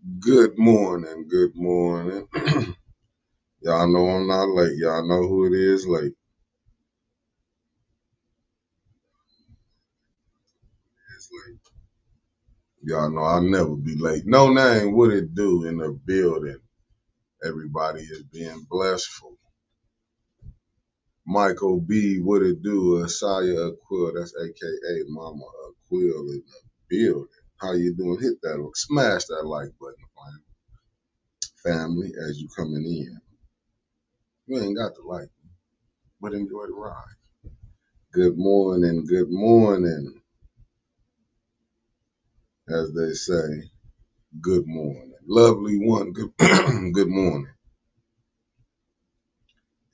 Good morning, good morning. Y'all know I'm not late. Y'all know who it is late. It's late. Y'all know I'll never be late. No name, what it do in the building. Everybody is being blessed for. Michael B, what it do? Asaya Aquil, that's AKA Mama Aquil in the building. How you doing? Hit that, smash that like button, family, as you coming in. You ain't got to like, but enjoy the ride. Good morning, good morning, as they say. Good morning. Lovely one, good good morning.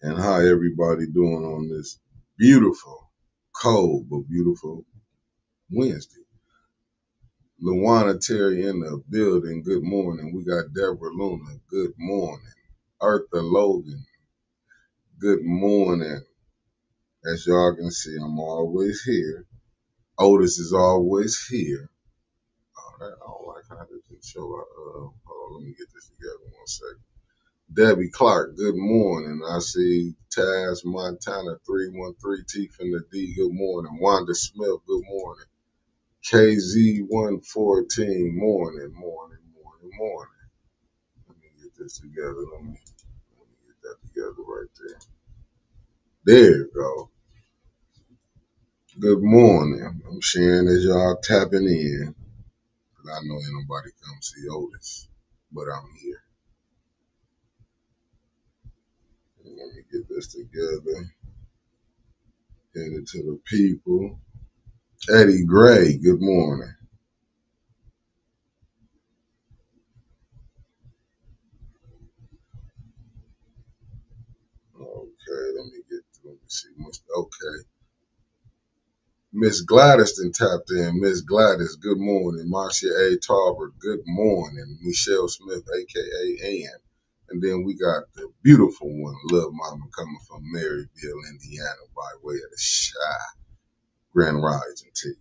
And how everybody doing on this beautiful, cold, but beautiful Wednesday. Luana Terry in the building, good morning. We got Deborah Luna, good morning. Eartha Logan, good morning. As y'all can see, I'm always here. Otis is always here. Oh, I don't like how this didn't show up. Hold on, let me get this together one second. Debbie Clark, good morning. I see Taz Montana 313, T from the D, good morning. Wanda Smith, good morning. KZ114, morning. Let me get this together. Let me get that together right there. There you go. Good morning. I'm sharing as y'all tapping in. Cause I know ain't nobody come see Otis, but I'm here. Let me get this together. Headed to the people. Eddie Gray, good morning. Okay, let me see. Okay. Miss Gladys then tapped in. Miss Gladys, good morning. Marcia A. Tarver, good morning. Michelle Smith, a.k.a. Ann. And then we got the beautiful one, Love Mama, coming from Maryville, Indiana, by way of the Shy. Grand Rising to you.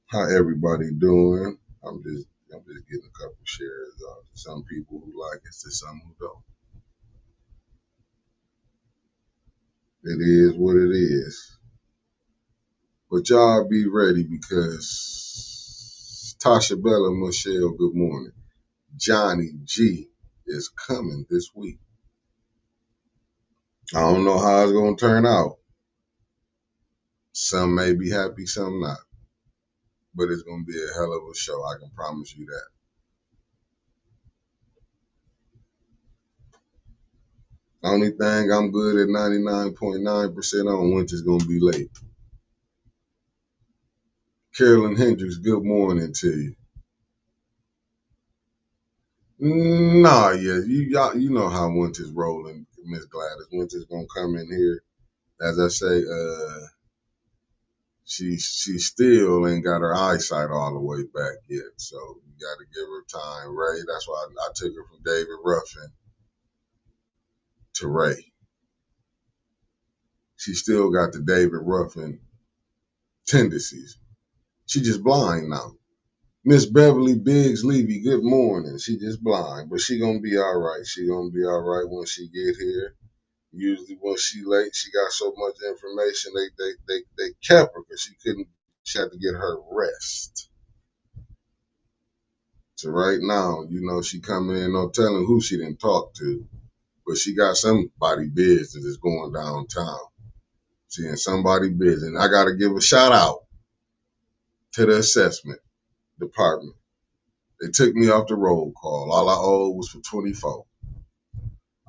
How everybody doing? I'm just getting a couple shares out to some people who like it, to some who don't. It is what it is. But y'all be ready because Tasha Bella Michelle, good morning. Johnny G is coming this week. I don't know how it's going to turn out. Some may be happy, some not. But it's going to be a hell of a show. I can promise you that. Only thing I'm good at 99.9% on, winter's going to be late. Carolyn Hendricks, good morning to you. Nah, yeah, you know how winter's rolling, Miss Gladys. Winter's gonna come in here. As I say, she still ain't got her eyesight all the way back yet. So you gotta give her time. Ray, that's why I took her from David Ruffin to Ray. She still got the David Ruffin tendencies. She just blind now. Miss Beverly Biggs Levy, good morning. She just blind, but she gonna be all right. She gonna be all right when she get here. Usually when she late, she got so much information they kept her because she had to get her rest. So right now, she coming in, no telling who she didn't talk to, but she got somebody business that's going downtown. She in somebody business. And I gotta give a shout out to the assessment department. They took me off the roll call. All I owed was for 24.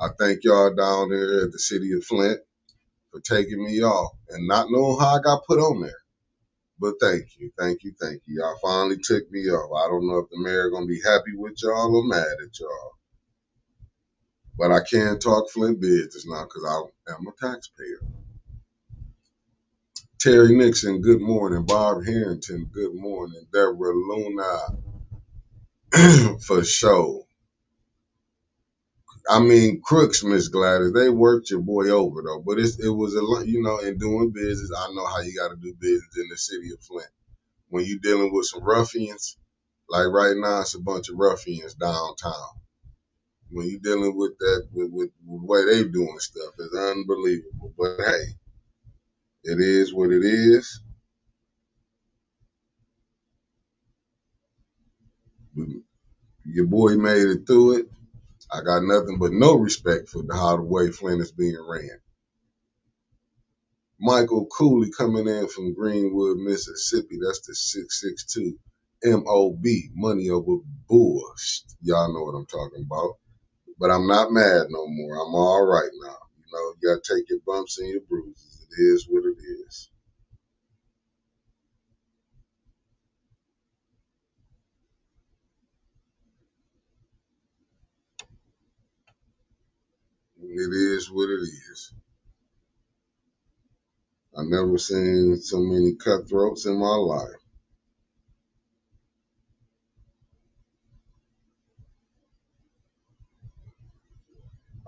I thank y'all down there at the city of Flint for taking me off and not knowing how I got put on there. But thank you. Y'all finally took me off. I don't know if the mayor gonna be happy with y'all or mad at y'all. But I can talk Flint business now because I am a taxpayer. Terry Nixon, good morning. Bob Harrington, good morning. Deborah Luna, for sure. I mean, crooks, Miss Gladys, they worked your boy over though. But it was in doing business. I know how you got to do business in the city of Flint. When you dealing with some ruffians, Like right now, it's a bunch of ruffians downtown. When you dealing with that, with the way they doing stuff, it's unbelievable. But hey, it is what it is. Your boy made it through it. I got nothing but no respect for how the way Flint is being ran. Michael Cooley coming in from Greenwood, Mississippi. That's the 662 MOB, money over bull. Y'all know what I'm talking about. But I'm not mad no more. I'm all right now. You know, you got to take your bumps and your bruises. It is what it is. It is what it is. I've never seen so many cutthroats in my life.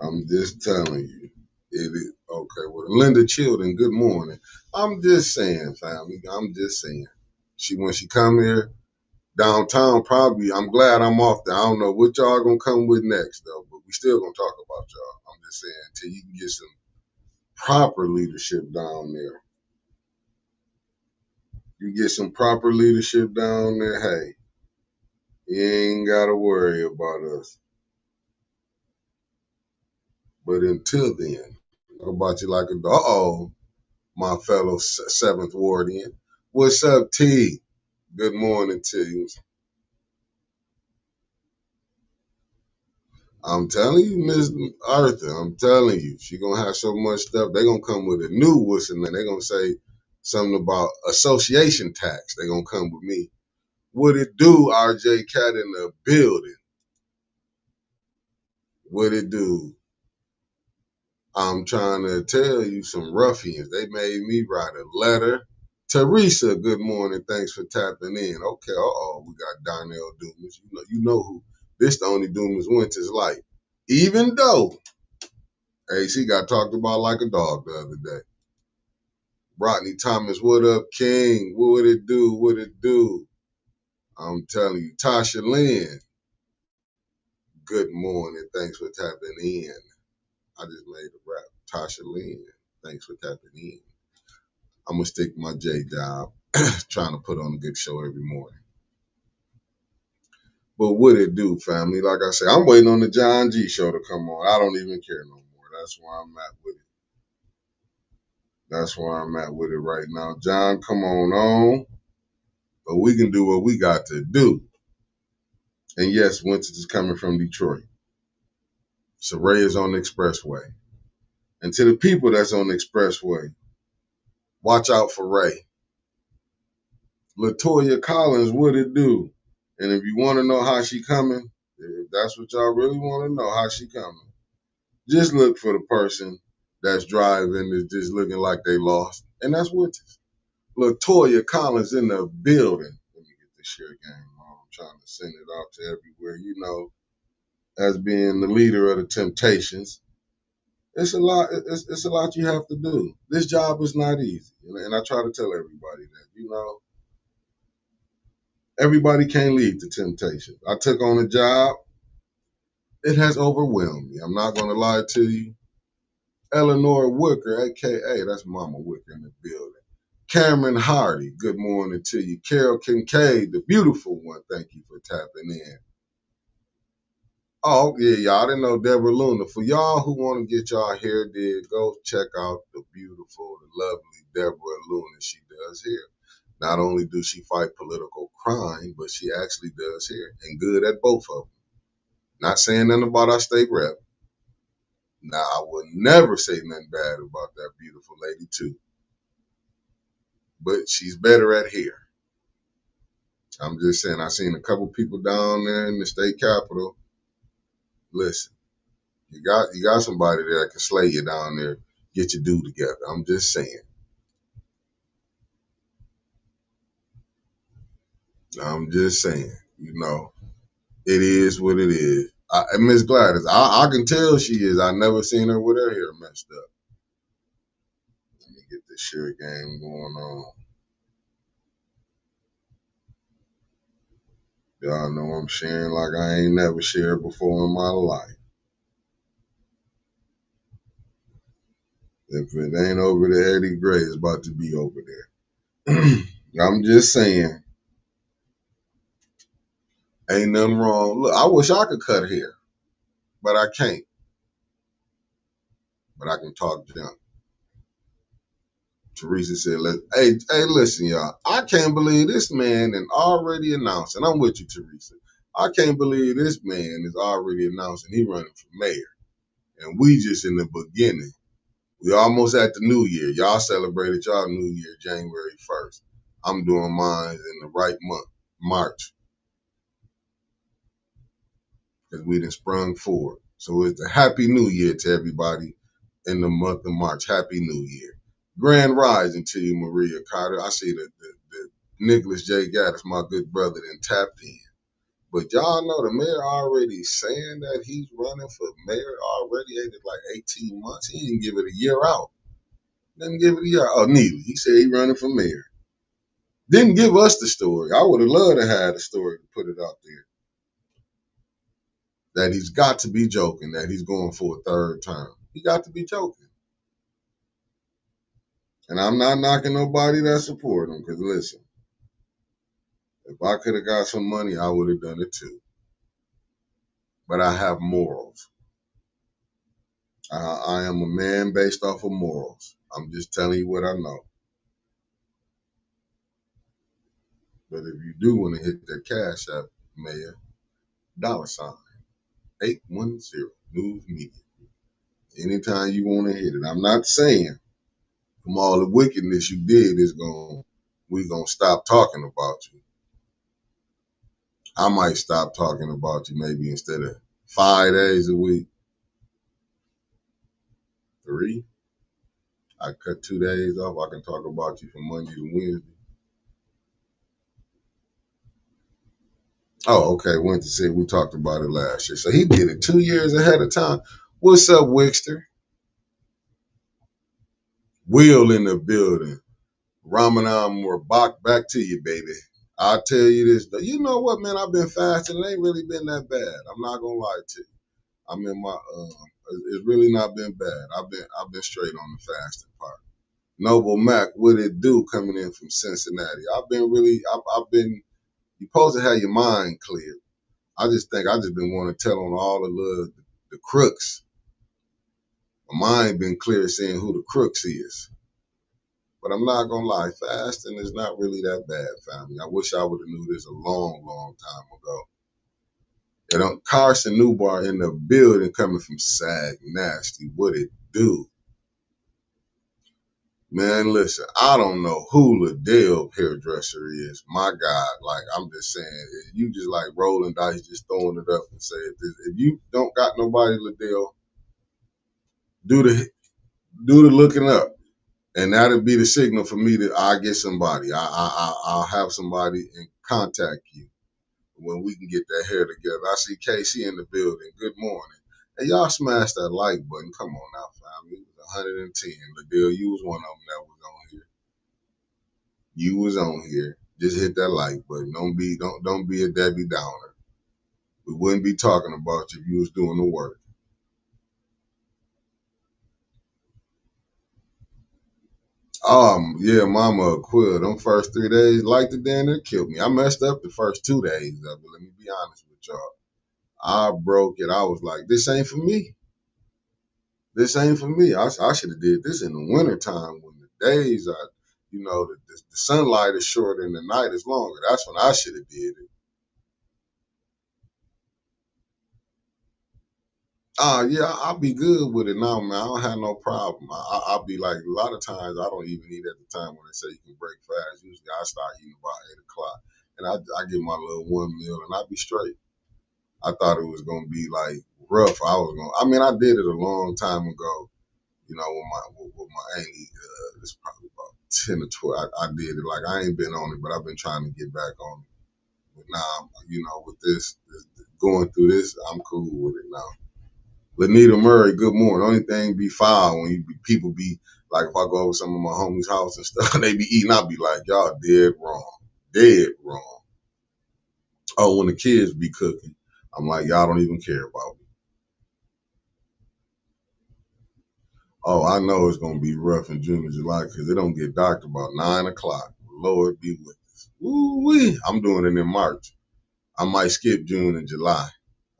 I'm just telling you. It is okay. Well, Linda Chilton, good morning. I'm just saying, family. I'm just saying. When she come here downtown, probably. I'm glad I'm off there. I don't know what y'all gonna come with next though, but we still gonna talk about y'all. I'm just saying until you can get some proper leadership down there. You get some proper leadership down there. Hey, you ain't gotta worry about us. But until then, talk about you like a dog. My fellow Seventh Wardian. What's up, T? Good morning to you. I'm telling you, Miss Arthur, I'm telling you, she gonna have so much stuff. They gonna come with a new what's and then they gonna say something about association tax. They gonna come with me. What it do, RJ Cat in the building? What it do? I'm trying to tell you some ruffians. They made me write a letter. Teresa, good morning. Thanks for tapping in. Okay, we got Darnell Dumas. You know who. This the only Dumas Winters like. Even though, hey, she got talked about like a dog the other day. Rodney Thomas, what up, King? What would it do? What it do? I'm telling you, Tasha Lynn, good morning. Thanks for tapping in. I just made a rap. Tasha Lynn, thanks for tapping in. I'm gonna stick my J job, trying to put on a good show every morning. But what it do, family? Like I said, I'm waiting on the John G show to come on. I don't even care no more. That's where I'm at with it. That's where I'm at with it right now. John, come on. But we can do what we got to do. And yes, Winters is coming from Detroit. So Ray is on the expressway. And to the people that's on the expressway, watch out for Ray. Latoya Collins, what it do? And if you want to know how she coming, if that's what y'all really want to know, how she coming, just look for the person that's driving is just looking like they lost. And that's Winters. Latoya Collins in the building. Let me get this share game on. I'm trying to send it out to everywhere. You know, as being the leader of the Temptations, it's a lot. It's a lot you have to do. This job is not easy, and I try to tell everybody that. You know, everybody can't lead the Temptations. I took on a job. It has overwhelmed me. I'm not going to lie to you. Eleanor Wicker, aka that's Mama Wicker in the building. Cameron Hardy, good morning to you. Carol Kincaid, the beautiful one, thank you for tapping in. Oh, yeah, y'all didn't know Deborah Luna. For y'all who want to get y'all hair did, go check out the beautiful, the lovely Deborah Luna. She does hair. Not only does she fight political crime, but she actually does hair and good at both of them. Not saying nothing about our state rep. Now, I would never say nothing bad about that beautiful lady, too. But she's better at hair. I'm just saying, I seen a couple people down there in the state capitol. Listen, you got somebody there that can slay you down there, get your due together. I'm just saying. I'm just saying. You know, it is what it is. And Miss Gladys, I can tell she is. I never seen her with her hair messed up. Let me get this share game going on. Y'all know I'm sharing like I ain't never shared before in my life. If it ain't over there, Eddie Gray is about to be over there. I'm just saying, ain't nothing wrong. Look, I wish I could cut hair, but I can't. But I can talk junk. Teresa said, hey, listen, y'all. I can't believe this man and already announced, and I'm with you, Teresa. I can't believe this man is already announcing he running for mayor. And we just in the beginning. We almost at the new year. Y'all celebrated y'all new year January 1st. I'm doing mine in the right month, March, because we done sprung forward. So it's a happy new year to everybody in the month of March. Happy New Year. Grand rising to you, Maria Carter. I see that the Nicholas J. Gaddis, my good brother, then tapped in. But y'all know the mayor already saying that he's running for mayor already at like 18 months. He didn't give it a year out. Didn't give it a year. Oh, Neely. He said he running for mayor. Didn't give us the story. I would have loved to have the story to put it out there. That he's got to be joking, that he's going for a third term. He got to be joking. And I'm not knocking nobody that support him, because listen, if I could have got some money, I would have done it too. But I have morals. I am a man based off of morals. I'm just telling you what I know. But if you do want to hit that cash app, Mayor, $ 810 News Media. Anytime you want to hit it. I'm not saying from all the wickedness you did we're going to stop talking about you. I might stop talking about you maybe instead of 5 days a week, 3. I cut 2 days off. I can talk about you from Monday to Wednesday. Oh, okay. Winter said we talked about it last year. So he did it 2 years ahead of time. What's up, Wickster? Will in the building. Ramadan Murbach, back to you, baby. I'll tell you this, though. You know what, man? I've been fasting. It ain't really been that bad. I'm not gonna lie to you. I'm in my it's really not been bad. I've been straight on the fasting part. Noble Mac, what it do coming in from Cincinnati? I've been you supposed to have your mind clear. I just think I just been wanting to tell on all the crooks. My mind been clear seeing who the crooks is. But I'm not gonna lie, fasting is not really that bad, family. I wish I would have knew this a long, long time ago. And Carson Newbar in the building coming from Sag Nasty. What it do? Man, listen, I don't know who Liddell hairdresser is. My God, like I'm just saying, you just like rolling dice, just throwing it up and say, if you don't got nobody, Liddell, do the looking up, and that'll be the signal for me that I get somebody. I'll have somebody and contact you when we can get that hair together. I see KC in the building. Good morning. Hey, y'all smash that like button. Come on now, family. It was 110. Liddell, you was one of them that was on here. You was on here. Just hit that like button. Don't be a Debbie Downer. We wouldn't be talking about you if you was doing the work. Yeah, Mama Quill. Them first 3 days, like the damn near killed me. I messed up the first 2 days of it. Let me be honest with y'all. I broke it. I was like, this ain't for me. This ain't for me. I should have did this in the wintertime when the days are, the sunlight is shorter and the night is longer. That's when I should have did it. Yeah, I'll be good with it now, man. I don't have no problem. I'll be like, a lot of times I don't even eat at the time when they say you can break fast. Usually I start eating about 8 o'clock. And I get my little one meal and I'll be straight. I thought it was going to be like rough. I mean, I did it a long time ago, with my auntie. It's probably about 10 or 12. I did it. Like, I ain't been on it, but I've been trying to get back on it. But now, with this going through this, I'm cool with it now. Lanita Murray, good morning. Only thing be foul when people be like, if I go over some of my homies' house and stuff, and they be eating, I'll be like, y'all dead wrong. Dead wrong. Oh, when the kids be cooking, I'm like, y'all don't even care about me. Oh, I know it's gonna be rough in June and July because it don't get dark about 9 o'clock. Lord be with us. Woo-wee. I'm doing it in March. I might skip June and July.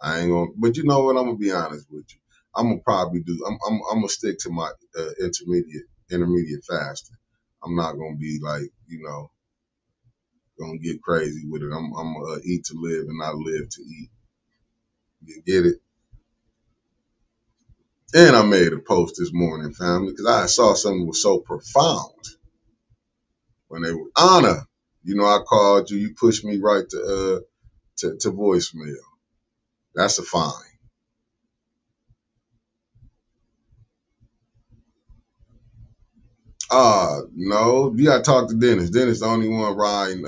I ain't gonna, but you know what? I'm gonna be honest with you. I'm gonna probably do. I'm gonna stick to my intermediate fasting. I'm not gonna be like gonna get crazy with it. I'm gonna eat to live and not live to eat. You get it? And I made a post this morning, family, because I saw something that was so profound when they were Anna. I called you. You pushed me right to voicemail. That's a fine. No, you gotta talk to Dennis. Dennis the only one riding.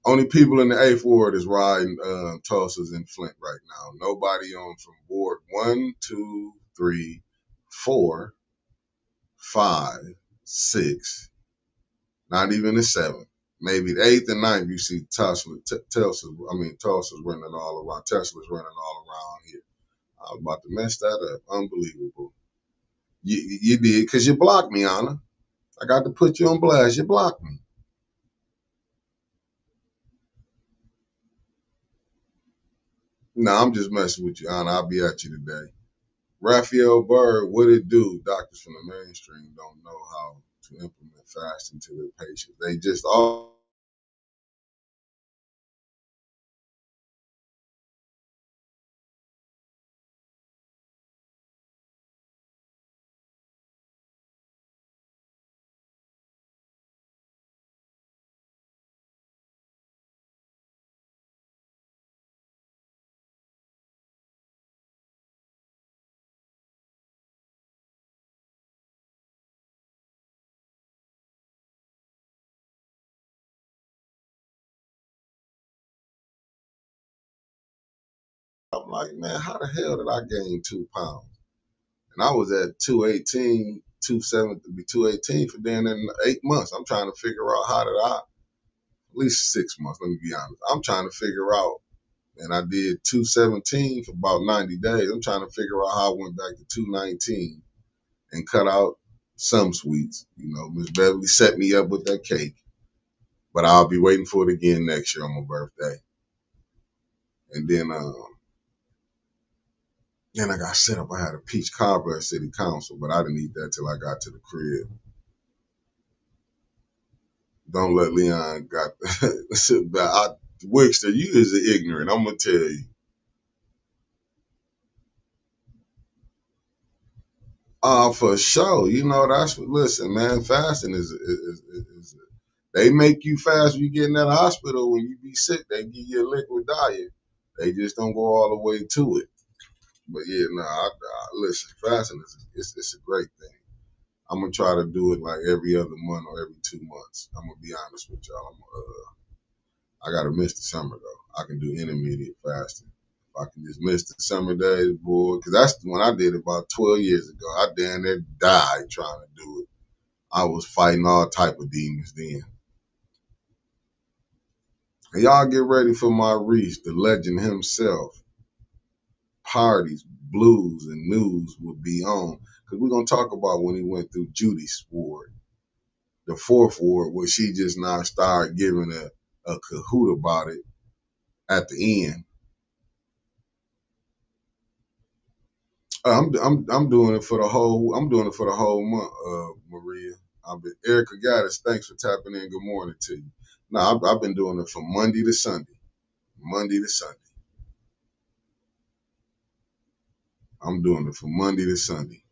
Only people in the eighth ward is riding Tulsa's in Flint right now. Nobody on from ward 1, 2, 3, 4, 5, 6. Not even the 7th. Maybe the 8th and 9th. You see Tulsa's running all around. Tesla's running all around here. I was about to mess that up. Unbelievable. You did because you blocked me, Anna. I got to put you on blast. You blocked me. No, I'm just messing with you, Anna. I'll be at you today. Raphael Bird, what it do? Doctors from the mainstream don't know how to implement fasting to their patients. They just all I'm like, man, how the hell did I gain 2 pounds? And I was at 218, 270 to be 218 for damn near 8 months. I'm trying to figure out how did I at least 6 months, let me be honest. I'm trying to figure out and I did 217 for about 90 days. I'm trying to figure out how I went back to 219 and cut out some sweets. Miss Beverly set me up with that cake, but I'll be waiting for it again next year on my birthday. And then I got set up. I had a peach cobbler at City Council, but I didn't eat that till I got to the crib. Don't let Leon got Wickster, you is ignorant. I'm gonna tell you. For sure. Listen, man, fasting is they make you fast when you get in that hospital when you be sick. They give you a liquid diet. They just don't go all the way to it. But yeah, no, listen, fasting it's a great thing. I'm gonna try to do it like every other month or every 2 months. I'm gonna be honest with y'all. I gotta miss the summer though. I can do intermediate fasting. If I can just miss the summer days, boy, because that's when I did it about 12 years ago. I damn near died trying to do it. I was fighting all type of demons then. And y'all get ready for my reach, the legend himself. Parties, blues, and news will be on. Because we're going to talk about when he went through Judy's ward, the fourth ward, where she just now started giving a cahoot about it at the end. I'm doing it for the whole. I'm doing it for the whole month, Maria. Erica Gaddis, thanks for tapping in. Good morning to you. No, I've been doing it from Monday to Sunday. Monday to Sunday. I'm doing it from Monday to Sunday.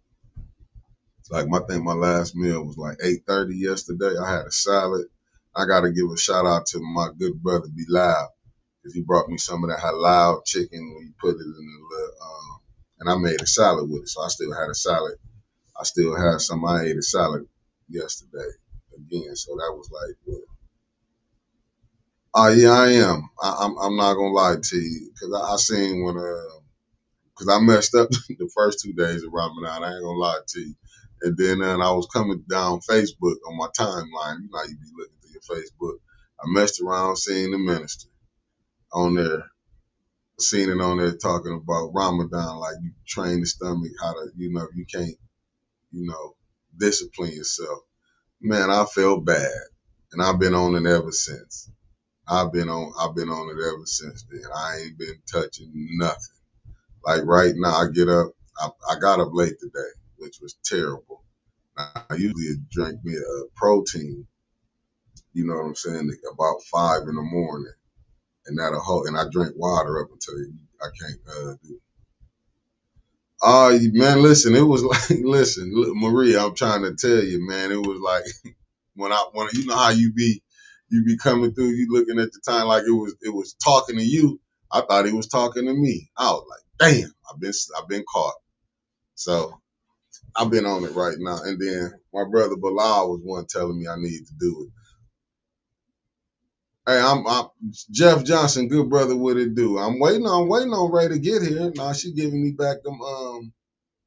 Like I think my last meal was like 8:30 yesterday. I had a salad. I got to give a shout out to my good brother Bilal because he brought me some of that halal chicken when you put it in the little, and I made a salad with it. So I still had a salad. I still had some. I ate a salad yesterday again. So that was like, well, oh yeah, I am. I'm not gonna lie to you because I seen when because I messed up the first 2 days of Ramadan. I ain't gonna lie to you. And then I was coming down Facebook on my timeline. You know how you be looking through your Facebook. I messed around seeing the minister. on there, seen it on there talking about Ramadan, like you train the stomach how to, you can't, discipline yourself. Man, I felt bad, and I've been on it ever since. I've been on it ever since then. I ain't been touching nothing. Like right now, I get up. I got up late today, which was terrible. I usually drink me a protein. You know what I'm saying? About 5 in the morning, and and I drink water up until I can't do. Man, listen, it was like, listen, Maria, I'm trying to tell you, man, it was like when you know how you be coming through, you looking at the time like it was talking to you. I thought he was talking to me. I was like, damn, I've been caught. So I've been on it right now. And then my brother Bilal was one telling me I need to do it. Hey, I'm Jeff Johnson, good brother. What it do? I'm waiting on Ray to get here. Now she giving me back them.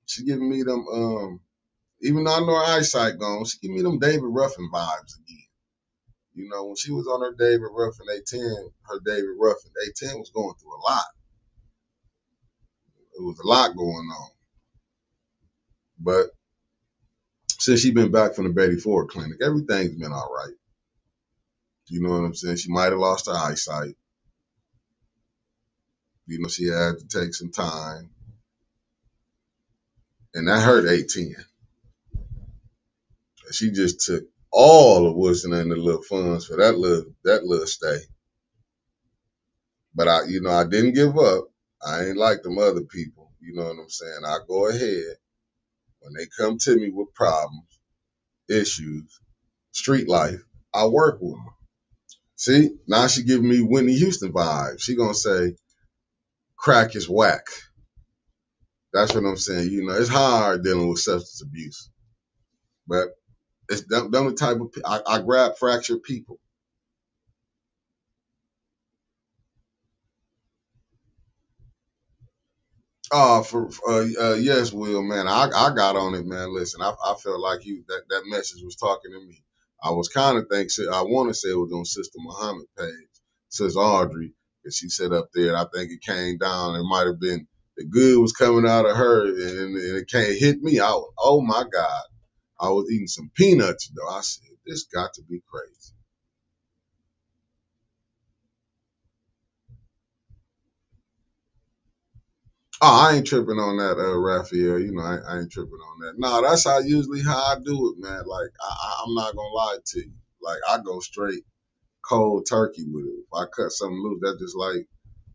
She giving me them. Even though I know her eyesight gone, she giving me them David Ruffin vibes again. You know, when she was on her David Ruffin A10, her David Ruffin A10 was going through a lot. It was a lot going on. But since she been back from the Betty Ford clinic, everything's been all right. You know what I'm saying? She might have lost her eyesight. She had to take some time. And that hurt 18. And she just took all of what's in the little funds for that little stay. But I didn't give up. I ain't like them other people. You know what I'm saying? I go ahead when they come to me with problems, issues, street life, I work with them. See, now she giving me Whitney Houston vibes. She gonna say, crack is whack. That's what I'm saying. It's hard dealing with substance abuse, but it's them the type of I grab fractured people. For yes, Will, man. I got on it, man. Listen, I felt like that message was talking to me. I was kind of thinking, I want to say it was on Sister Muhammad page, Sister Audrey, that she said up there. And I think it came down. It might have been the good was coming out of her, and it can't hit me. Oh my God, I was eating some peanuts though. I said, this got to be crazy. Oh, I ain't tripping on that, Raphael. I ain't tripping on that. No, that's how I do it, man. Like I'm not gonna lie to you. Like I go straight cold turkey with it. If I cut something loose, that's just like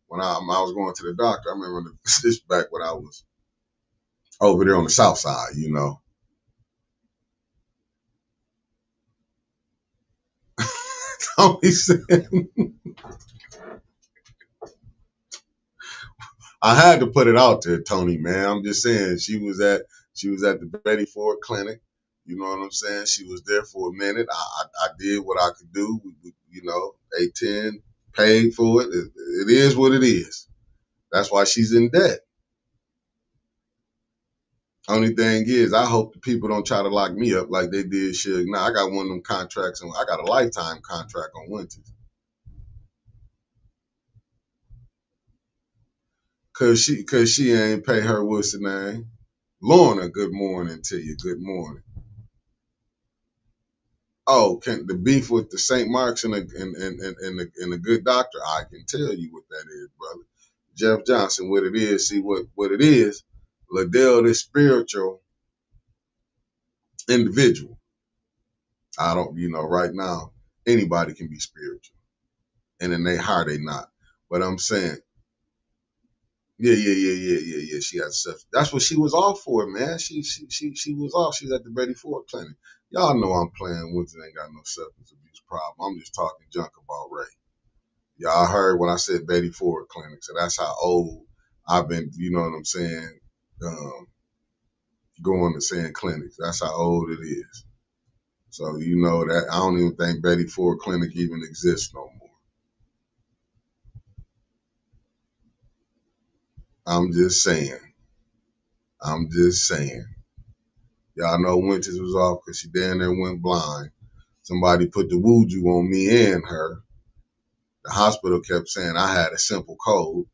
when I was going to the doctor. I remember this back when I was over there on the south side. Tony said I had to put it out there, Tony, man. I'm just saying she was at the Betty Ford clinic. You know what I'm saying? She was there for a minute. I did what I could do. A10 paid for it. It is what it is. That's why she's in debt. Only thing is, I hope the people don't try to lock me up like they did Suge. Now I got one of them contracts, and I got a lifetime contract on Winters. Cause she ain't pay her what's the name. Lorna, good morning to you. Good morning. Oh, can the beef with the St. Mark's and the good doctor? I can tell you what that is, brother. Jeff Johnson, what it is. See what it is. Liddell, this spiritual individual. I don't, right now, anybody can be spiritual, and in their heart they not. But I'm saying, yeah, yeah, yeah, yeah, yeah, yeah. She has substance. That's what she was off for, man. She was off. She's at the Betty Ford clinic. Y'all know I'm playing with it. Ain't got no substance abuse problem. I'm just talking junk about Ray. Y'all heard when I said Betty Ford clinic, so that's how old I've been. You know what I'm saying? Um, Going to saying clinics. That's how old it is. So you know that I don't even think Betty Ford clinic even exists no more. I'm just saying. I'm just saying. Y'all know Winters was off because she down there went blind. Somebody put the voodoo on me and her. The hospital kept saying I had a simple cold,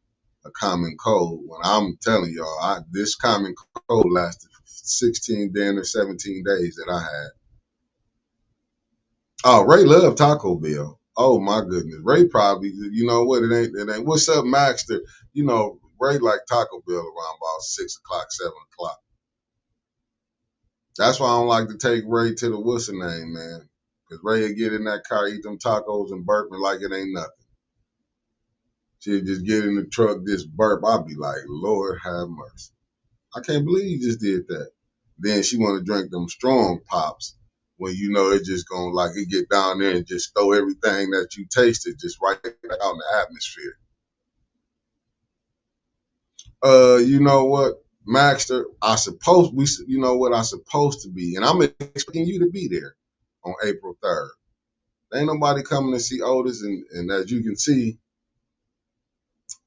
a common cold. When I'm telling y'all, this common cold lasted 16 damn or 17 days that I had. Oh, Ray loved Taco Bell. Oh my goodness. Ray probably, you know what, it ain't. What's up, Maxter? You know, Ray liked Taco Bell around about 6 o'clock, 7 o'clock. That's why I don't like to take Ray to the what's her name, man. Because Ray would get in that car, eat them tacos, and burp me like it ain't nothing. She'd just get in the truck, just burp. I'd be like, Lord have mercy. I can't believe you just did that. Then she want to drink them strong pops when you know it just gonna like it get down there and just throw everything that you tasted just right out in the atmosphere. You know what, Maxter? I supposed to be, and I'm expecting you to be there on April 3rd. Ain't nobody coming to see Otis, and as you can see,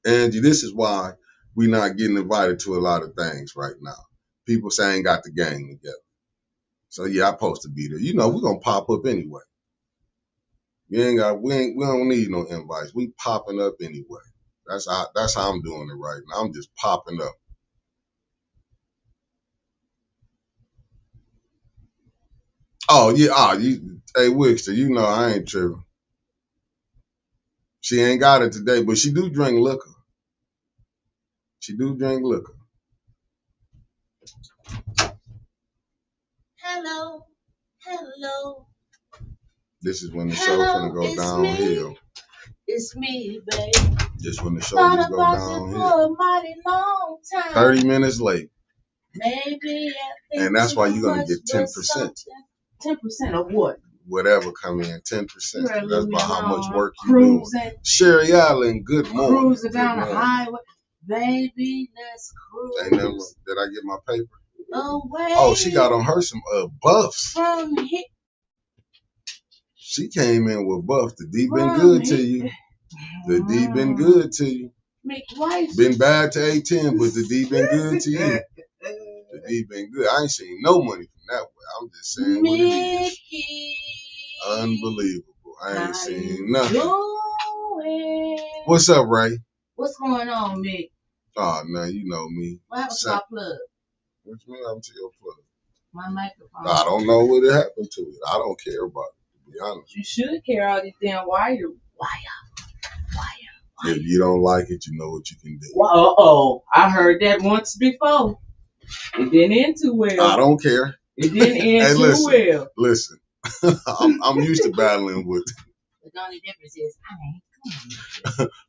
Angie, this is why we not getting invited to a lot of things right now. People say I ain't got the gang together. So yeah, I'm supposed to be there. You know, we're gonna pop up anyway. We don't need no invites. We popping up anyway. That's how I'm doing it right now. I'm just popping up. Oh yeah, hey Wickster, you know I ain't tripping. She ain't got it today, but she do drink liquor. She do drink liquor. Hello. This is when the show finna go downhill. It's me, babe. Just when the show just go downhill. For a mighty long time. 30 minutes late. Maybe. And that's why you're gonna get 10%. 10% of what? Whatever come in, 10%. That's about how much work you doing. Sherry Allen, good morning. Cruising down the highway. Baby, let's cruise. Ain't never, did I get my paper? Away. Oh, she got on her some buffs. From here. She came in with buffs. The D been good to you. The D been good to you. Been bad to A10, but the D been good to you. The D been good. I ain't seen no money from that way. I'm just saying what it is. Unbelievable. I ain't seen nothing. What's up, Ray? What's going on, Mick? Oh, no, you know me. What happened to my plug? What you mean happened to your plug? My microphone. I don't know what happened to it. I don't care about it, to be honest. You should care all these damn wire. If you don't like it, you know what you can do. Well, I heard that once before. It didn't end too well. I don't care. It didn't end too well. Listen, I'm used to battling with. The only difference is I ain't.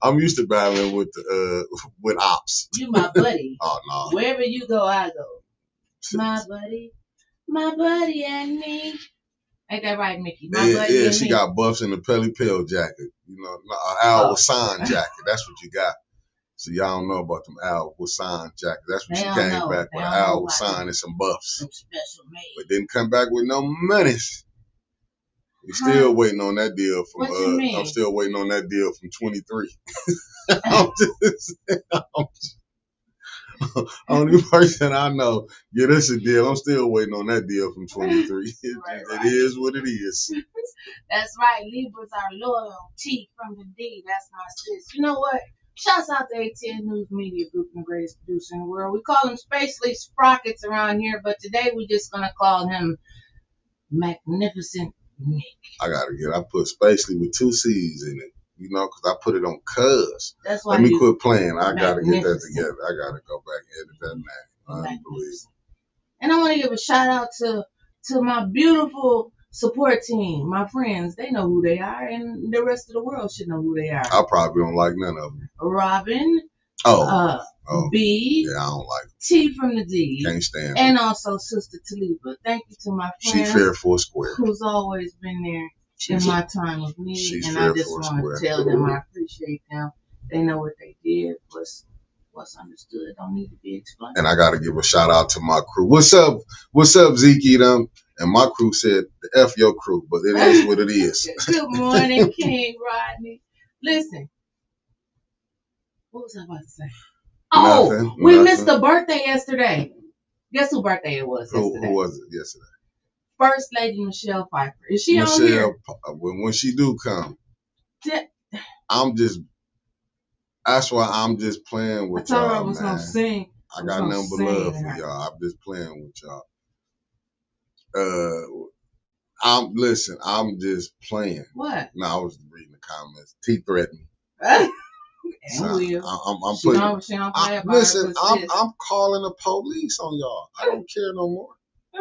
I'm used to battling with ops. You my buddy. Oh no. Wherever you go, I go. My buddy and me. Ain't that right, Mickey? My buddy and me. She got buffs in the Pelly Pill jacket. You know, Al Wasan jacket. That's what you got. So y'all don't know about them Al Wasan jackets. That's what she came back with. Al Wasan and some buffs. Some special made. But didn't come back with no monies. We still waiting on that deal from. What you mean? I'm still waiting on that deal from 23. Only person I know get us a deal. I'm still waiting on that deal from 23. It is what it is. That's right. Libras are loyal. T from the D. That's my sis. You know what? Shouts out to ATN News Media Group and the greatest producer in the world. We call him Spacely Sprockets around here, but today we're just going to call him Magnificent Nick. I put Spacely with 2 C's in it, you know, because I put it on Cuz. That's why. Let me quit playing. I got to get that together. I got to go back and edit that now. Unbelievable. And I want to give a shout out to my beautiful support team, my friends. They know who they are, and the rest of the world should know who they are. I probably don't like none of them. Robin. B. Yeah, I don't like them. T from the D. Can't stand and also Sister Taliba. Thank you to my friends. She fair for square. Who's always been there in my time of need. And I just want to tell them I appreciate them. They know what they did. What's understood don't need to be explained. And I got to give a shout out to my crew. What's up, Zeke? Them and my crew said, F your crew, but it is what it is. Good morning, King Rodney. Listen. What was I about to say? Oh, we missed the birthday yesterday. Guess whose birthday it was yesterday? Who was it yesterday? First Lady Michelle Pfeiffer. Is she on here? When she do come. I'm just. That's why I'm just playing with I told her I y'all, was man. gonna sing. I got nothing but love for y'all. I'm just playing with y'all. I'm just playing. What? No, I was reading the comments. T threatened. So I'm putting. Listen, I'm calling the police on y'all. I don't care no more.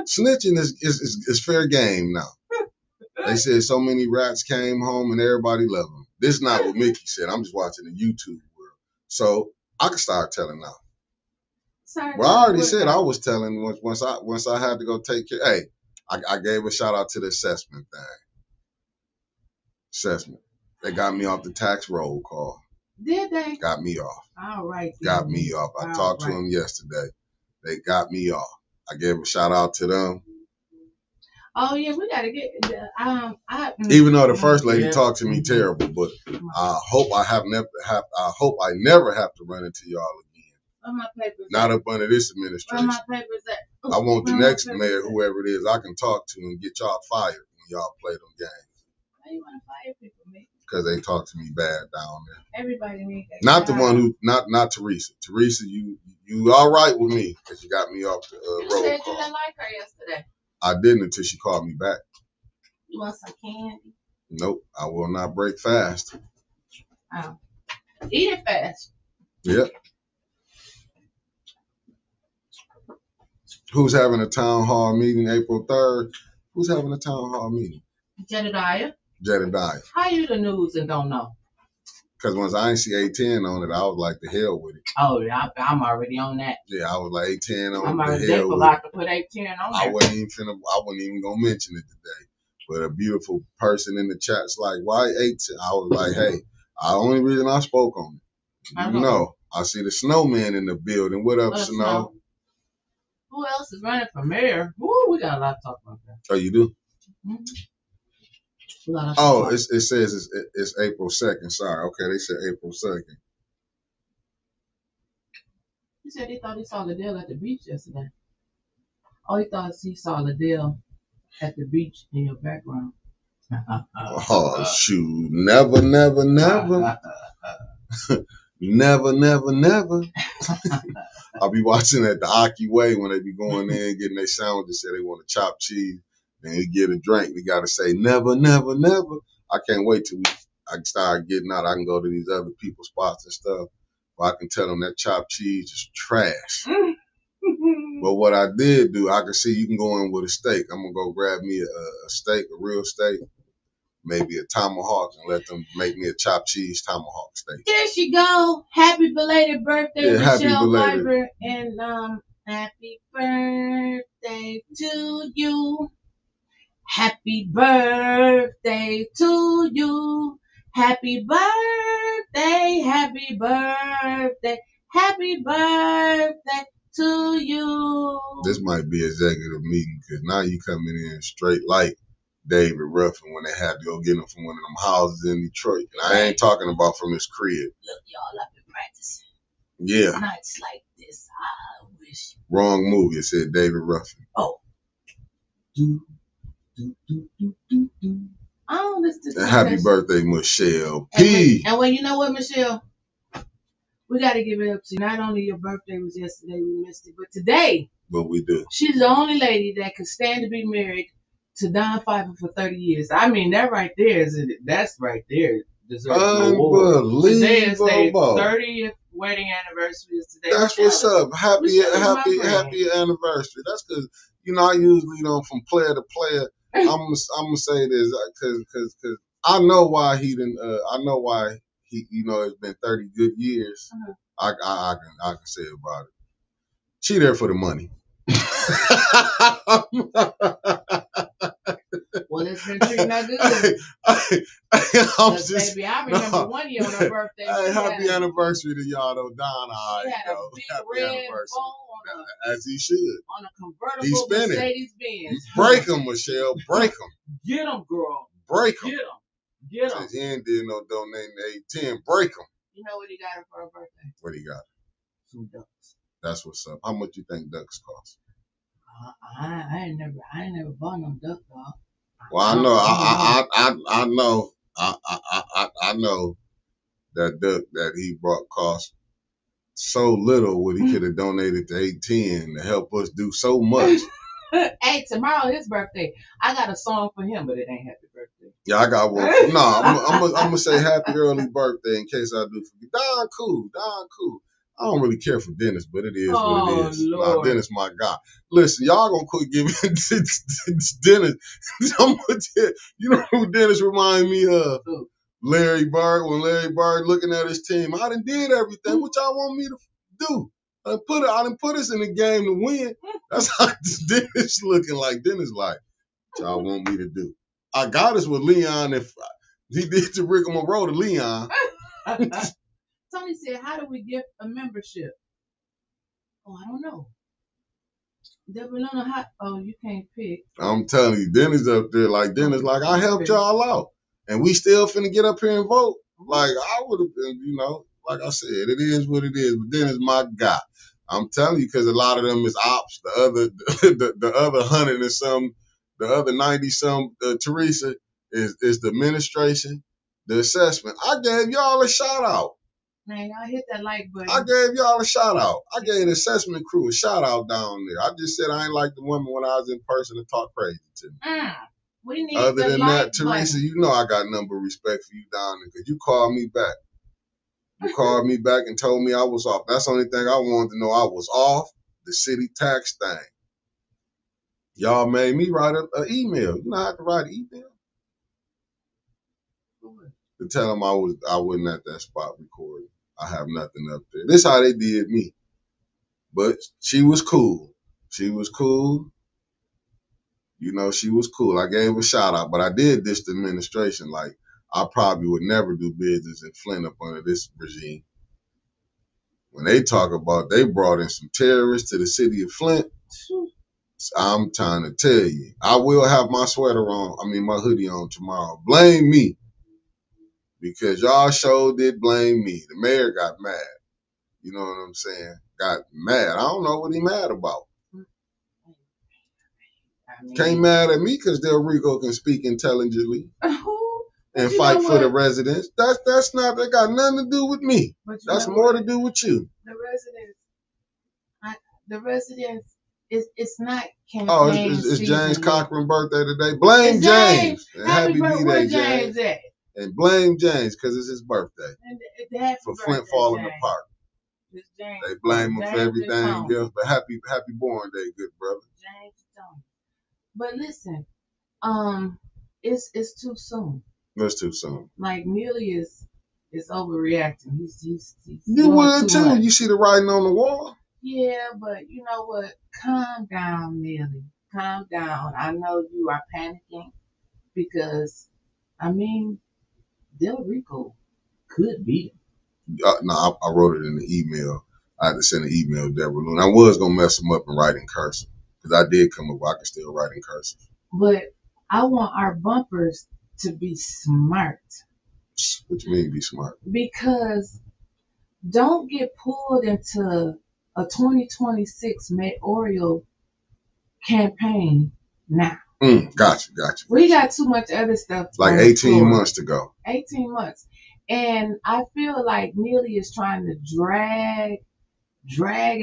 Snitching is fair game now. They said so many rats came home and everybody loved them. This is not what Mickey said. I'm just watching the YouTube world. So I can start telling now. Well, I already said I was telling once I had to go take care. Hey, I gave a shout out to the assessment thing. Assessment. They got me off the tax roll call. Did they? Got me off. All right. Got me off. I talked to them yesterday. They got me off. I gave a shout out to them. Oh yeah, we gotta get even though the first lady talked to me terrible, but I hope I never have to run into y'all again. Where my papers Not up under this administration. Where my papers at? I want the next mayor, whoever it is, I can talk to and get y'all fired when y'all play them games. Why you want to fire people, man? Because they talk to me bad down there. Everybody needs that. Not the one who, not Teresa. Teresa, you all right with me because you got me off the road call. You said you didn't like her yesterday. I didn't until she called me back. You want some candy? Nope, I will not break fast. Oh. Eat it fast. Yep. Who's having a town hall meeting April 3rd? Who's having a town hall meeting? Jedediah. How you the news and don't know? Because once I ain't see A10 on it, I was like, the hell with it. Oh, yeah, I'm already on that. Yeah, I was like, A10 on it. I'm already there for to put A10 on there. I wasn't even going to mention it today. But a beautiful person in the chat's like, why A10? I was like, hey, the only reason I spoke on it. No, I see the snowman in the building. What up, Snow? Who else is running for mayor? Woo, we got a lot to talk about that. Oh, you do? Mm-hmm. It says it's April 2nd. Sorry. Okay, they said April 2nd. He said he thought he saw Liddell at the beach yesterday. Oh, he thought he saw Liddell at the beach in your background. Oh, shoot. Never. Never. I'll be watching at the Aki Way when they be going in, getting their sandwiches, say they want a chopped cheese, and you get a drink. They got to say, never. I can't wait till I can start getting out. I can go to these other people's spots and stuff, where I can tell them that chopped cheese is trash. But what I did do, I can see you can go in with a steak. I'm going to go grab me a steak, a real steak, maybe a tomahawk, and let them make me a chopped cheese tomahawk steak. There she go. Happy belated birthday, Michelle Piper. And happy birthday to you. Happy birthday to you. Happy birthday, happy birthday, happy birthday to you. This might be executive meeting because now you coming in straight like David Ruffin when they had to go get him from one of them houses in Detroit. And I ain't talking about from his crib. Look, y'all, I've been practicing. Yeah. Nights like this, I wish. Wrong movie. It said David Ruffin. Oh. Oh, this happy birthday, Michelle P. And well, you know what, Michelle? We got to give it up to you. Not only your birthday was yesterday, we missed it, but today. But we do. She's the only lady that could stand to be married to Don Pfeiffer for 30 years. I mean, that right there that's right there deserves an award. Today is their 30th wedding anniversary. Today. That's what's up. Happy anniversary. That's because, I usually from player to player. I'm gonna say this because I know why he didn't. I know why he. It's been 30 good years. I can say about it. She there for the money. Well, it's been treating her good. Baby, I remember one year on her birthday. Happy anniversary to y'all, though, Donna. She had a big red bow as he should. On a convertible Mercedes-Benz. Break him, Michelle. Break him. Get him, girl. Break him. Get him. He ain't did no donating to A10. Break him. You know what he got her for her birthday? What he got? Some ducks. That's what's up. How much you think ducks cost? I ain't never bought no duck, dog. Well, I know. I know. that duck that he brought cost so little what he could have donated to 810 to help us do so much. Hey, tomorrow his birthday. I got a song for him, but it ain't happy birthday. Yeah, I got one. No, I'm gonna say happy early birthday in case I do forget. Don cool. I don't really care for Dennis, but it is what it is. Lord. Nah, Dennis my guy. Listen, y'all gonna quit giving Dennis. I'm gonna tell you know who Dennis remind me of? Ooh. Larry Bird. When Larry Bird looking at his team, I done did everything. What y'all want me to do? I done put us in the game to win. That's how Dennis looking like. Dennis like, what y'all want me to do? I got us with Leon if he did the rigmarole to Leon. Tony said, how do we get a membership? Oh, I don't know. Deborah, no, how? Oh, you can't pick. I'm telling you, Dennis up there like I helped y'all out, and we still finna get up here and vote. Like I would have been, like I said, it is what it is. But Dennis my guy. I'm telling you, because a lot of them is ops. The other 100 and some, the other 90 some, Teresa is the administration, the assessment. I gave y'all a shout out. Man, y'all hit that like button. I gave y'all a shout out. I gave the assessment crew a shout out down there. I just said I ain't like the woman when I was in person to talk crazy to me. We need Other than like that, Teresa, you know I got nothing but respect for you down there because you called me back. You called me back and told me I was off. That's the only thing I wanted to know. I was off the city tax thing. Y'all made me write an email. You know I had to write an email to tell them I wasn't at that spot recording. I have nothing up there. This is how they did me. But she was cool. She was cool. She was cool. I gave her a shout out, but I did diss the administration. Like, I probably would never do business in Flint up under this regime. When they talk about they brought in some terrorists to the city of Flint, I'm trying to tell you, I will have my my hoodie on tomorrow. Blame me. Because y'all sure did blame me. The mayor got mad. You know what I'm saying? Got mad. I don't know what he mad about. Can't mad at me because Del Rico can speak intelligently and fight for the residents. That's not, that got nothing to do with me. That's more to do with you. The residents, it's not campaign. Oh, it's James Cochran's birthday today. Blame James. Happy birthday, James. And blame James because it's his birthday. And for Flint falling apart. They blame him for everything else, but happy born day, good brother. James don't. But listen, it's too soon. It's too soon. Like Millie is overreacting. He's you would too. Much. You see the writing on the wall. Yeah, but you know what? Calm down, Millie. Calm down. I know you are panicking because, Del Rico could beat him. No, I wrote it in the email. I had to send an email to Deborah Loon. I was gonna mess him up and write in cursive because I did come up. I can still write in cursive. But I want our bumpers to be smart. What you mean be smart? Because don't get pulled into a 2026 mayoral campaign now. Gotcha. We got too much other stuff. Like 18 months to go. 18 months. And I feel like Neely is trying to drag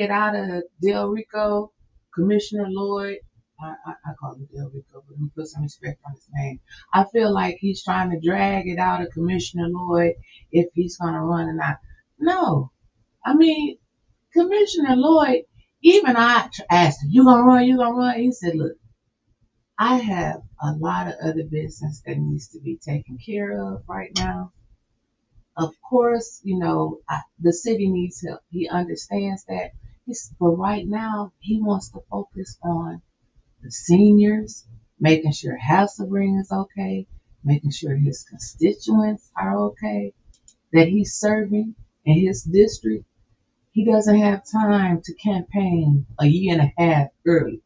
it out of Del Rico, Commissioner Lloyd. I call him Del Rico, but let me put some respect on his name. I feel like he's trying to drag it out of Commissioner Lloyd if he's going to run or not. No. Commissioner Lloyd, even I asked him, you going to run? He said, look, I have a lot of other business that needs to be taken care of right now. Of course, the city needs help. He understands that. But right now, he wants to focus on the seniors, making sure house of ring is okay, making sure his constituents are okay, that he's serving in his district. He doesn't have time to campaign a year and a half early.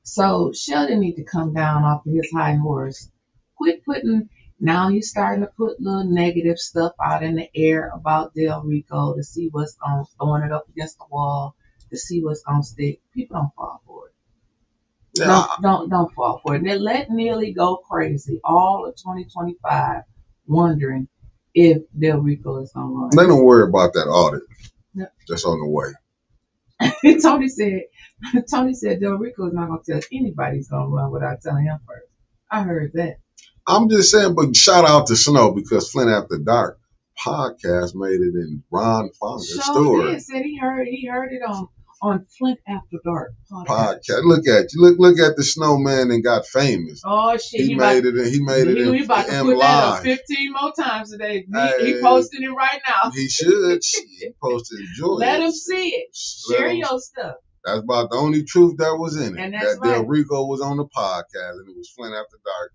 So Sheldon need to come down off of his high horse. Quit putting. Now he's starting to put little negative stuff out in the air about Del Rico to see what's going, throwing it up against the wall to see what's going to stick. People don't fall for it. Yeah. Don't fall for it. Let Neely go crazy all of 2025 wondering if Del Rico is gonna run. They don't worry about that audit. No. That's on the way. Tony said Del Rico is not gonna tell anybody he's gonna run without telling him first. I heard that. I'm just saying, but shout out to Snow because Flint After Dark podcast made it in Ron Fonger's story. Did. Said he heard it on Flint After Dark podcast. Look at you. Look at the snowman and got famous. Oh shit! He made it. He about to put that up 15 more times today. He posted it right now. He should. He posted joy. Let him see it. Share your stuff. That's about the only truth that was in it. And that's that Del Rico was on the podcast and it was Flint After Dark.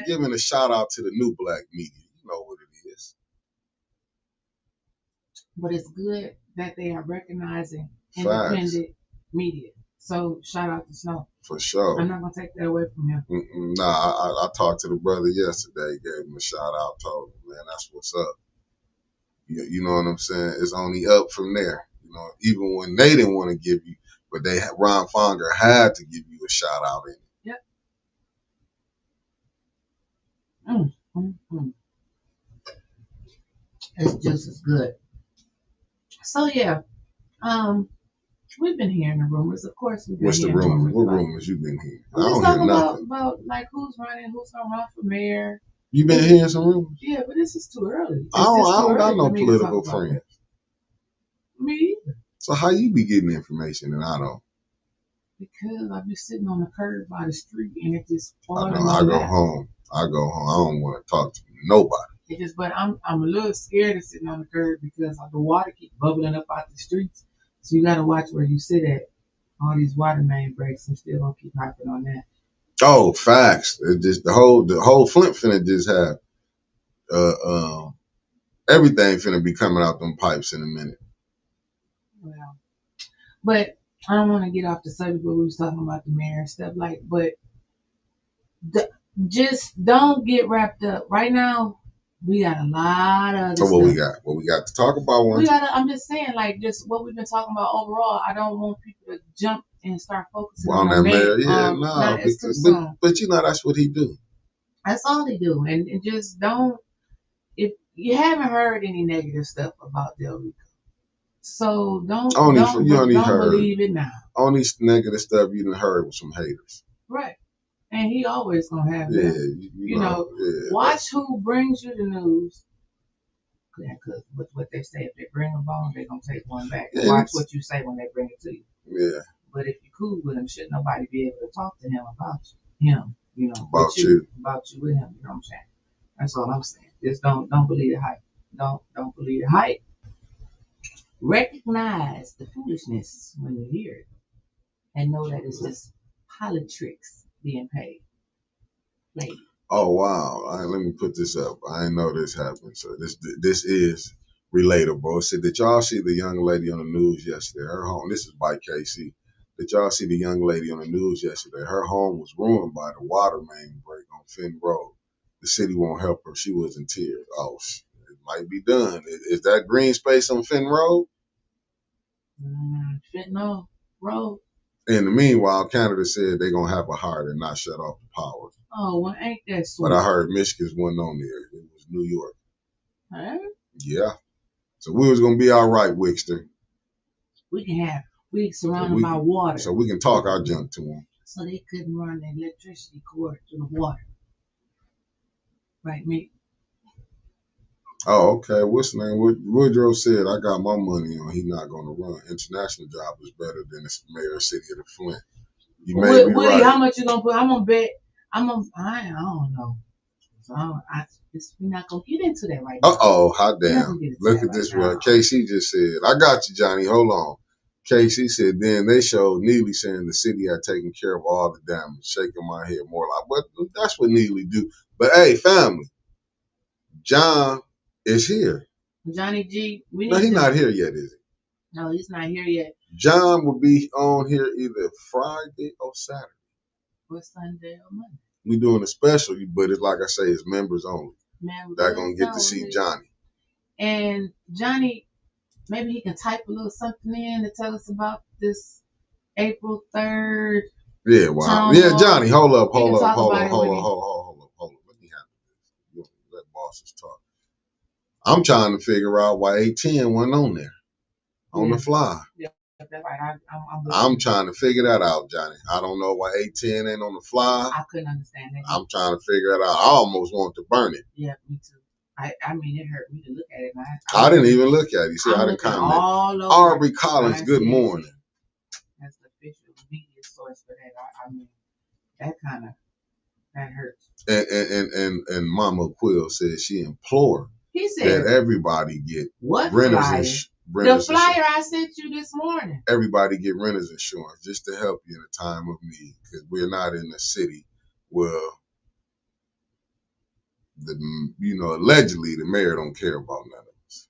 Giving a shout out to the new black media. You know what it is. But it's good that they are recognizing independent media. So shout out to Snow. For sure. I'm not gonna take that away from him. Nah, I talked to the brother yesterday, gave him a shout out, told him, man, that's what's up. You know what I'm saying? It's only up from there. You know, even when they didn't want to give you, but Ron Fonger had to give you a shout out in it. It's just as good. So yeah, we've been hearing the rumors. Of course, we've been What's hearing the rumors? What about, rumors you been hearing? I don't hear nothing. About like who's running, who's gonna run for mayor. You been hearing some rumors? Yeah, but this is too early. I don't got no political friends. Me either. So how you be getting information and I don't? Because I be sitting on the curb by the street and it just I go home. I don't want to talk to nobody. It just, but I'm a little scared of sitting on the curb because the water keeps bubbling up out the streets. So you got to watch where you sit at. All these water main breaks, I'm still gonna keep harping on that. Oh, facts. It just the whole Flint finna just have everything finna be coming out them pipes in a minute. Well, but I don't want to get off the subject, but we was talking about the mayor and stuff but just don't get wrapped up. Right now, we got a lot of other stuff. What we got to talk about one. I'm just saying, just what we've been talking about overall. I don't want people to jump and start focusing on that mayor. It's too soon. But you know that's what he do. That's all he do, and just don't. If you haven't heard any negative stuff about Del Rico, so don't believe it now. Only negative stuff you done heard with some haters. Right. And he always gonna have that. You know, watch who brings you the news. Because with what they say, if they bring a bone, they're gonna take one back. Yeah, watch what you say when they bring it to you. Yeah. But if you cool with him, should nobody be able to talk to him about him? You know, about you with him. You know what I'm saying? That's all I'm saying. Just don't believe the hype. Don't believe the hype. Recognize the foolishness when you hear it, and know that it's just politics being paid. Lady. Oh wow! Let me put this up. I didn't know this happened. So this is relatable. It said, did y'all see the young lady on the news yesterday? Her home. This is by KC. Did y'all see the young lady on the news yesterday? Her home was ruined by the water main break on Finn Road. The city won't help her. She was in tears. Oh, it might be done. Is that green space on Finn Road? Fentanyl Road. In the meanwhile, Canada said they're going to have a heart and not shut off the power. Oh, well, ain't that sweet? But I heard Michigan's wasn't on there. It was New York. Huh? Yeah. So we was going to be all right, Wickster. We surrounded by water. So we can talk our junk to them. So they couldn't run the electricity cord to the water. Right, me? Oh, okay. What's the name? Woodrow said, I got my money on. He's not going to run. International job is better than the mayor of city of the Flint. You may be right. How much you going to put? I'm going to bet. I don't know. So we're not going to get into that right now. Uh-oh. Hot damn. Look at this one. KC just said, I got you, Johnny. Hold on. KC said, then they showed Neely saying the city had taken care of all the damage. Shaking my head more like, but that's what Neely do. But hey, family, John is here. Johnny G. He's not here yet, is he? No, he's not here yet. John will be on here either Friday or Saturday. Or Sunday or Monday. We're doing a special, but it's like I say, it's members only. They're going to get to see Johnny. And Johnny, maybe he can type a little something in to tell us about this April 3rd. Yeah, wow. Yeah, Johnny, hold up. Let me handle this. Let bosses talk. I'm trying to figure out why 810 wasn't on there on the fly. Yeah, that's right. I'm trying to figure that out, Johnny. I don't know why 810 ain't on the fly. I couldn't understand that. I'm trying to figure it out. I almost wanted to burn it. Yeah, me too. I mean, it hurt me to look at it. I didn't even look at it. You see, I didn't comment. Aubrey Collins, good morning. That's the official media source for that. I mean, that hurts. And Mama Quill said she implored that everybody get renters the flyer I sent you this morning. Everybody get renters insurance just to help you in a time of need, because we're not in a city where allegedly the mayor don't care about none of us.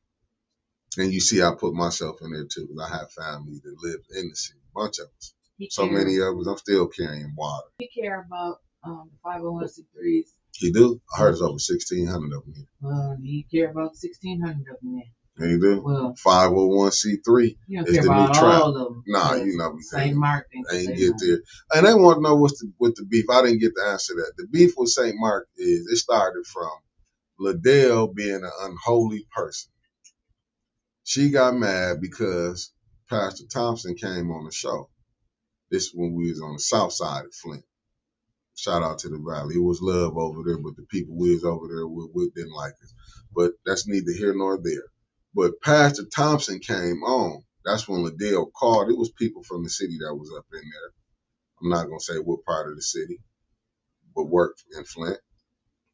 And you see, I put myself in there too, because I have family that live in the city, a bunch of us. So many of us, I'm still carrying water. He care about the 501c3s. He do? I heard it's over 1,600 of them here. Well, he care about 1,600 of them there. You do? Well, 501c3 is the new trap. All of them. Nah, you know, St. Mark ain't get there. And they want to know what's the beef. I didn't get to answer that. The beef with St. Mark is it started from Liddell being an unholy person. She got mad because Pastor Thompson came on the show. This is when we was on the south side of Flint. Shout out to the Valley. It was love over there, but the people we was over there with didn't like us. But that's neither here nor there. But Pastor Thompson came on. That's when Liddell called. It was people from the city that was up in there. I'm not going to say what part of the city, but worked in Flint.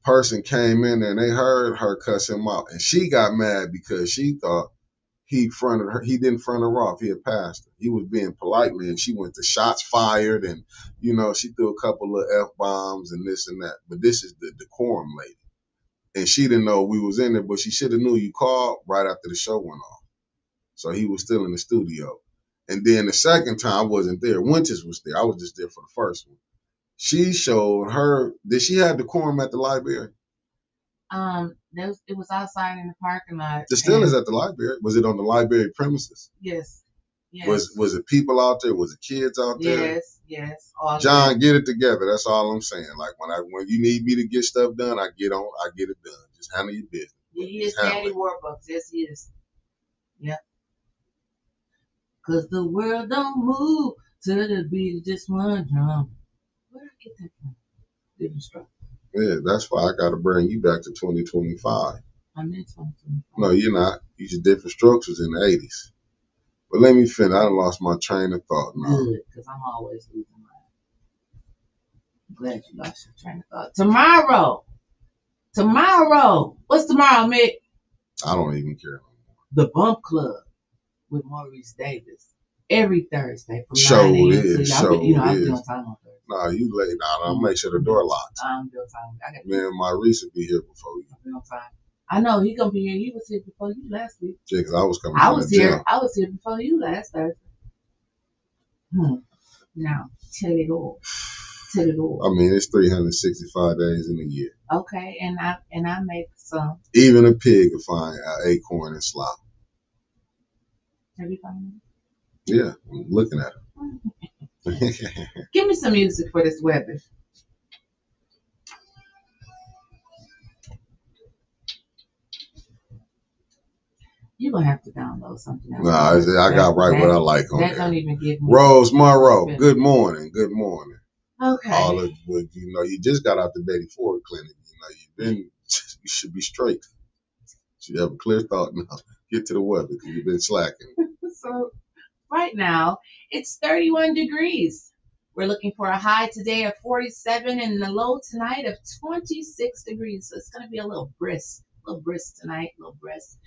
Person came in there and they heard her cuss him out. And she got mad because she thought he fronted her. He didn't front her off. He had passed her. He was being politely, and she went to shots fired, and she threw a couple of F-bombs and this and that. But this is the decorum lady, and she didn't know we was in there, but she should have knew you called right after the show went off. So he was still in the studio. And then the second time I wasn't there. Winters was there. I was just there for the first one. She showed her. Did she have decorum at the library? It was outside in the parking lot. The still is at the library. Was it on the library premises? Yes. Yes. Was it people out there? Was it kids out there? Yes. John, get it together. That's all I'm saying. Like when you need me to get stuff done, I get it done. Just handle your business. He is Daddy Warbucks. Yes, he is. Yep. Cause the world don't move to the beat of just one drum. Where did I get that from? Different structure. Yeah, that's why I got to bring you back to 2025. I'm in 2025. No, you're not. You just different structures in the 80s. But let me finish. I lost my train of thought now. Good, because I'm always losing mine. I'm glad you lost your train of thought. Tomorrow. What's tomorrow, Mick? I don't even care. The Bump Club with Maurice Davis. Every Thursday from show 9 a.m. is. I'm doing time on Thursday. Nah, you late. I'll make sure the door locked. I'm doing time. Man, Maurice will be here before you. I'm doing time. I know he's gonna be here. He was here before you last week. Yeah, because I was coming. I was here. I was here before you last Thursday. Now tell it all. I mean, it's 365 days in a year. Okay, and I make some. Even a pig will find an acorn and slop. Have you found it? Yeah, I'm looking at it. Give me some music for this weather. You're going to have to download something else. Nah, I got what I like on that. That don't even give me. Rose Monroe, good morning. Good morning. Okay. All of you just got out the Betty Ford clinic. You should be straight. You have a clear thought now. Get to the weather because you've been slacking. So right now, it's 31 degrees. We're looking for a high today of 47 and the low tonight of 26 degrees. So it's going to be a little brisk tonight, a little brisk.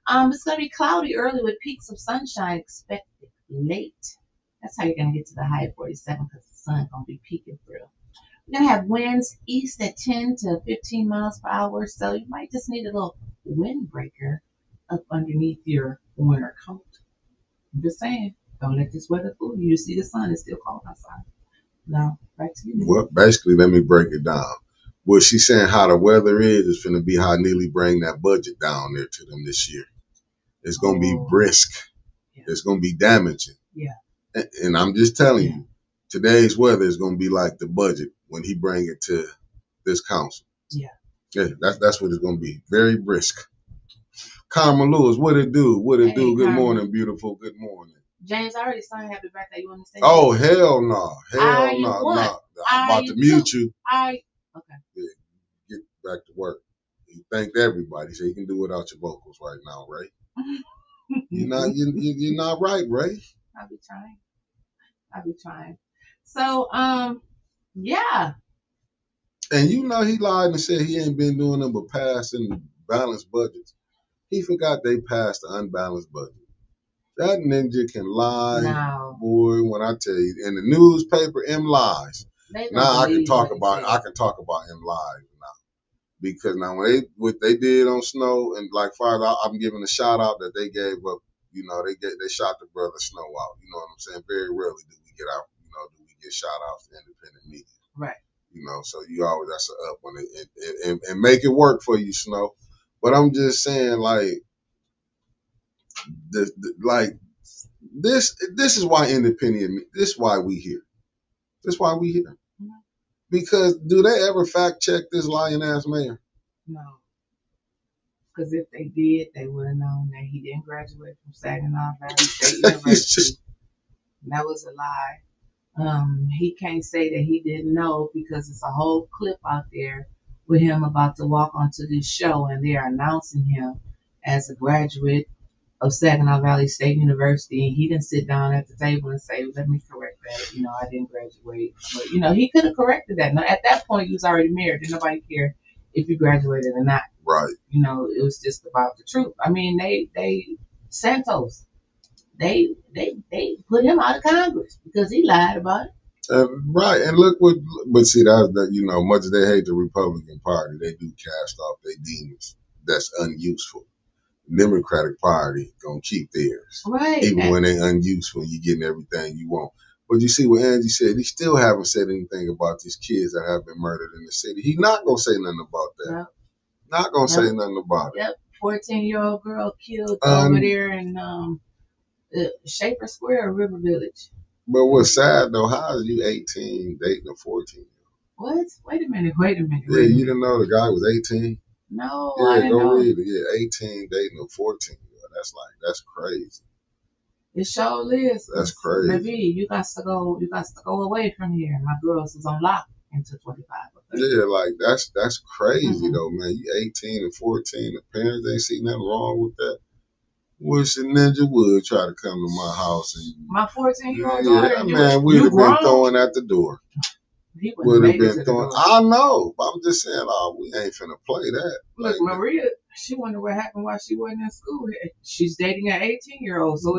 It's going to be cloudy early with peaks of sunshine expected late. That's how you're going to get to the high of 47 because the sun's going to be peeking through. We're going to have winds east at 10 to 15 miles per hour. So you might just need a little windbreaker up underneath your winter coat. I'm just saying, don't let this weather fool you. You see the sun is still cold outside. Now, back to you. Well, basically, let me break it down. What she's saying how the weather is going to be how Neely bring that budget down there to them this year. It's going to be brisk. Yeah. It's going to be damaging. Yeah. And I'm just telling you, today's weather is going to be like the budget when he bring it to this council. Yeah. Yeah, that's what it's going to be. Very brisk. Karma Lewis, what it do? What it do? Hey, Good Karma. morning, beautiful. Good morning. James, I already sang happy birthday. You want to say Oh, that? hell no. Hell I no. won. No. I'm about to mute you. Okay. Yeah, get back to work. He thanked everybody. So you can do without your vocals right now, Ray. You're not right, Ray. I'll be trying. So, yeah. And you know he lied and said he ain't been doing them but passing balanced budgets. He forgot they passed the unbalanced budget. That ninja can lie, No. boy. When I tell you, in the newspaper, M lies. Now I can talk about M lies now because now what they did on Snow and like Father, I'm giving a shout out that they gave up. You know, they shot the brother Snow out. You know what I'm saying? Very rarely do we get shout outs to independent media. Right. You know, so you always that's a up when it and make it work for you, Snow. But I'm just saying, like, this is why independent. This is why we here. This is why we here. Mm-hmm. Because do they ever fact check this lying ass mayor? No. Because if they did, they would have known that he didn't graduate from Saginaw Valley State University. That was a lie. He can't say that he didn't know because it's a whole clip out there with him about to walk onto this show and they are announcing him as a graduate of Saginaw Valley State University. And he didn't sit down at the table and say, let me correct that. You know, I didn't graduate. But, you know, he could have corrected that. Now, at that point, he was already married. Didn't nobody care if you graduated or not. Right. You know, it was just about the truth. I mean, they Santos, they put him out of Congress because he lied about it. Right, and but see, that you know, much as they hate the Republican Party, they do cast off their demons. That's unuseful. The Democratic Party gonna keep theirs, right? Even when they unuseful, you getting everything you want. But you see what Angie said. He still haven't said anything about these kids that have been murdered in the city. He's not gonna say nothing about that. Yep. Not gonna say nothing about it. Yep, 14-year-old girl killed over there in Shaper Square, River Village. But what's sad though, how is you 18 dating a 14-year-old? What? Wait a minute. Yeah, you didn't know the guy was 18? No, yeah, I didn't know. Read it. Yeah, 18 dating a 14-year-old. That's crazy. It sure is. That's crazy. Baby, you got to go away from here. My girls is on lock until 25 or 30. Yeah, like that's crazy though, man. You 18 and 14, the parents ain't see nothing wrong with that. Wish a ninja would try to come to my house and my 14-year-old daughter. Yeah, man, we'd have been throwing at the door. Would have been throwing. I know, but I'm just saying, we ain't finna play that. Look, like, Maria, she wondered what happened while she wasn't in school. She's dating an 18-year-old, so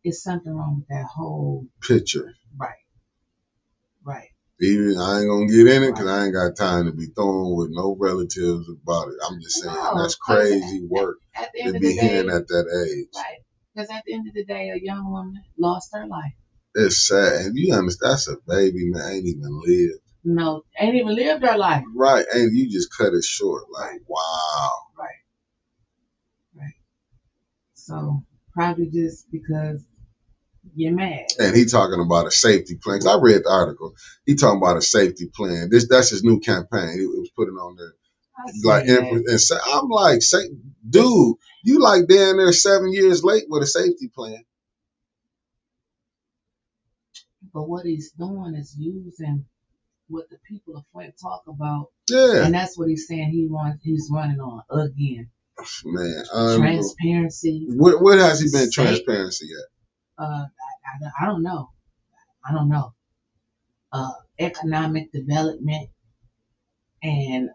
it's something wrong with that whole picture. Right. Even I ain't gonna get in it because I ain't got time to be throwing with no relatives about it. I'm just saying that's crazy work to be hearing at that age. Right. Because at the end of the day, a young woman lost her life. It's sad. And you understand, that's a baby, man. Ain't even lived. No, ain't even lived her life. Right. And you just cut it short. Like, wow. Right. So probably just because you're mad. And he talking about a safety plan. 'Cause I read the article. He talking about a safety plan. That's his new campaign. It was putting on there. Like, and I'm like, dude, you like down there 7 years late with a safety plan. But what he's doing is using what the people of Flint talk about. Yeah. And that's what he's saying he's running on again. Man. Transparency. What has he been transparency at? I don't know. Economic development and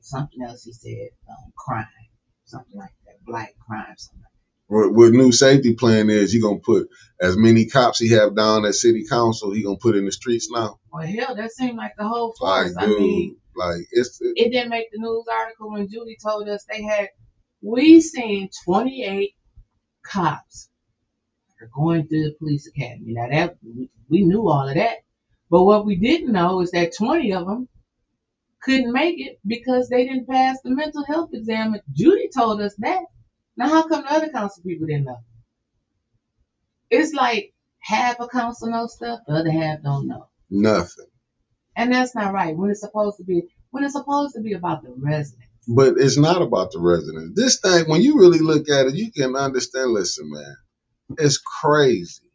something else he said, crime. Something like that. Black crime, something like that. What new safety plan is, he gonna put as many cops he have down at city council, he gonna put in the streets now. Well, hell, that seemed like the whole force. Like, dude, I mean, like it didn't make the news article when Judy told us we seen 28 cops going through the police academy. Now that we knew all of that, but what we didn't know is that 20 of them couldn't make it because they didn't pass the mental health exam. Judy told us that. Now, how come the other council people didn't know? It's like half a council knows stuff, the other half don't know nothing. And that's not right. When it's supposed to be about the resident. But it's not about the residents. This thing, when you really look at it, you can understand. Listen, man, it's crazy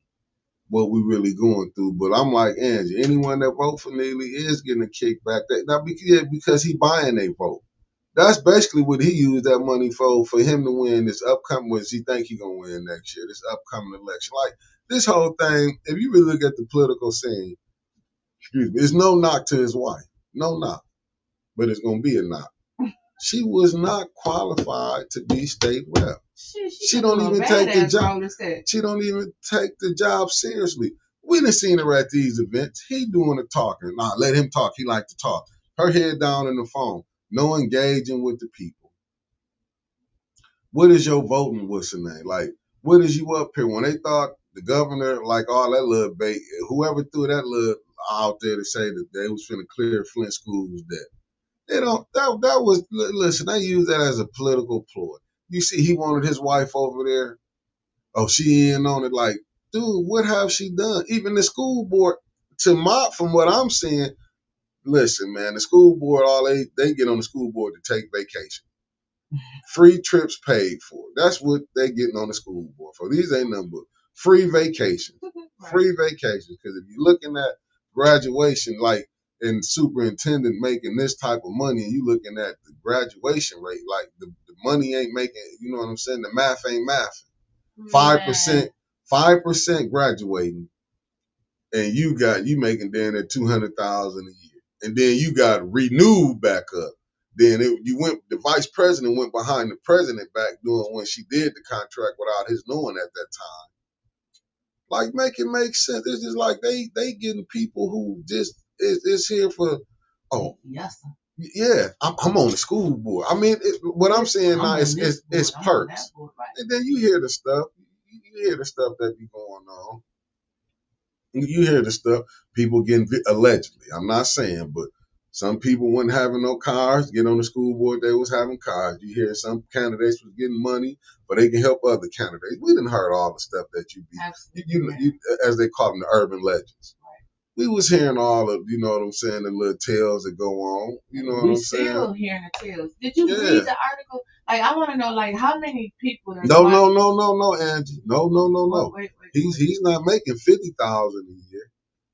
what we really going through. But I'm like, Angie, anyone that vote for Neely is getting a kickback. Now, because he buying a vote. That's basically what he used that money for him to win this upcoming, which he think he gonna win next year, this upcoming election. Like, this whole thing, if you really look at the political scene, excuse me, it's no knock to his wife. No knock. But it's gonna be a knock. She was not qualified to be state rep. She don't even take the job. She don't even take the job seriously. We done seen her at these events. He doing the talking. Nah, let him talk. He like to talk. Her head down in the phone. No engaging with the people. What is your voting? What's the name? Like, what is you up here? When they thought the governor, like all that little bait, whoever threw that little out there to say that they was finna clear Flint schools dead. They don't. That was, listen. They use that as a political ploy. You see, he wanted his wife over there. Oh, she in on it. Like, dude, what have she done? Even the school board, from what I'm seeing, listen, man, the school board, all they get on the school board to take vacation. Free trips paid for. That's what they getting on the school board for. These ain't nothing but free vacations. Right. Free vacations. Because if you're looking at graduation, like, and superintendent making this type of money, and you looking at the graduation rate, like the money ain't making, you know what I'm saying? The math ain't math. 5% graduating, and you making down at $200,000 a year, and then you got renewed back up. Then the vice president went behind the president back doing when she did the contract without his knowing at that time. Like, make it make sense. It's just like they getting people who just is here for, oh yes, yeah, I'm on the school board. I mean, what I'm saying now is it's perks, and then you hear the stuff. You hear the stuff that be going on. You hear the stuff, people getting, allegedly, I'm not saying, but some people wasn't having no cars, get on the school board, they was having cars. You hear some candidates was getting money, but they can help other candidates. We didn't heard all the stuff that you as they call them, the urban legends. We was hearing all of, you know what I'm saying, the little tales that go on. You know what I'm saying? We still hearing the tales. Did you read the article? Like, I want to know, like, how many people? No, Angie. No. Wait. He's not making 50,000 a year.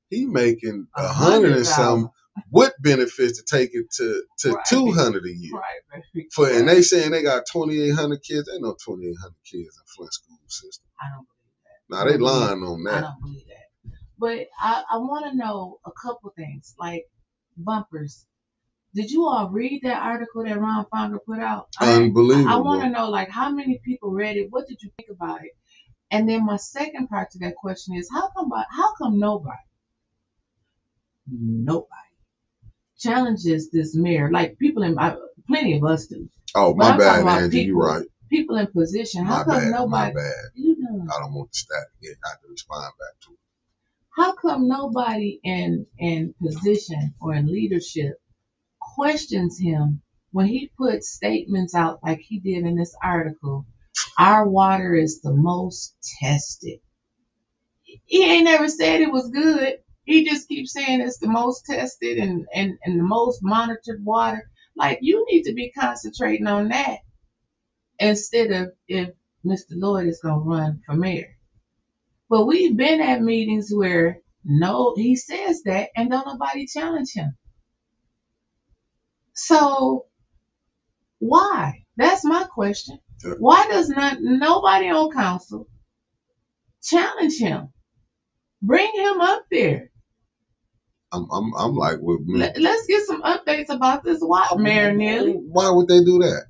He making 100 and some with benefits to take it to 200 a year. Right. And they saying they got 2,800 kids. Ain't no 2,800 kids in Flint school system. I don't believe that. Nah, they lying on that. I don't believe that. But I want to know a couple things, like bumpers. Did you all read that article that Ron Fonger put out? Unbelievable. I want to know, like, how many people read it? What did you think about it? And then my second part to that question is, how come nobody challenges this mayor? Like, plenty of us do. Oh, my bad, Angie. You're right. People in position. How come nobody? My bad. I don't want the stat to get out to respond back to it. How come nobody in position or in leadership questions him when he puts statements out like he did in this article? Our water is the most tested. He ain't never said it was good. He just keeps saying it's the most tested and the most monitored water. Like, you need to be concentrating on that instead of if Mr. Lloyd is going to run for mayor. But we've been at meetings where he says that and don't nobody challenge him. So why? That's my question. Why does nobody on council challenge him? Bring him up there. I'm like, let's get some updates about this Mayor Neely. Why would they do that?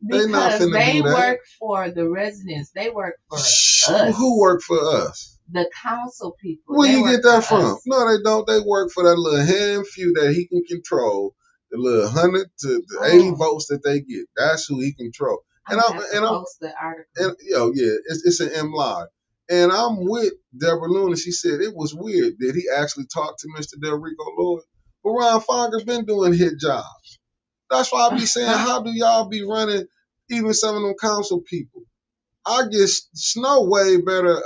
Because they work for the residents. They work for us. Who work for us? The council people. Where you get that from? Us. No, they don't. They work for that little hand few that he can control. The little 100 to 80 votes that they get. That's who he control. And I'm post the article. It's an M Live. And I'm with Deborah Luna. She said it was weird. Did he actually talk to Mr. Delrico Lloyd? But Ron Fonger's been doing hit jobs. That's why I be saying, how do y'all be running even some of them council people? I guess Snow way better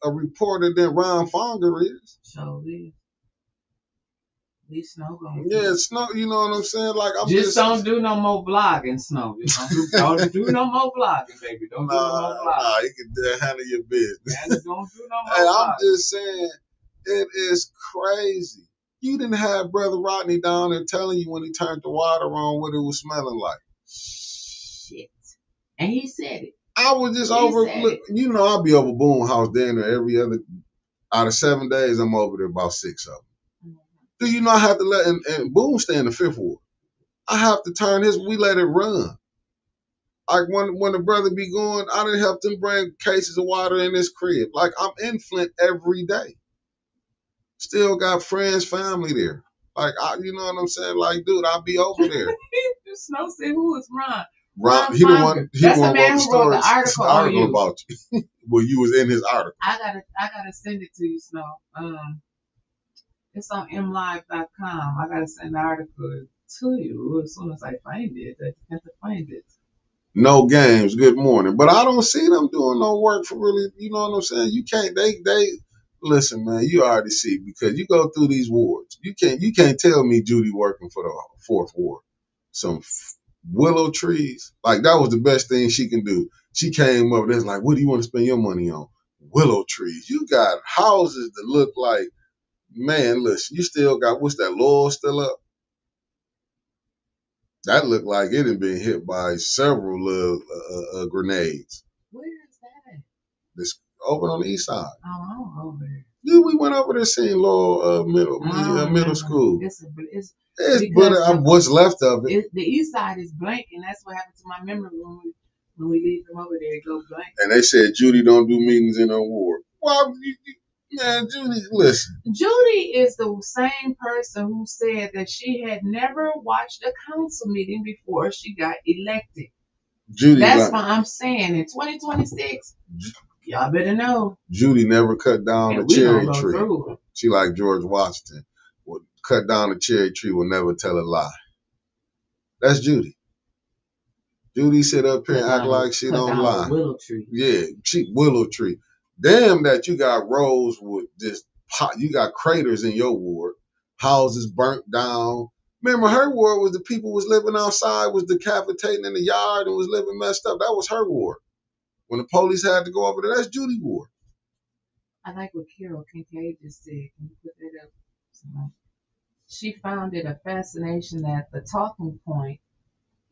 a reporter than Ron Fonger is. So is. These snow gonna Yeah, snow. You know what I'm saying? Like I'm just don't do no more vlogging, Snow. Just don't do no more vlogging, baby. Don't do no more vlogging. Nah, you can handle your business. Don't do no more Hey, vlogging. I'm just saying, it is crazy. You didn't have Brother Rodney down there telling you when he turned the water on what it was smelling like. Shit. And he said it. I was just you know, I'll be over Boone House dinner every other, out of 7 days, I'm over there about 6 of them. Mm-hmm. Do you know I have to let, and Boone stay in the 5th ward. I have to turn we let it run. Like when the brother be going, I done helped him bring cases of water in his crib. Like I'm in Flint every day. Still got friends, family there. Like you know what I'm saying? Like, dude, I'll be over there. Snow said, "Who is Ron?" Ron, he the one. That's the man who wrote the article about you. Well, you was in his article. I gotta send it to you, Snow. It's on mlive.com. I gotta send the article to you as soon as I find it. I have to find it. No games. Good morning. But I don't see them doing no work for really. You know what I'm saying? You can't. They listen, man. You already see because you go through these wards. You can't tell me Judy working for the 4th ward. Some willow trees. Like that was the best thing she can do. She came up there like, what do you want to spend your money on? Willow trees. You got houses that look like, man, listen, you still got, what's that, Laurel still up? That looked like it had been hit by several grenades. Where is that at? This over on the east side. Oh, I'm over there. Yeah, we went over there seeing Laurel middle school. What's left of it. The east side is blank, and that's what happened to my memory when we leave from over there. It goes blank. And they said Judy don't do meetings in her ward. Well, man, Judy, listen. Judy is the same person who said that she had never watched a council meeting before she got elected. Judy, that's why I'm saying in 2026, y'all better know. Judy never cut down a cherry tree. She like George Washington. Would cut down a cherry tree, will never tell a lie. That's Judy. Judy sit up here and act like she don't lie. Willow tree. Yeah, willow tree. Damn that you got rows with just you got craters in your ward, houses burnt down. Remember her ward was the people was living outside, was decapitating in the yard and was living messed up. That was her ward. When the police had to go over there, that's Judy ward. I like what Carol Kincaid just said. Can you put that up? She found it a fascination that the talking point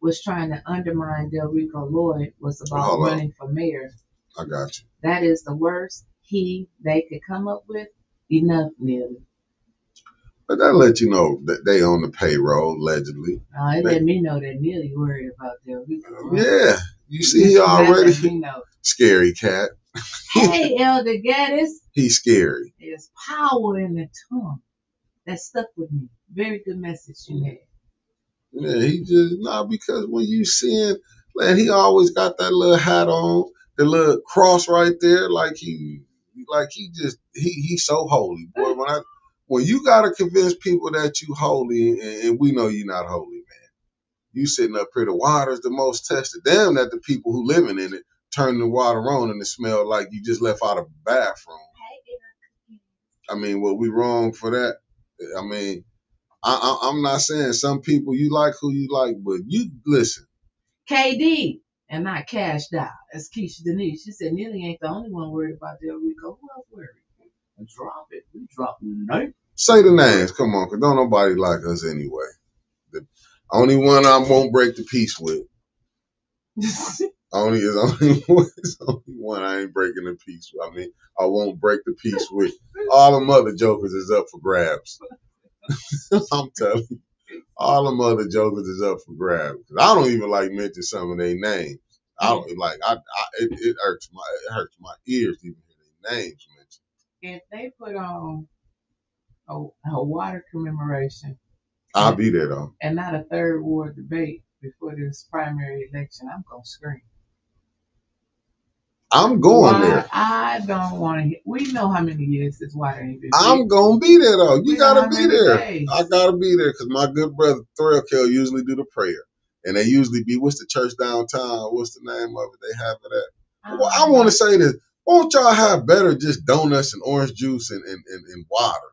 was trying to undermine Delrico Lloyd was about running for mayor. I got you. That is the worst they could come up with. Enough, Neely. But that let you know that they on the payroll, allegedly. It let me know that Neely worried about Delrico. Yeah. You see, he already scary cat. Hey, Elder Gaddis. He's scary. There's power in the tongue. That stuck with me. Very good message you had. Yeah, he just because when you see him, man, he always got that little hat on, the little cross right there, he's so holy, boy. When you gotta convince people that you holy, and we know you're not holy, man. You sitting up here, the water's the most tested. Damn that the people who living in it turn the water on and it smell like you just left out of a bathroom. I mean, we wrong for that? I mean, I'm not saying some people you like who you like, but you listen. KD and not Cash Doll. That's Keisha Denise. She said Neely ain't the only one worried about Delrico. Who else worried? Drop it. We drop the name. Say the names. Come on, because don't nobody like us anyway. The only one I won't break the peace with. only one I ain't breaking the peace with. I mean, I won't break the peace with. All them other jokers is up for grabs. I'm telling you, all them other jokers is up for grabs. I don't even like mention some of their names. I don't like. It hurts my ears to even hear their names mentioned. If they put on a water commemoration, I'll be there though, and not a third ward debate before this primary election, I'm gonna scream. I'm going there. I don't want to. We know how many years this water ain't been. I'm gonna be there though. You gotta be there. I gotta be there because my good brother Threlkel usually do the prayer, and they usually be. What's the church downtown? What's the name of it? They have it at. Well, I want to say this. Won't y'all have better just donuts and orange juice and water?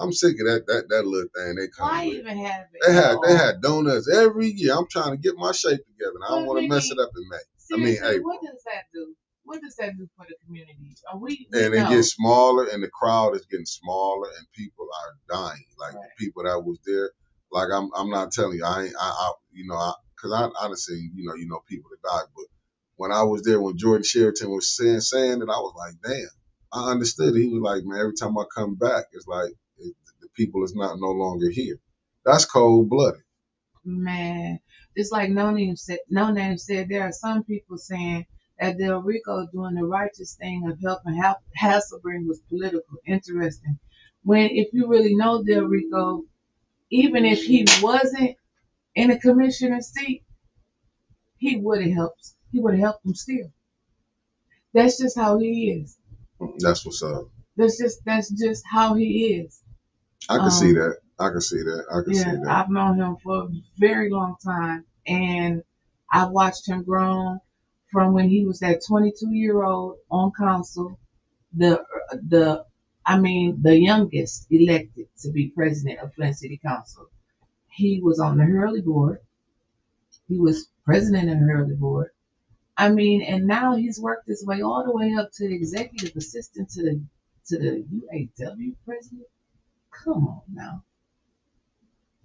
I'm sick of that little thing they come Why with. even have it? They had donuts every year. I'm trying to get my shape together. And I don't want to mess it up in May. Seriously, April. what does that do? What does that do for the community? We and know. It gets smaller, and the crowd is getting smaller, and people are dying. Like Right. the people that was there. Like I'm not telling you, because I honestly, people that died. But when I was there, when Jordan Sheraton was saying it, I was like, damn. I understood it. He was like, man, every time I come back, it's like the people is not no longer here. That's cold blooded. Man, just like No Name said, there are some people saying that Del Rico doing the righteous thing of helping Hasselbring was political. Interesting. When if you really know Del Rico, even if he wasn't in a commissioner's seat, he would have helped. He would have helped him still. That's just how he is. That's what's up. That's just how he is. I can see that. I can see that. I've known him for a very long time, and I've watched him grow from when he was that 22-year-old on council, the youngest elected to be president of Flint City Council. He was on the Hurley board. He was president of the Hurley board. And now he's worked his way all the way up to executive assistant to the UAW president. Come on now.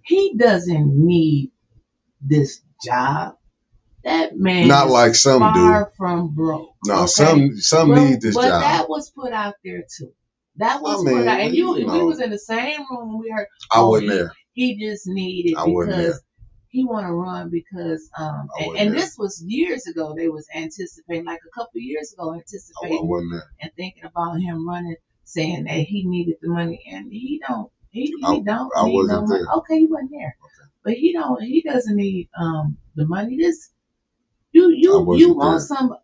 He doesn't need this job. That man not is like some far from broke. No, okay? some need this job. But that was put out there too. That was put out, and we was in the same room when we heard. I wasn't there. He just needed because he want to run because and this was years ago. They was anticipating, like a couple of years ago, anticipating and thinking about him running, saying that he needed the money, and he don't. He don't. I wasn't there. Okay, you wasn't there, but he don't. He doesn't need the money. This you want some.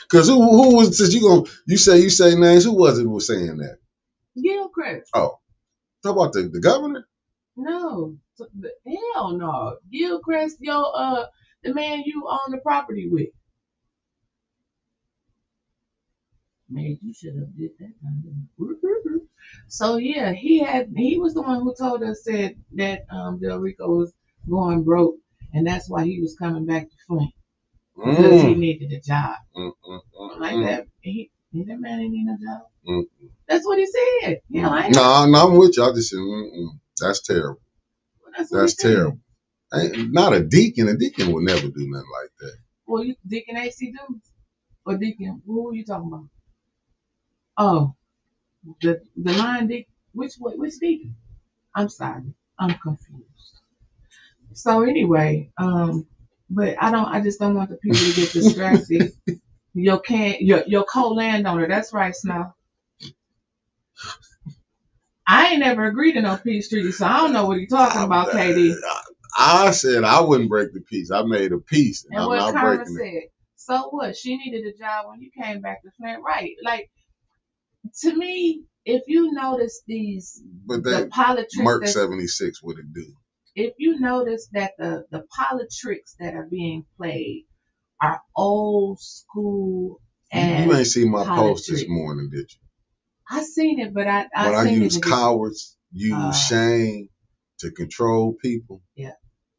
Because who was, since you say names, who was it who was saying that? Gilchrist. Oh, talk about the governor? No, hell no. Gilchrist, the man you own the property with. Man, you should have did that. So yeah, he was the one who told us that Del Rico was going broke, and that's why he was coming back to Flint. Because he needed a job. Like that. That man ain't need no job. That's what he said. No, I'm with you. I just said, that's terrible. Well, that's terrible. Not a deacon. A deacon would never do nothing like that. Well, you Deacon AC Dumas? Or Deacon, who are you talking about? Oh, the line deacon. Which deacon? I'm sorry. I'm confused. So anyway, but I just don't want the people to get distracted. Your co-landowner, that's right, Snow. I ain't never agreed to no peace treaty, so I don't know what you're talking about, KD. I said I wouldn't break the peace. I made a peace, and I'm what not Karma breaking said, it. So what? She needed a job when you came back to Flint, right? Like, to me, if you notice the politics, Merc 76 would it do? If you notice that the politics that are being played are old school, and you ain't seen my post this morning, did you? I seen it, but I use cowards, use shame to control people. Yeah.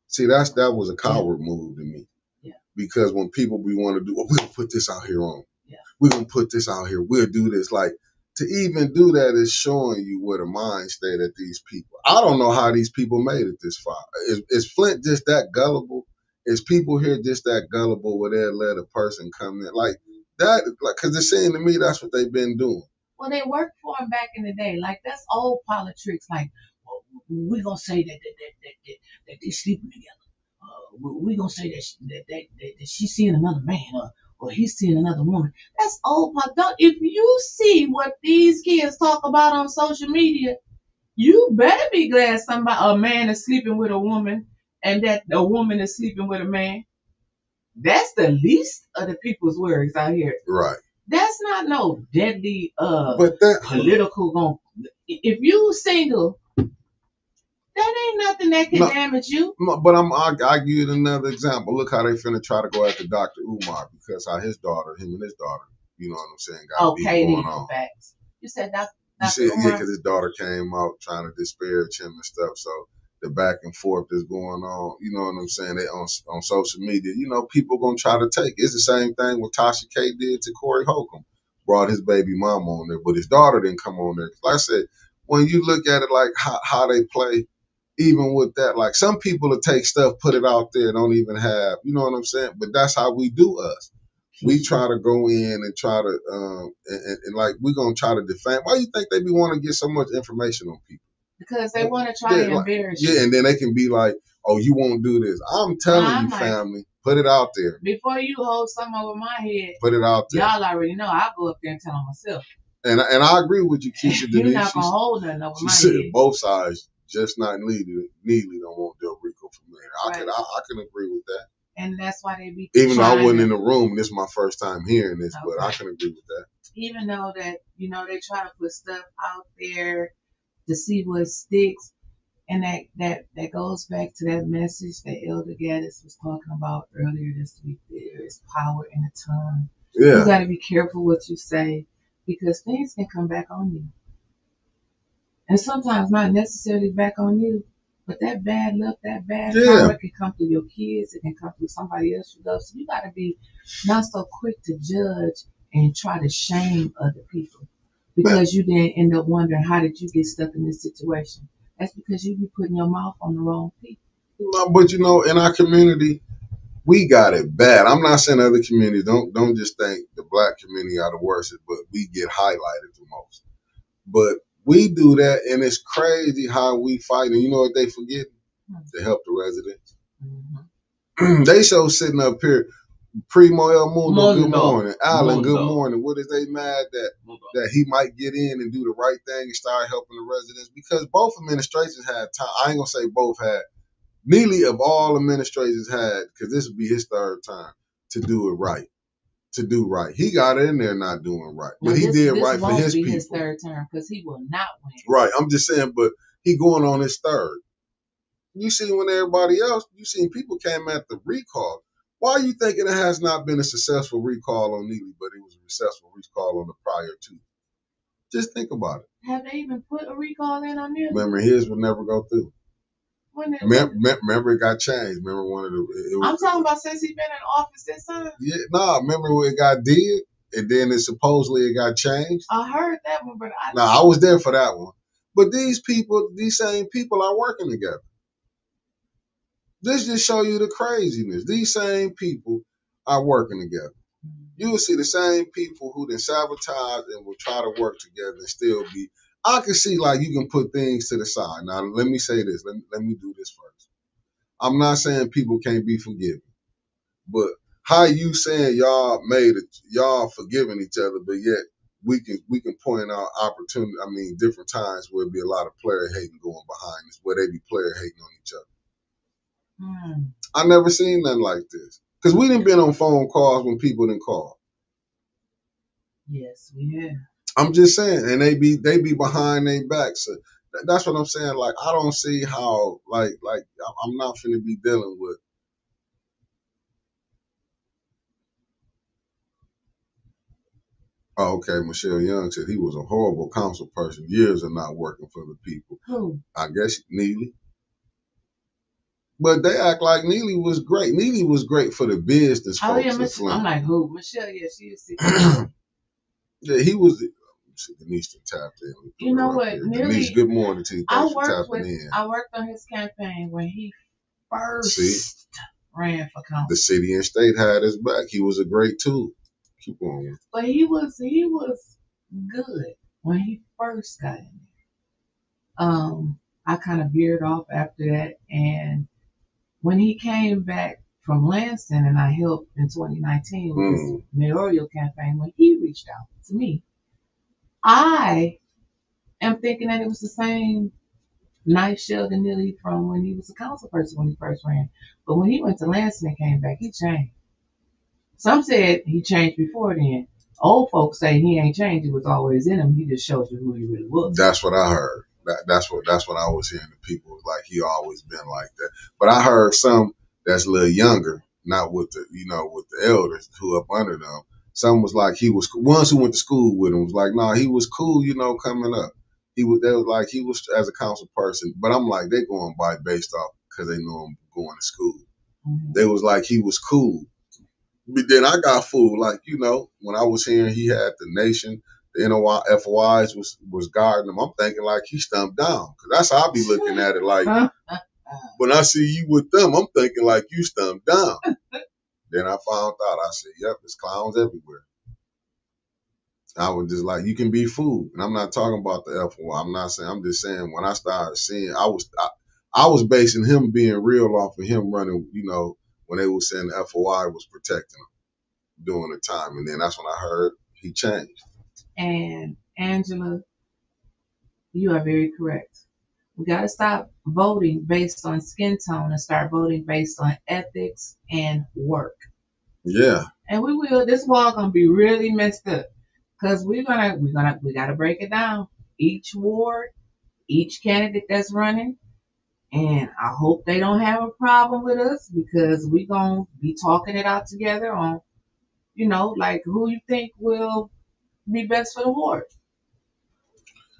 See, that was a coward move to me. Yeah. Because when people want to do, we're gonna put this out here on. Yeah. We're gonna put this out here. We'll do this. Like, to even do that is showing you where the mind state at these people. I don't know how these people made it this far. Is Flint just that gullible? Is people here just that gullible where they'll let a person come in like that? Like, because it seems to me that's what they've been doing. Well, they worked for him back in the day. Like, that's old politics. Like, we're going to say that they're sleeping together. We're going to say that she's seeing another man or he's seeing another woman. That's old politics. If you see what these kids talk about on social media, you better be glad a man is sleeping with a woman and that a woman is sleeping with a man. That's the least of the people's worries out here. Right. That's not no deadly political if you single, that ain't nothing that can damage you. But I'll give you another example. Look how they finna try to go after Dr. Umar because how him and his daughter you know what I'm saying, got beef going on. Facts. You said Dr. You said, yeah, because his daughter came out trying to disparage him and stuff. So the back and forth is going on. You know what I'm saying? They on social media. You know, people gonna try to take. It's the same thing what Tasha K did to Corey Holcomb. Brought his baby mama on there, but his daughter didn't come on there. Like I said, when you look at it like how they play, even with that, like some people will take stuff, put it out there, don't even have, you know what I'm saying? But that's how we do us. We try to go in and try to, and like we're gonna try to defame. Why you think they be want to get so much information on people? Because they want to try to embarrass you. Yeah, and then they can be like, "Oh, you won't do this." I'm telling you, family, put it out there. Before you hold something over my head, put it out there. Y'all already know. I'll go up there and tell them myself. And I agree with you, Keisha. You're not gonna hold nothing over my head. She said both sides, just not Neely don't want Del Rico from there. Right. I can agree with that. And that's why they be even though I wasn't in the room. This is my first time hearing this, but I can agree with that. Even though that they try to put stuff out there to see what sticks, and that goes back to that message that Elder Gaddis was talking about earlier this week. There is power in the tongue. Yeah. You got to be careful what you say because things can come back on you, and sometimes not necessarily back on you. But that bad luck, that bad karma can come through your kids. It can come through somebody else you love. So you got to be not so quick to judge and try to shame other people because you then end up wondering, how did you get stuck in this situation? That's because you be putting your mouth on the wrong people. No, but in our community, we got it bad. I'm not saying other communities. Don't just think the black community are the worst, but we get highlighted the most. But we do that, and it's crazy how we fight. And you know what they forget? To help the residents. Mm-hmm. They show sitting up here, Primo El Mundo, good morning. Alan, good morning. What is they mad that he might get in and do the right thing and start helping the residents? Because both administrations had time. I ain't going to say both had. Neely of all administrations had, because this would be his third time, to do it right. To do right. He got in there not doing right. But he did right for his people. His third term because he will not win. Right. I'm just saying, but he going on his third. You see when everybody else, you seen people came at the recall. Why are you thinking it has not been a successful recall on Neely, but it was a successful recall on the prior two? Just think about it. Have they even put a recall in on Neely? Remember, his would never go through. Remember it got changed. Remember one of the. I'm talking about since he been in office this time. Yeah, remember when it got did, and then it got changed. I heard that one, but I was there for that one. But these same people are working together. This just show you the craziness. These same people are working together. Mm-hmm. You will see the same people who then sabotage and will try to work together and still be. I can see like you can put things to the side. Now, let me say this. Let me do this first. I'm not saying people can't be forgiven, but how you saying y'all forgiving each other, but yet we can point out opportunity. I mean, different times where there be a lot of player hating going behind this, where they be player hating on each other. I never seen nothing like this because we didn't been on phone calls when people didn't call. Yes, we have. I'm just saying, and they be behind their backs. So that's what I'm saying. Like, I don't see how, like I'm not finna be dealing with. Oh, okay. Michelle Young said he was a horrible council person, years of not working for the people. Who? I guess Neely. But they act like Neely was great. Neely was great for the business folks. Yeah, Michelle. I'm like, who? Michelle, yeah, she is 60. Yeah, he was. Denise tapped in. You know what? Denise, good morning to you. Thanks for tapping in. I worked on his campaign when he first ran for council. The city and state had his back. He was a great tool. Keep on. But he was good when he first got in there. I kind of veered off after that, and when he came back from Lansing and I helped in 2019 with his mayoral campaign, when he reached out to me, I am thinking that it was the same nice Sheldon Neely from when he was a council person when he first ran. But when he went to Lansing and came back, he changed. Some said he changed before then. Old folks say he ain't changed. It was always in him. He just shows you who he really was. That's what I heard. That's what I was hearing. The people was like, he always been like that. But I heard some that's a little younger, not with the with the elders who up under them, Some was like he was ones who went to school with him was like, nah, he was cool, coming up. They was like he was as a council person, but I'm like they going by based off because they know him going to school. Mm-hmm. They was like he was cool, but then I got fooled. Like when I was hearing he had the nation, the NOI, FOIs was guarding him. I'm thinking like he stumped down because that's how I be looking at it. Like when I see you with them, I'm thinking like you stumped down. Then I found out. I said, "Yep, there's clowns everywhere." I was just like, you can be fooled. And I'm not talking about the F1. I'm not saying, I'm just saying when I started seeing, I was basing him being real off of him running, when they were saying the FOI was protecting him during the time. And then that's when I heard he changed. And Angela, you are very correct. We got to stop voting based on skin tone and start voting based on ethics and work. Yeah. And we will. This wall gonna be really messed up. Because we gotta break it down. Each ward, each candidate that's running, and I hope they don't have a problem with us because we gonna be talking it out together on, like who you think will be best for the ward.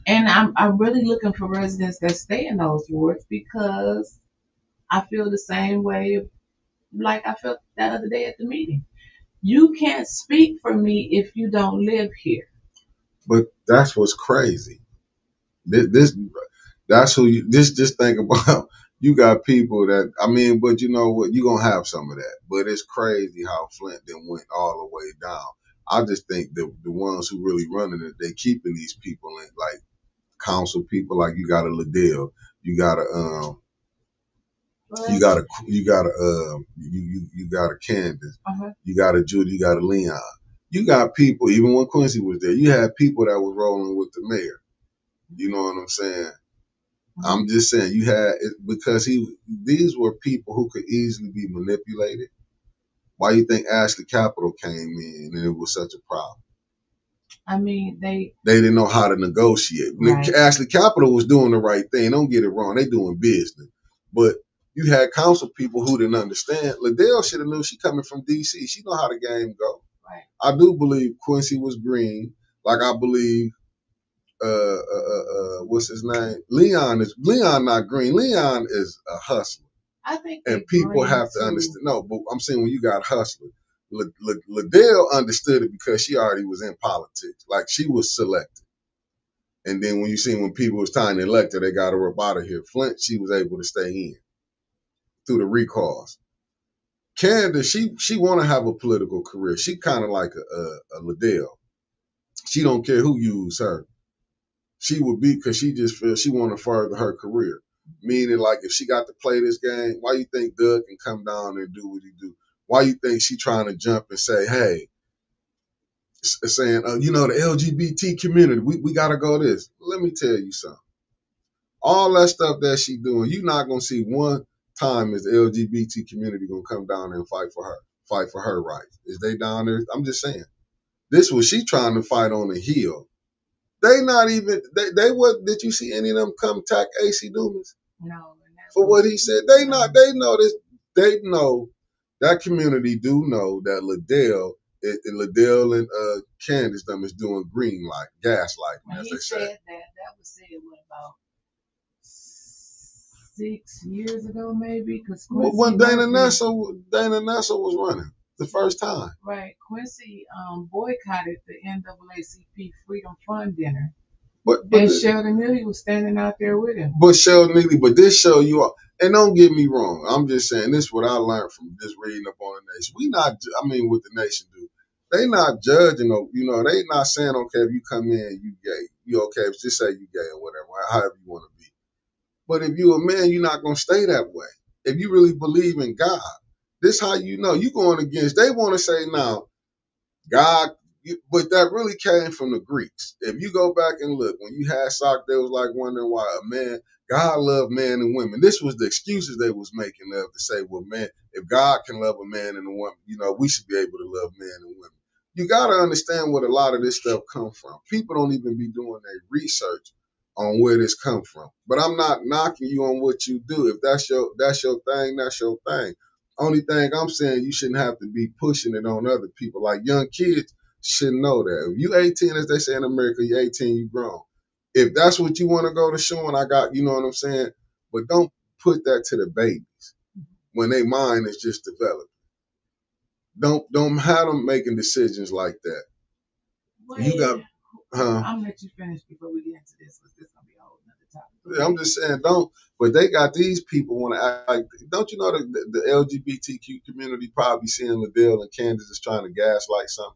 And I'm really looking for residents that stay in those wards because I feel the same way like I felt that other day at the meeting. You can't speak for me if you don't live here. But that's what's crazy. That's who you just think about. You got people that but you know what? You're gonna have some of that. But it's crazy how Flint then went all the way down. I just think the ones who really running it, they keeping these people in like council people. Like you got a Liddell, you got a you got a Candace, you got a Judy, you got a Leon. You got people. Even when Quincy was there, you had people that was rolling with the mayor. You know what I'm saying? I'm just saying you had it because these were people who could easily be manipulated. Why you think Ashley Capital came in and it was such a problem? They didn't know how to negotiate. Right. Ashley Capital was doing the right thing. Don't get it wrong. They doing business. But you had council people who didn't understand. Liddell should have knew she coming from D.C. She know how the game go. Right. I do believe Quincy was green. Like I believe what's his name? Leon not green. Leon is a hustler. I think and people have to understand. No, but I'm saying when you got hustlers, Liddell understood it because she already was in politics. Like she was selected. And then when you see when people was trying to elect her, they got her up out of here. Flint, she was able to stay in through the recalls. Candace, she want to have a political career. She kind of like a Liddell. She don't care who use her. She would be because she just feels she want to further her career. Meaning, like, if she got to play this game, why you think Doug can come down and do what he do? Why you think she trying to jump and say, hey, saying, the LGBT community, we got to go this. Let me tell you something. All that stuff that she doing, you're not going to see one time is the LGBT community going to come down there and fight for her rights. Is they down there? I'm just saying. This was she trying to fight on the hill. They not even they what did you see any of them come attack AC Dumas? No. For what he said. They know this. They know that community do know that Liddell and Candace them is doing green light, gaslighting, as they say. That was said about 6 years ago, maybe. Because when Dana Nassau was running the first time. Right. Quincy boycotted the NAACP Freedom Fund dinner. And Sheldon Neely was standing out there with him. But Sheldon Neely, this show you all, and don't get me wrong, I'm just saying this is what I learned from just reading up on the nation. What the nation do. They not judging, they not saying, okay, if you come in, you gay. You okay, just say you gay or whatever, however you want to be. But if you a man, you're not going to stay that way. If you really believe in God, this how you know. You going against, they want to say now, God, but that really came from the Greeks. If you go back and look, when you had Sock, they was like wondering why God loved man and women. This was the excuses they was making of to say, well, man, if God can love a man and a woman, we should be able to love men and women. You got to understand where a lot of this stuff come from. People don't even be doing their research on where this come from. But I'm not knocking you on what you do. If that's your thing, that's your thing. Only thing I'm saying, you shouldn't have to be pushing it on other people. Like young kids, should know that. If you 18, as they say in America, you're 18, you grown. If that's what you want to go to showing, I got, you know what I'm saying? But don't put that to the babies when their mind is just developing. Don't have them making decisions like that. Wait, You got, I'm gonna let you finish before we get into this, because this is gonna be a whole nother topic. I'm just saying, don't. But they got these people want to act like. Don't you know the LGBTQ community probably seeing Liddell and Candace is trying to gaslight something?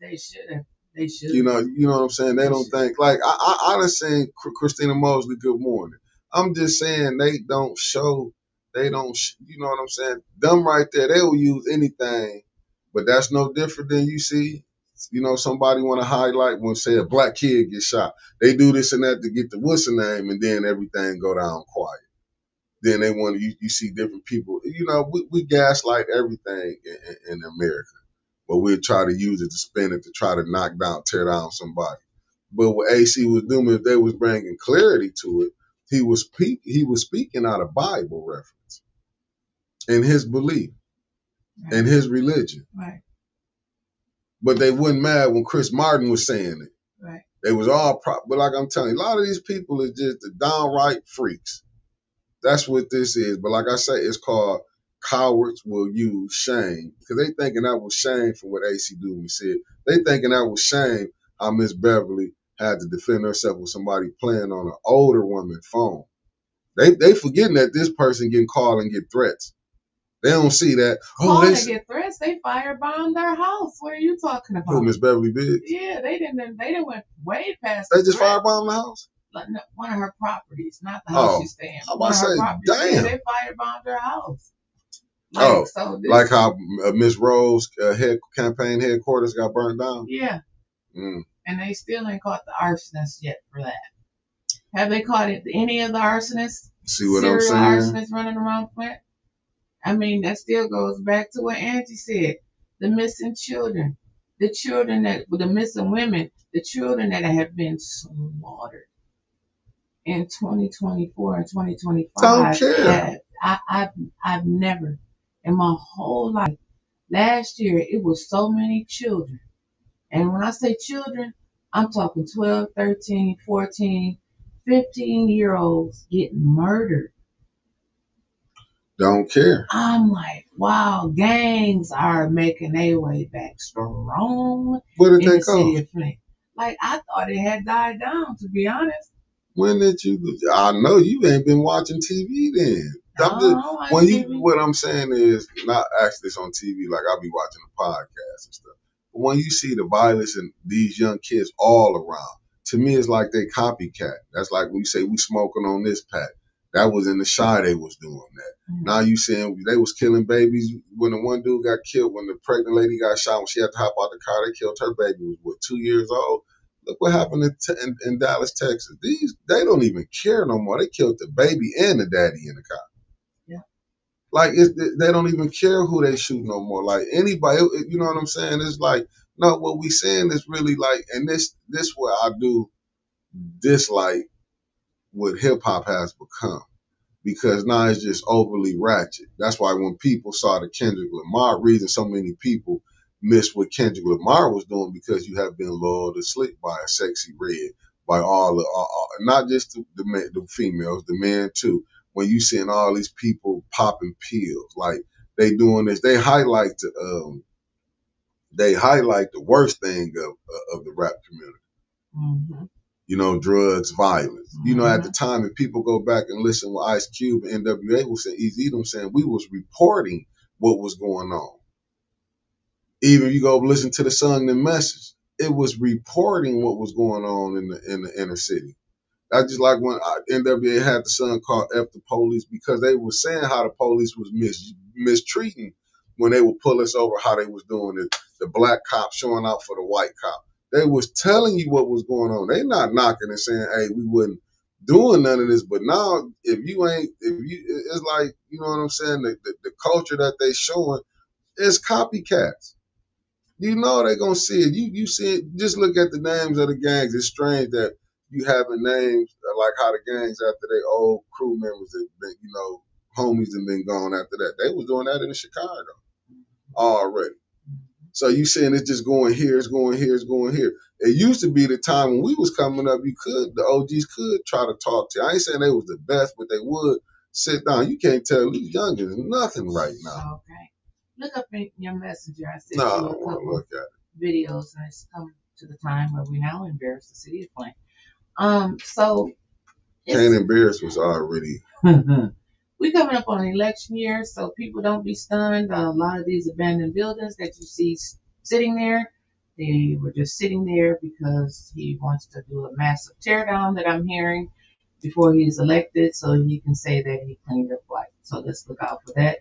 They should have. They should. You know what I'm saying. They don't think like I done seen Christina Mosley. Good morning. I'm just saying they don't show. They don't. You know what I'm saying. Them right there. They will use anything, but that's no different than you see. You know, somebody want to highlight when say a black kid gets shot. They do this and that to get the what's the name, and then everything go down quiet. Then they want to. You see different people. You know, we gaslight everything in America, but we'll try to use it to spin it to try to knock down, tear down somebody. But what AC was doing, if they was bringing clarity to it, he was speaking out of Bible reference and his belief and his religion. Right. But they wasn't mad when Chris Martin was saying it. Right. They was all but like I'm telling you, a lot of these people is just the downright freaks. That's what this is. But like I say, it's called cowards will use shame, because they thinking that was shame from what AC Dooley said. They thinking that was shame how Miss Beverly had to defend herself with somebody playing on an older woman's phone. They forgetting that this person getting called and get threats. They don't see that. They get threats. They firebombed their house. What are you talking about? Who, Miss Beverly Biggs? Yeah, they didn't went way past. They just firebombed the house. Like, no, one of her properties, not the house she's staying. I'm about to say, damn. Yeah, they firebombed her house. Like how Miss Rose campaign headquarters got burned down? Yeah. And they still ain't caught the arsonists yet for that. Have they caught any of the arsonists? See what I'm saying? Arsonists running around Flint? I mean, that still goes back to what Angie said. The missing children. The missing women. The children that have been slaughtered in 2024 and 2025. Don't care. I've never, in my whole life, last year, it was so many children. And when I say children, I'm talking 12, 13, 14, 15-year-olds getting murdered. Don't care. I'm like, wow, gangs are making their way back strong Where did in they the go? city of Flint. Like, I thought it had died down, to be honest. When did you? I know you ain't been watching TV then. What I'm saying is, not actually this on TV, like I'll be watching the podcast and stuff. But when you see the violence and these young kids all around, to me it's like they copycat. That's like when you say we smoking on this pack. That was in the Shy, they was doing that. Mm-hmm. Now you saying they was killing babies. When the one dude got killed, when the pregnant lady got shot, when she had to hop out the car, they killed her baby, was 2 years old. Look what happened in Dallas, Texas. They don't even care no more. They killed the baby and the daddy in the car. Yeah. Like they don't even care who they shoot no more. Like anybody, you know what I'm saying? It's like, no, what we saying is really like, and this what I do dislike what hip hop has become, because now it's just overly ratchet. That's why when people saw the Kendrick Lamar, reason so many people missed what Kendrick Lamar was doing, because you have been lulled to sleep by a sexy red, by all not just the females, the men too. When you seeing all these people popping pills, like they doing this, they highlight the worst thing of the rap community. Mm-hmm. You know, drugs, violence. Mm-hmm. You know, at the time, if people go back and listen with Ice Cube and NWA was saying, Eazy them saying, we was reporting what was going on. Even if you go listen to the song The Message, it was reporting what was going on in the inner city. That's just like when NWA had the song called F the Police, because they were saying how the police was mistreating when they would pull us over, how they was doing it, the black cop showing out for the white cop. They was telling you what was going on. They not knocking and saying, hey, we wasn't doing none of this. But now, it's like, you know what I'm saying? The culture that they showing is copycats. You know they're going to see it. You see it. Just look at the names of the gangs. It's strange that you having names like how the gangs after they old crew members have been, you know, homies have been gone after that. They was doing that in Chicago already. So you saying it's just going here, it's going here, it's going here. It used to be the time when we was coming up, the OGs could try to talk to you. I ain't saying they was the best, but they would sit down. You can't tell these youngins nothing right now. Okay. Look up in your messenger. I sent No, I you don't a want to couple look at it. videos, and it's come to the time where we now embarrass the city of Flint. So Can't embarrass was already. we coming up on an election year, so people don't be stunned. A lot of these abandoned buildings that you see sitting there, they were just sitting there because he wants to do a massive tear down that I'm hearing before he's elected, so he can say that he cleaned up life. So let's look out for that.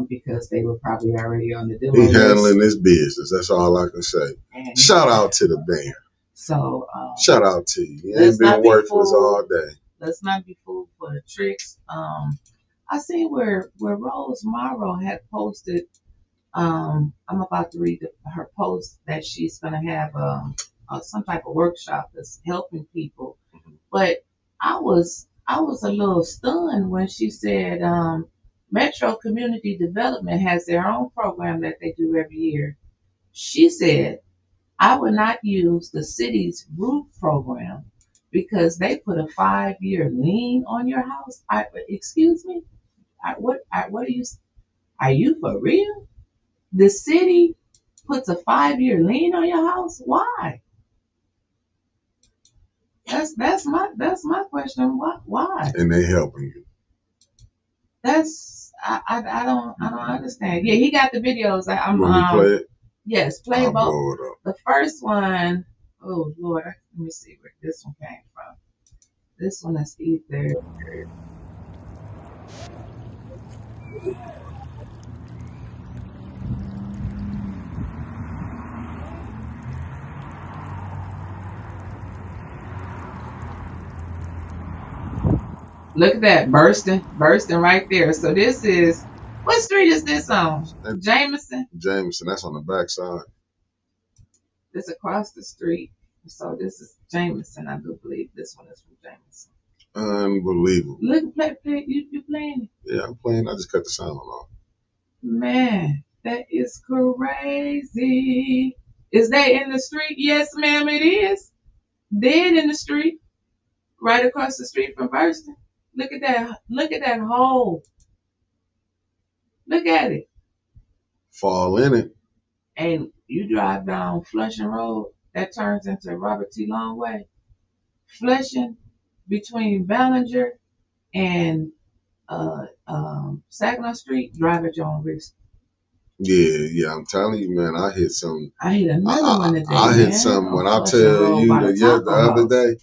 Because they were probably already on the demo He list. handling his business. That's all I can say. And shout out to the band. So shout out to you. You ain't been worthless all day. Let's not be fooled for the tricks. I see where Rose Morrow had posted. I'm about to read her post that she's gonna have some type of workshop that's helping people. But I was a little stunned when she said Metro Community Development has their own program that they do every year. She said, I would not use the city's roof program because they put a 5-year lien on your house. Excuse me? What are you for real? The city puts a 5-year lien on your house? Why? That's my question. Why? And they helping you. I don't understand. Yeah, he got the videos. You want me to play it? Yes, play I'll both. blow it up. The first one, oh Lord, let me see where this one came from. This one is either. Look at that, bursting right there. So this is, what street is this on? Jameson? Jameson, that's on the back side. This across the street. So this is Jameson, I do believe. This one is from Jameson. Unbelievable. Look, you playing it? Yeah, I'm playing. I just cut the sound off. Man, that is crazy. Is they in the street? Yes, ma'am, it is. Dead in the street. Right across the street from Burston. Look at that. Look at that hole. Look at it. Fall in it. And you drive down Flushing Road, that turns into Robert T. Longway. Flushing between Ballinger and Saginaw Street, drive at your own risk. Yeah, I'm telling you, man, I hit another one today. I hit something when I tell you the other day,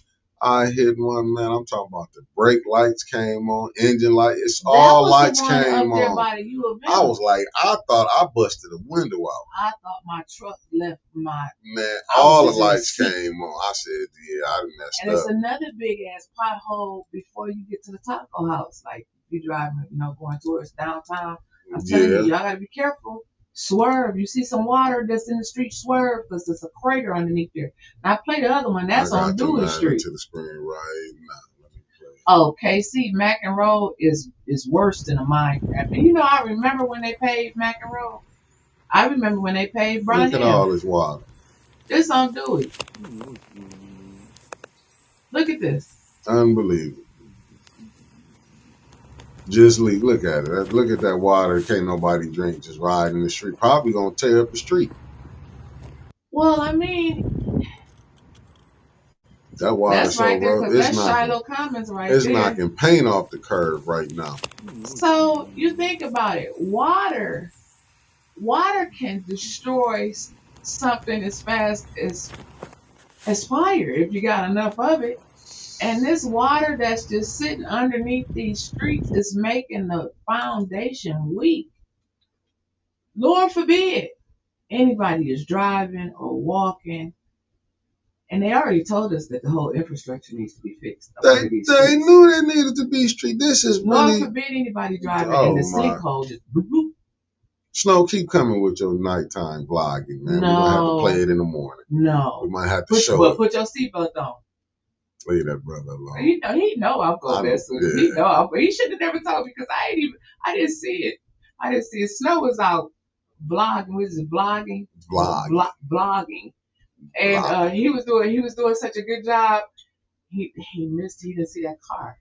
I hit one, man. I'm talking about the brake lights came on, engine light. It's all lights came on. I was like, I thought I busted a window out. I thought my truck left my. Man, all the lights came on. I said, yeah, I messed up. And it's another big ass pothole before you get to the taco house. Like you driving, going towards downtown. I'm telling you, y'all gotta be careful. Swerve. You see some water that's in the street, swerve because there's a crater underneath there. Now play the other one. That's on Dooley Street. To the screen right now. Let me play. Oh, KC Mackin Road is worse than a mine trap. And I remember when they paved Mackin Road. I remember when they paved Brown Look at all this water. This on Dewey. Look at this. Unbelievable. Just look at it. Look at that water. Can't nobody drink. Just riding the street. Probably gonna tear up the street. Well, I mean, that water that's right there because that's Shiloh Commons right there. It's knocking paint off the curve right now. So you think about it. Water can destroy something as fast as fire if you got enough of it. And this water that's just sitting underneath these streets is making the foundation weak. Lord forbid anybody is driving or walking. And they already told us that the whole infrastructure needs to be fixed. They knew they needed to be street. This is Lord really... forbid anybody driving in the sinkhole. Just Snow, keep coming with your nighttime vlogging, man. No. We're going to have to play it in the morning. No. We might have to show it. Put your seatbelt on. Leave that brother alone. He know I'm going there soon. Yeah. He know he should have never told me because I didn't see it. Snow was out blogging. Was it blogging? Blog. Blogging. And he was doing such a good job. He missed. He didn't see that car.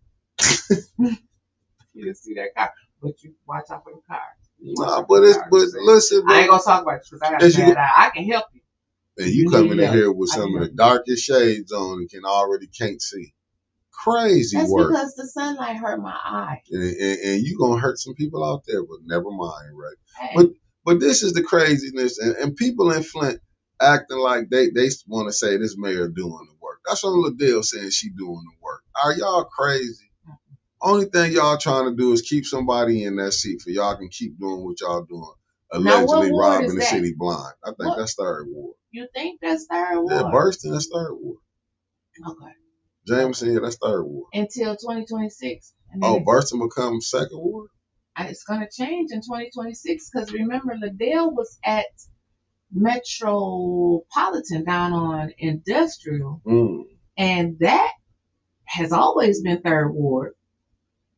He didn't see that car. But you watch out for the car. Nah, but listen, I ain't gonna talk about it because I got bad eye. I can help you. And you coming in here with some of the darkest shades on and can't see. Crazy That's work. That's because the sunlight hurt my eye. And you gonna hurt some people out there, but never mind, right? Hey. But this is the craziness, and people in Flint acting like they want to say this mayor doing the work. That's what Liddell saying she doing the work. Are y'all crazy? Only thing y'all trying to do is keep somebody in that seat for y'all can keep doing what y'all doing. Allegedly robbing the city blind. I think that's Third Ward. You think that's Third Ward? Yeah, Burston, that's Third Ward. Okay. Jameson, yeah, that's Third Ward. Until 2026. Burston becomes Second Ward? And it's going to change in 2026 because remember, Liddell was at Metropolitan down on Industrial. And that has always been Third Ward.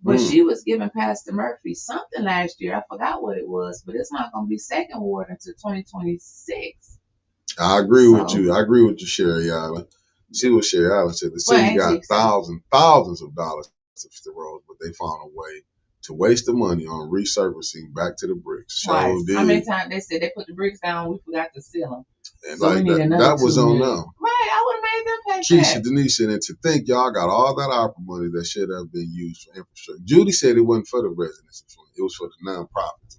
But she was giving Pastor Murphy something last year. I forgot what it was, but it's not going to be Second Ward until 2026. I agree with you. I agree with you, Sherry Allen. See what Sherry Allen said. The city got thousands of dollars to fix the roads, but they found a way to waste the money on resurfacing back to the bricks. Right. How many times they said they put the bricks down, we forgot to seal them. And so like that was on them. Right, I would have made them pay Keisha, Denise, and to think y'all got all that ARPA money that should have been used for infrastructure. Judy said it wasn't for the residents. It was for the nonprofits.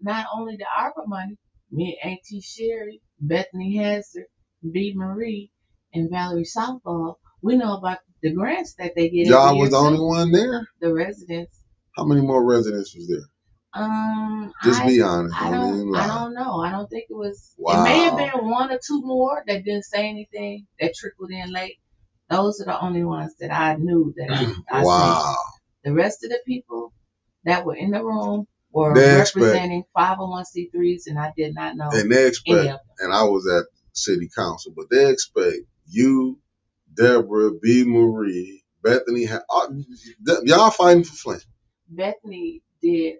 Not only the ARPA money, me and Auntie Sherry, Bethany Hazard, B. Marie, and Valerie Southall, we know about the grants that they get. Y'all was the only one there? The residents. How many more residents was there? Just be honest. I don't know. I don't think it was. Wow. It may have been one or two more that didn't say anything that trickled in late. Those are the only ones that I knew that I wow. Seen. The rest of the people that were in the room were representing 501c3s, and I did not know. And they expect, and I was at city council, but they expect you, Deborah, B. Marie, Bethany. Y'all fighting for Flint. Bethany did.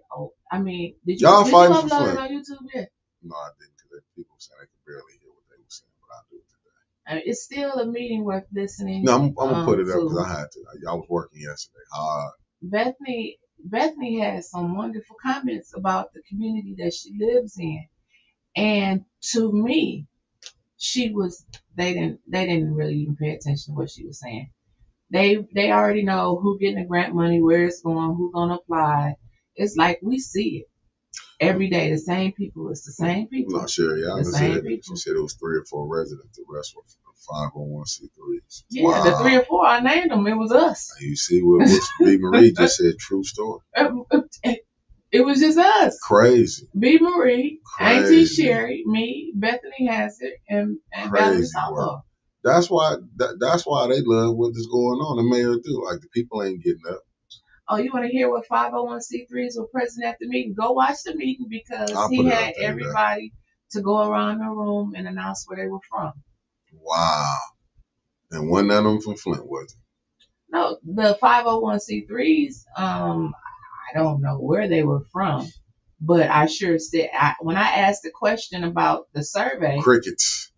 Did you y'all fighting upload for it on YouTube yet? No, I didn't, because people saying they could barely hear what they were saying, but I'll do it today. It's still a meeting worth listening. No, I'm gonna put it up because I had to. I was working yesterday hard. Bethany has some wonderful comments about the community that she lives in, and to me, they didn't really even pay attention to what she was saying. They already know who getting the grant money, where it's going, who's gonna apply. It's like we see it every day. The same people. It's the same people. No, Sherry Allen said she said it was 3 or 4 residents. The rest were 501c3s. Yeah, wow. The 3 or 4 I named them. It was us. You see what B. Marie just said? True story. It was just us. Crazy. B. Marie, Auntie Sherry, me, Bethany Hazard, and Valerie Southall. That's why they love what is going on. The mayor do. Like, the people ain't getting up. Oh, you want to hear what 501c3s were present at the meeting? Go watch the meeting because he had everybody to go around the room and announce where they were from. Wow. And one of them from Flint, was it? No, the 501c3s, I don't know where they were from, but I sure said, when I asked the question about the survey. Crickets.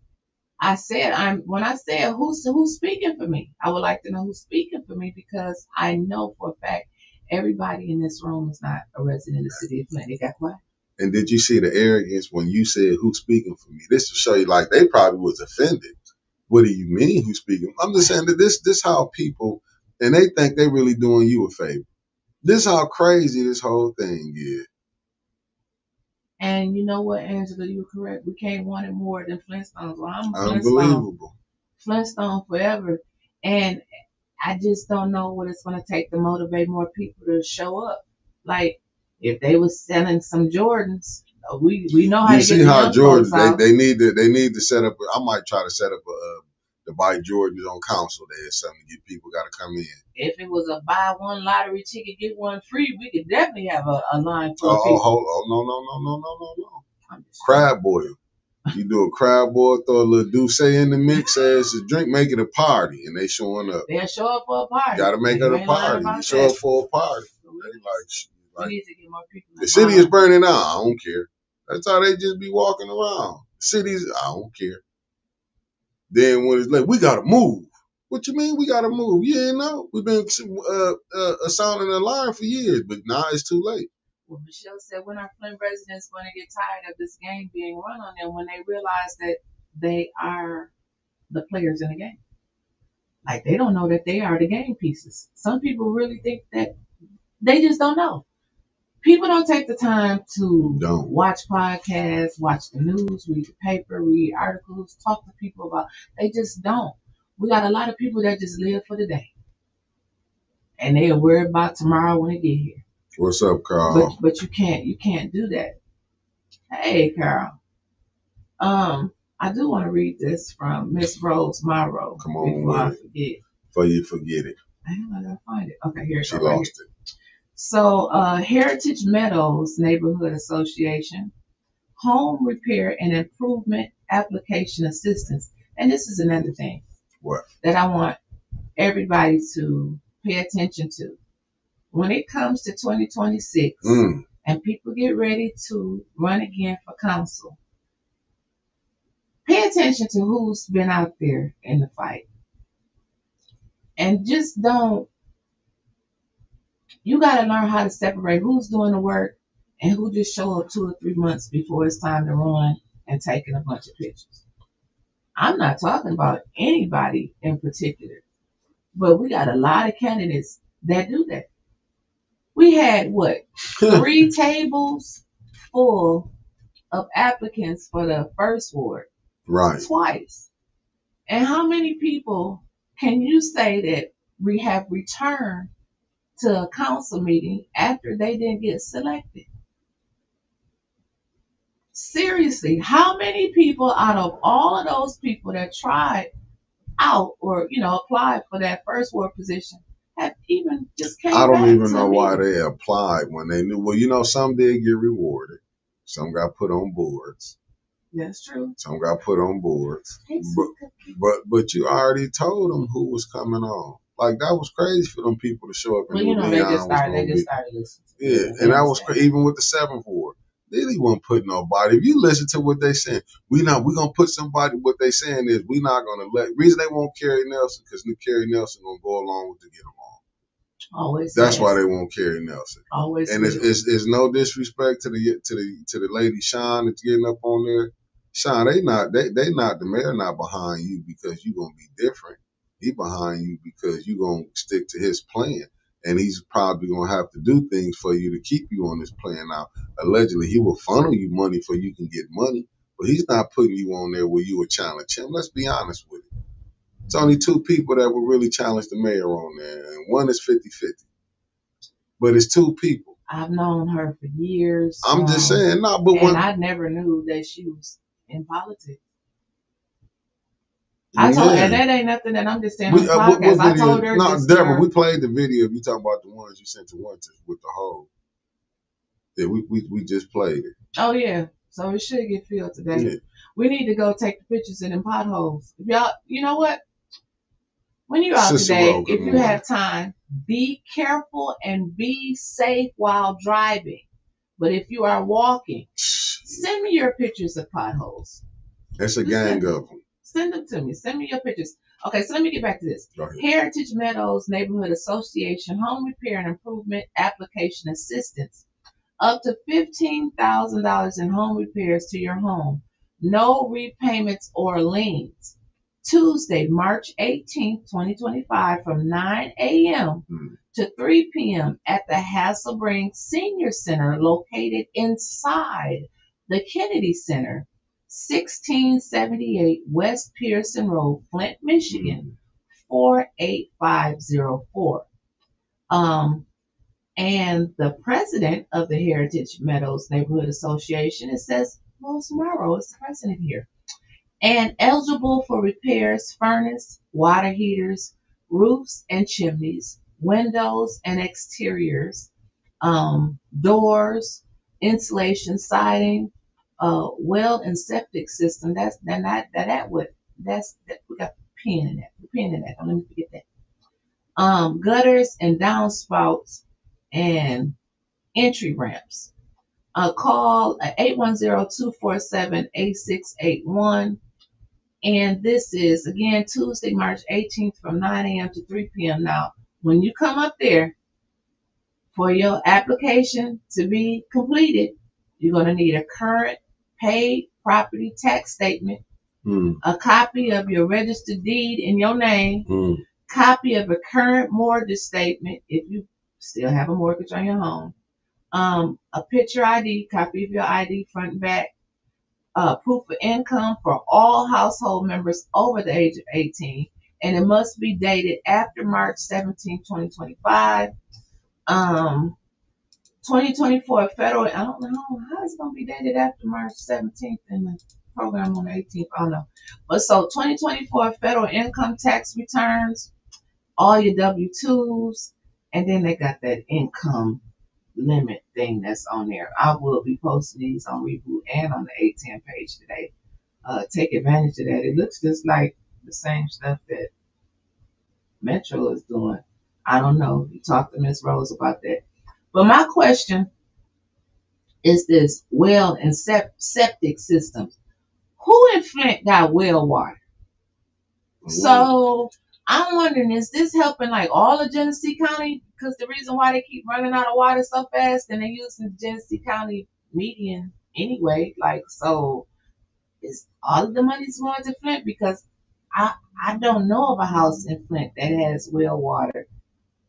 I said, when I said who's speaking for me, I would like to know who's speaking for me because I know for a fact everybody in this room is not a resident of the city of Flint. They got quiet. And did you see the arrogance when you said who's speaking for me? This will show you like they probably was offended. What do you mean who's speaking? I'm just saying that this how people, and they think they really doing you a favor. This how crazy this whole thing is. And you know what, Angela, you were correct. We can't want it more than Flintstones. Well, I'm unbelievable. Flintstone forever. And I just don't know what it's going to take to motivate more people to show up. Like, if they was selling some Jordans, we know how to get the young folks out. They need to set up. I might try to set up to buy Jordans on council day or something. To get people got to come in. If it was a buy one lottery ticket, get one free, we could definitely have a line full of people. No. Crab boil. You do a crab boil, throw a little douce in the mix as a drink, make it a party, and they showing up. They'll show up for a party. You got to make it a party. You show up for a party. We need to get more people. The city is burning out. I don't care. That's how they just be walking around. Cities, I don't care. Then when it's like, we gotta move. What you mean we gotta move? You ain't know. We've been sounding an alarm for years, but now it's too late. Well, Michelle said, when are Flint residents going to get tired of this game being run on them when they realize that they are the players in the game? Like, they don't know that they are the game pieces. Some people really think that they just don't know. People don't take the time to watch podcasts, watch the news, read the paper, read articles, talk to people about. They just don't. We got a lot of people that just live for the day, and they are worried about tomorrow when they get here. What's up, Carl? But you can't do that. Hey, Carl. I do want to read this from Miss Rose Morrow. Come on, before I forget. Before you forget it. I gotta find it. Okay, here it She lost it. So, Heritage Meadows Neighborhood Association, home repair and improvement application assistance. And this is another thing that I want everybody to pay attention to. When it comes to 2026 and people get ready to run again for council, pay attention to who's been out there in the fight. And just don't. You got to learn how to separate who's doing the work and who just show up 2 or 3 months before it's time to run and taking a bunch of pictures. I'm not talking about anybody in particular, but we got a lot of candidates that do that. We had 3 tables full of applicants for the first ward, right? Twice. And how many people can you say that we have returned to a council meeting after they didn't get selected? Seriously, how many people out of all of those people that tried out or applied for that first ward position have even just came back? I don't even know why they applied when they knew. Well, some did get rewarded, some got put on boards. That's true. Some got put on boards, but you already told them who was coming on. Like, that was crazy for them people to show up. Well, they just started listening. Yeah, and that was even with the 7th ward. They won't put nobody. If you listen to what they saying, we're gonna put somebody. What they saying is we're not gonna let. Reason they won't Carrie Nelson because Carrie Nelson gonna go along with to get them on. Always. That's why they won't Carrie Nelson. Always. And it's no disrespect to the lady Sean that's getting up on there. Sean, they not the mayor not behind you because you gonna be different. He behind you because you gonna stick to his plan. And he's probably going to have to do things for you to keep you on this plan. Now, allegedly, he will funnel you money so you can get money, but he's not putting you on there where you would challenge him. Let's be honest with it. It's only 2 people that will really challenge the mayor on there, and one is 50-50. But it's 2 people. I've known her for years. I'm just saying, I never knew that she was in politics. I told her that ain't nothing that I'm just saying on the podcast. I told her. No, Deborah, we played the video of you talking about the ones you sent to Winter with the hole. Yeah, we just played it. Oh yeah, so it should get filled today. Yeah. We need to go take the pictures in them potholes. If y'all, you know what? When you're out today, if you have time, be careful and be safe while driving. But if you are walking, send me your pictures of potholes. That's a gang of them. Send them to me. Send me your pictures. Okay, so let me get back to this. Heritage Meadows Neighborhood Association Home Repair and Improvement Application Assistance. Up to $15,000 in home repairs to your home. No repayments or liens. Tuesday, March 18th, 2025 from 9 a.m. to 3 p.m. at the Hasselbring Senior Center located inside the Kennedy Center. 1678 West Pearson Road, Flint, Michigan, 48504. And the president of the Heritage Meadows Neighborhood Association, it says Rose Morrow is the president here. And eligible for repairs, furnace, water heaters, roofs and chimneys, windows and exteriors, doors, insulation, siding, well and septic system. We got the pen in that. The pen in that. Don't let me forget that. Gutters and downspouts and entry ramps. Call 810-247-8681. And this is, again, Tuesday, March 18th from 9 a.m. to 3 p.m. Now, when you come up there for your application to be completed, you're going to need a current paid property tax statement, a copy of your registered deed in your name, copy of a current mortgage statement if you still have a mortgage on your home, a picture ID, copy of your ID front and back, proof of income for all household members over the age of 18, and it must be dated after March 17, 2025. 2024 federal, I don't know how it's going to be dated after March 17th and the program on the 18th, I don't know. But so 2024 federal income tax returns, all your W-2s, and then they got that income limit thing that's on there. I will be posting these on Reboot and on the 810 page today. Take advantage of that. It looks just like the same stuff that Metro is doing. I don't know. You talk to Miss Rose about that. But my question is this: well and septic systems. Who in Flint got well water? So I'm wondering, is this helping like all of Genesee County? Because the reason why they keep running out of water so fast, and they're using Genesee County median anyway. Like, so is all of the money's going to Flint? Because I don't know of a house in Flint that has well water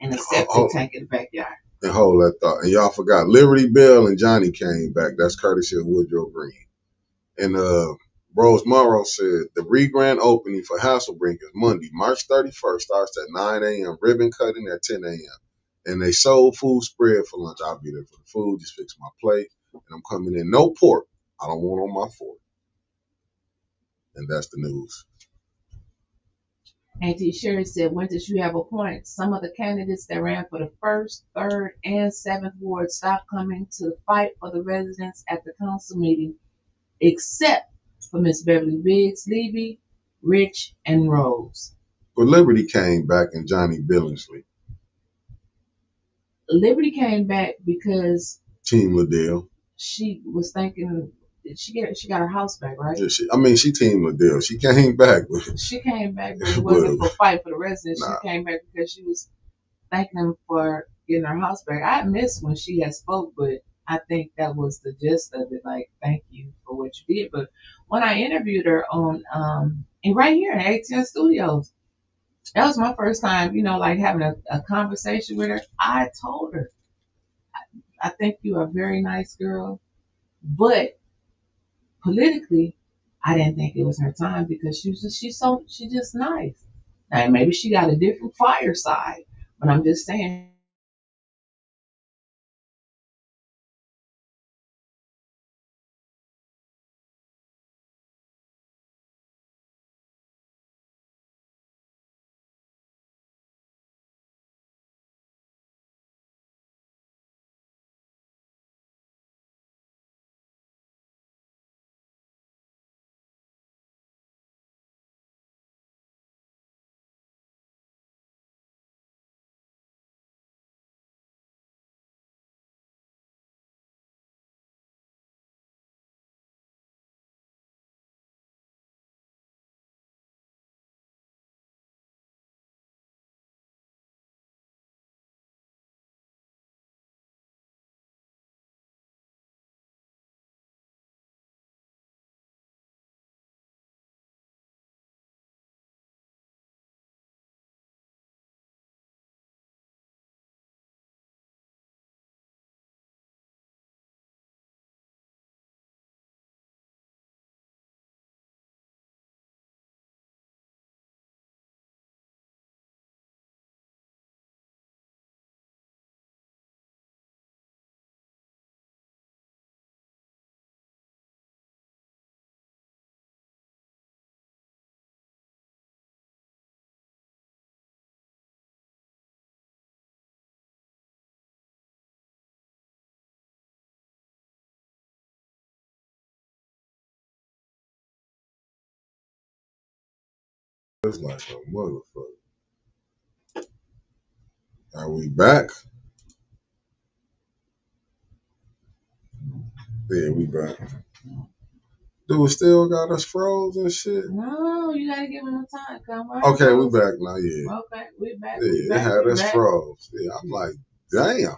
and a septic tank in the backyard. And hold that thought. And y'all forgot Liberty Bell and Johnny came back. That's courtesy of Woodrow Green. And Rose Monroe said the re-grand opening for Hasselbrink is Monday, March 31st. Starts at 9 a.m. Ribbon cutting at 10 a.m. And they soul food spread for lunch. I'll be there for the food. Just fix my plate. And I'm coming in. No pork. I don't want on my fork. And that's the news. Auntie Sherry said, Winters, you have a point. Some of the candidates that ran for the 1st, 3rd, and 7th ward stopped coming to fight for the residents at the council meeting, except for Miss Beverly Biggs, Levy, Rich, and Rose. But Liberty came back and Johnny Billingsley. Liberty came back because Team Liddell. She was thinking she got her house back, right? Yeah, she Team Liddell. She came back. She came back, but it wasn't for fight for the residents. Nah. She came back because she was thanking them for getting her house back. I missed when she had spoke, but I think that was the gist of it. Like, thank you for what you did. But when I interviewed her on and right here in 810 Studios, that was my first time, like having a conversation with her. I told her, I think you're a very nice girl, but politically, I didn't think it was her time because she's just nice. Now maybe she got a different fire side, but I'm just saying. It's like a motherfucker. Are we back? Yeah, we back. Do we still got us froze and shit? No, you gotta give him time. Come on. Okay, we back now, yeah. Okay, we back. Yeah, We it back. had We us back. froze. Yeah, I'm like, damn.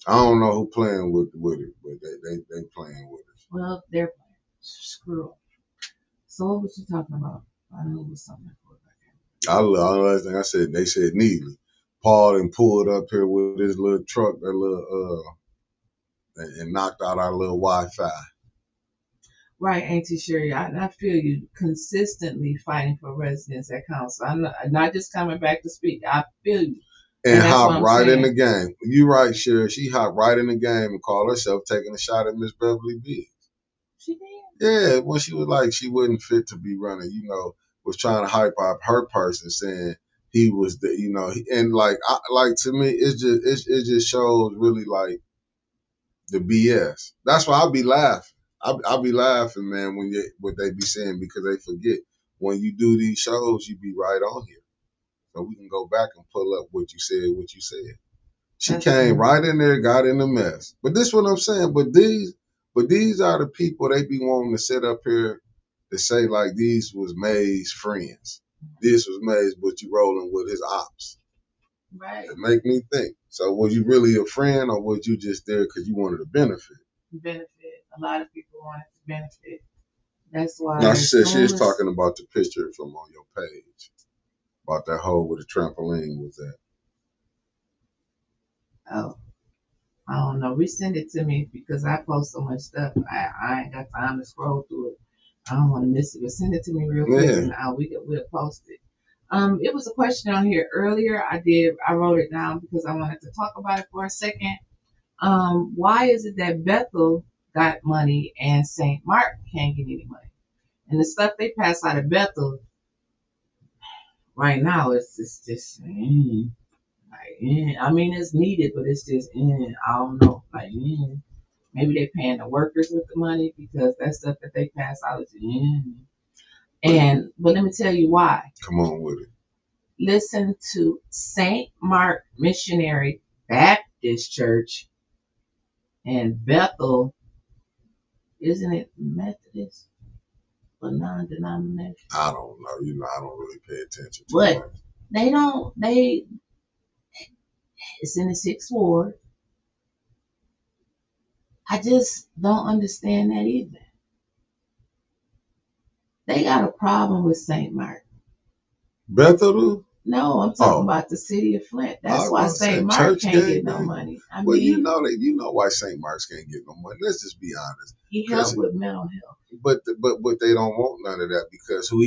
I don't know who playing with it, but they playing with it. Well, they're playing. Screw 'em. So what was you talking about? I knew it was something. Last thing I said, they said Neely. Paul and pulled up here with his little truck, that little and knocked out our little Wi-Fi. Right, Auntie Sherry, I feel you consistently fighting for residents at council. I'm not just coming back to speak. I feel you. And hop right in the game. You right, Sherry. She hopped right in the game and called herself taking a shot at Miss Beverly Biggs. She did? Yeah, when she was like she wasn't fit to be running, was trying to hype up her person, saying he was and like to me, it just shows really like the BS. That's why I'll be laughing. I'll be laughing, man, when what they be saying, because they forget when you do these shows, you be right on here, so we can go back and pull up what you said. She came right in there, got in the mess. But this is what I'm saying. But these are the people they be wanting to sit up here to say like these was May's friends. This was May's, but you rolling with his ops. Right. It make me think. So was you really a friend, or was you just there because you wanted to benefit? Benefit. A lot of people wanted to benefit. That's why. Now she said she was talking about the picture from on your page. About that hole where the trampoline was at. Oh. I don't know. Resend it to me because I post so much stuff. I ain't got time to scroll through it. I don't want to miss it. But send it to me real quick and we'll post it. It was a question on here earlier. I wrote it down because I wanted to talk about it for a second. Why is it that Bethel got money and St. Mark can't get any money? And the stuff they pass out of Bethel right now is just I mean, it's needed, but it's just, I don't know. Like, maybe they paying the workers with the money because that stuff that they pass out is, but let me tell you why. Come on with it. Listen to St. Mark Missionary Baptist Church and Bethel. Isn't it Methodist or non-denominational? I don't know. I don't really pay attention to but much. It's in the 6th Ward. I just don't understand that either. They got a problem with St. Mark. Bethel? No, I'm talking about the city of Flint. That's why St. Mark can't get no money. Well, you know why St. Mark's can't get no money. Let's just be honest. He helped with mental health. But they don't want none of that because who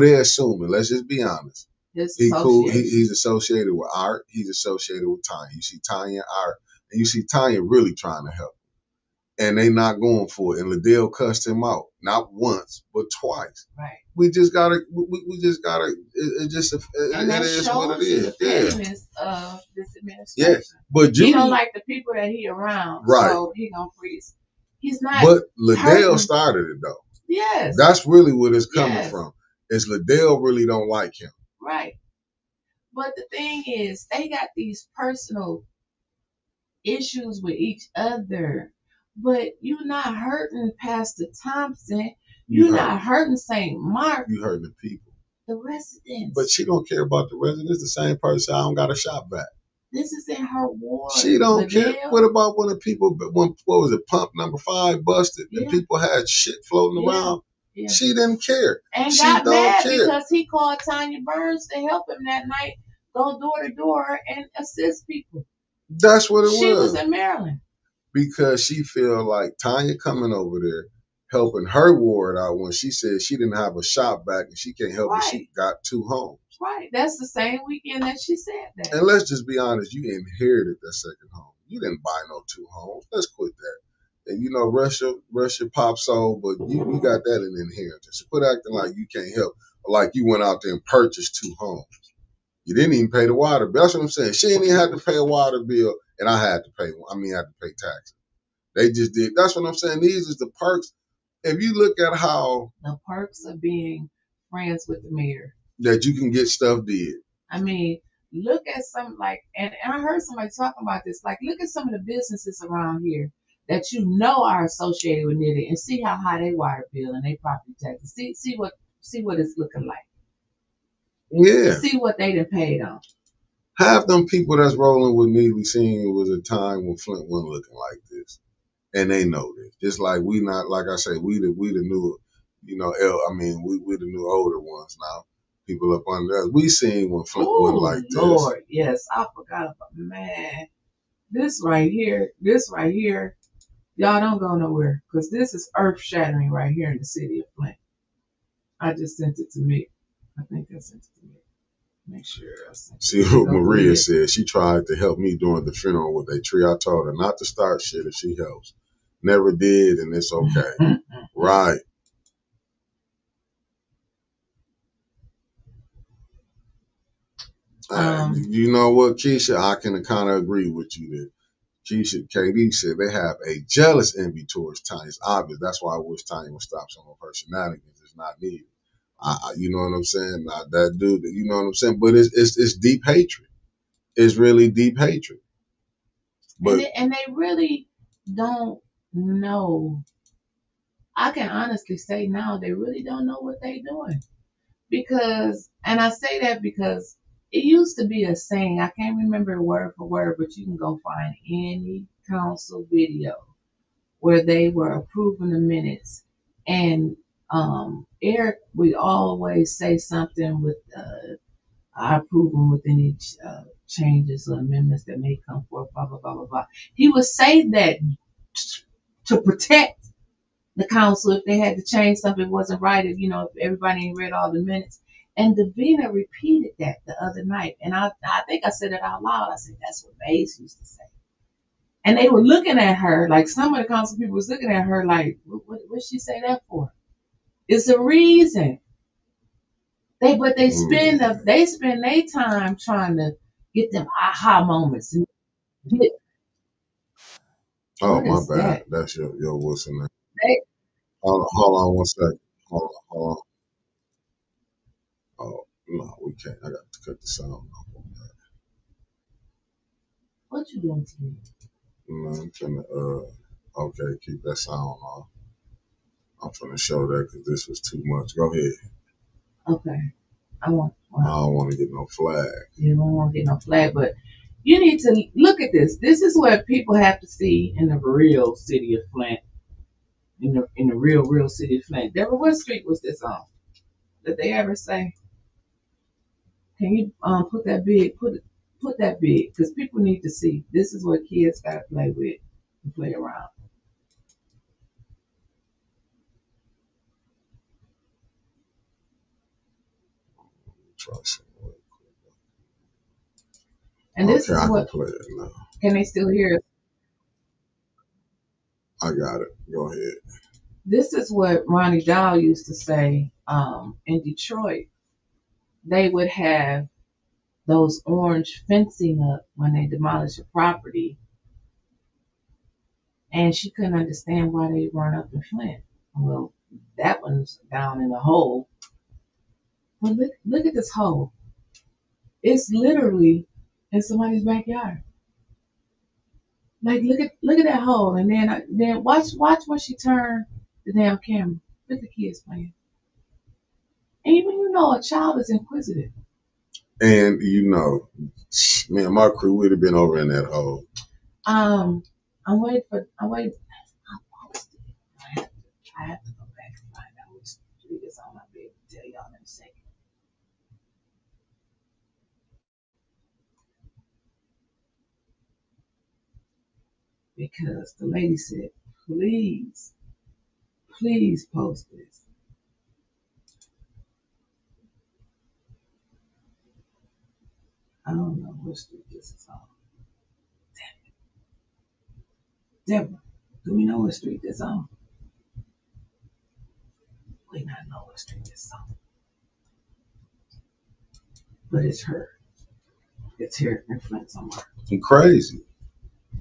they assuming? Let's just be honest. He's associated with art. He's associated with Tanya. You see Tanya and art, and you see Tanya really trying to help. And they not going for it. And Liddell cussed him out, not once, but twice. Right. We just gotta. It is what it is. The pettiness of this administration. Yes, but he don't like the people that he around. Right. So he gonna freeze. He's not. But Liddell started it though. Yes. That's really what it's coming from. Is Liddell really don't like him. Right. But the thing is, they got these personal issues with each other. But you're not hurting Pastor Thompson. You're not hurting St. Mark. You hurting the people. The residents. But she don't care about the residents. The same person, I don't got a shop back. This is in her ward. She don't care. What about when the people, what was it, pump number 5 busted and people had shit floating around? Yeah. She didn't care. And she got mad because he called Tanya Burns to help him that night, go door to door and assist people. That's what it was. She was in Maryland. Because she feel like Tanya coming over there helping her ward out when she said she didn't have a shop back and she can't help it. She got 2 homes. Right. That's the same weekend that she said that. And let's just be honest, you inherited that second home. You didn't buy no 2 homes. Let's quit that. And Russia pop soul, but you got that in inheritance. Quit acting like you can't help, or like you went out there and purchased 2 homes. You didn't even pay the water bill. That's what I'm saying. She didn't even have to pay a water bill, and I had to pay. Had to pay taxes. They just did. That's what I'm saying. These is the perks. If you look at how the perks of being friends with the mayor, that you can get stuff did. I mean, look at some like, and I heard somebody talking about this. Like, look at some of the businesses around here that you know are associated with Nitty, and see how high they water bill and they property taxes. See what it's looking like. Yeah. See what they done paid on. Half them people that's rolling with Neely seen it was a time when Flint wasn't looking like this. And they know this. Just like we not, like I say, we the new, you know, we the new older ones now. People up under us. We seen when Flint went like this. Lord, yes, I forgot about, man. This right here, y'all don't go nowhere, because this is earth shattering right here in the city of Flint. I just sent it to me. I think I sent it to me. Make sure I sent it. See what Maria said. She tried to help me during the funeral with a tree. I told her not to start shit if she helps. Never did, and it's okay. Right. You know what, Keisha? I can kind of agree with you there. Keisha, KD said they have a jealous envy towards Tanya. It's obvious. That's why I wish Tanya would stop some of her shenanigans. It's not needed. You know what I'm saying? Not that dude. You know what I'm saying? But it's deep hatred. It's really deep hatred. But and they really don't know. I can honestly say now they really don't know what they're doing. Because, and I say that because it used to be a saying, I can't remember word for word, but you can go find any council video where they were approving the minutes. And Eric would always say something with, I approve them with any changes or amendments that may come forth, blah, blah, blah, blah, blah. He would say that to protect the council if they had to change something, it wasn't right, if everybody ain't read all the minutes. And Davina repeated that the other night. And I think I said it out loud. I said, that's what Maze used to say. And they were looking at her, like some of the council people was looking at her like, what'd she say that for? It's a reason. They spend their time trying to get them aha moments. Oh, my bad. That's your what's in there. Hold on 1 second. Hold on. Oh, no, we can't. I got to cut the sound off on that. What you doing to me? No, I'm finna, okay, keep that sound off. I'm finna show that because this was too much. Go ahead. Okay. I don't want to get no flag. You don't want to get no flag, but you need to look at this. This is what people have to see in the real city of Flint. In the real city of Flint. Deborah, what street was this on? Did they ever say? Can you put that big? Put that big, because people need to see. This is what kids got to play with and play around. And this is what. Can play it now. Can they still hear us? I got it. Go ahead. This is what Ronnie Dow used to say in Detroit. They would have those orange fencing up when they demolish a property. And she couldn't understand why they weren't up in Flint. Well, that one's down in the hole. But look at this hole. It's literally in somebody's backyard. Like look at that hole, and then watch when she turned the damn camera. Look at the kids playing. And even a child is inquisitive. And me and my crew would have been over in that hole. I'm waiting. I have to go back and find out which street is on. I'll be able to tell y'all in a second. Because the lady said, please post this. I don't know what street this is on. Damn it. Deborah, do we know what street this is on? We not know what street this is on. But it's her. It's here in Flint somewhere. Crazy.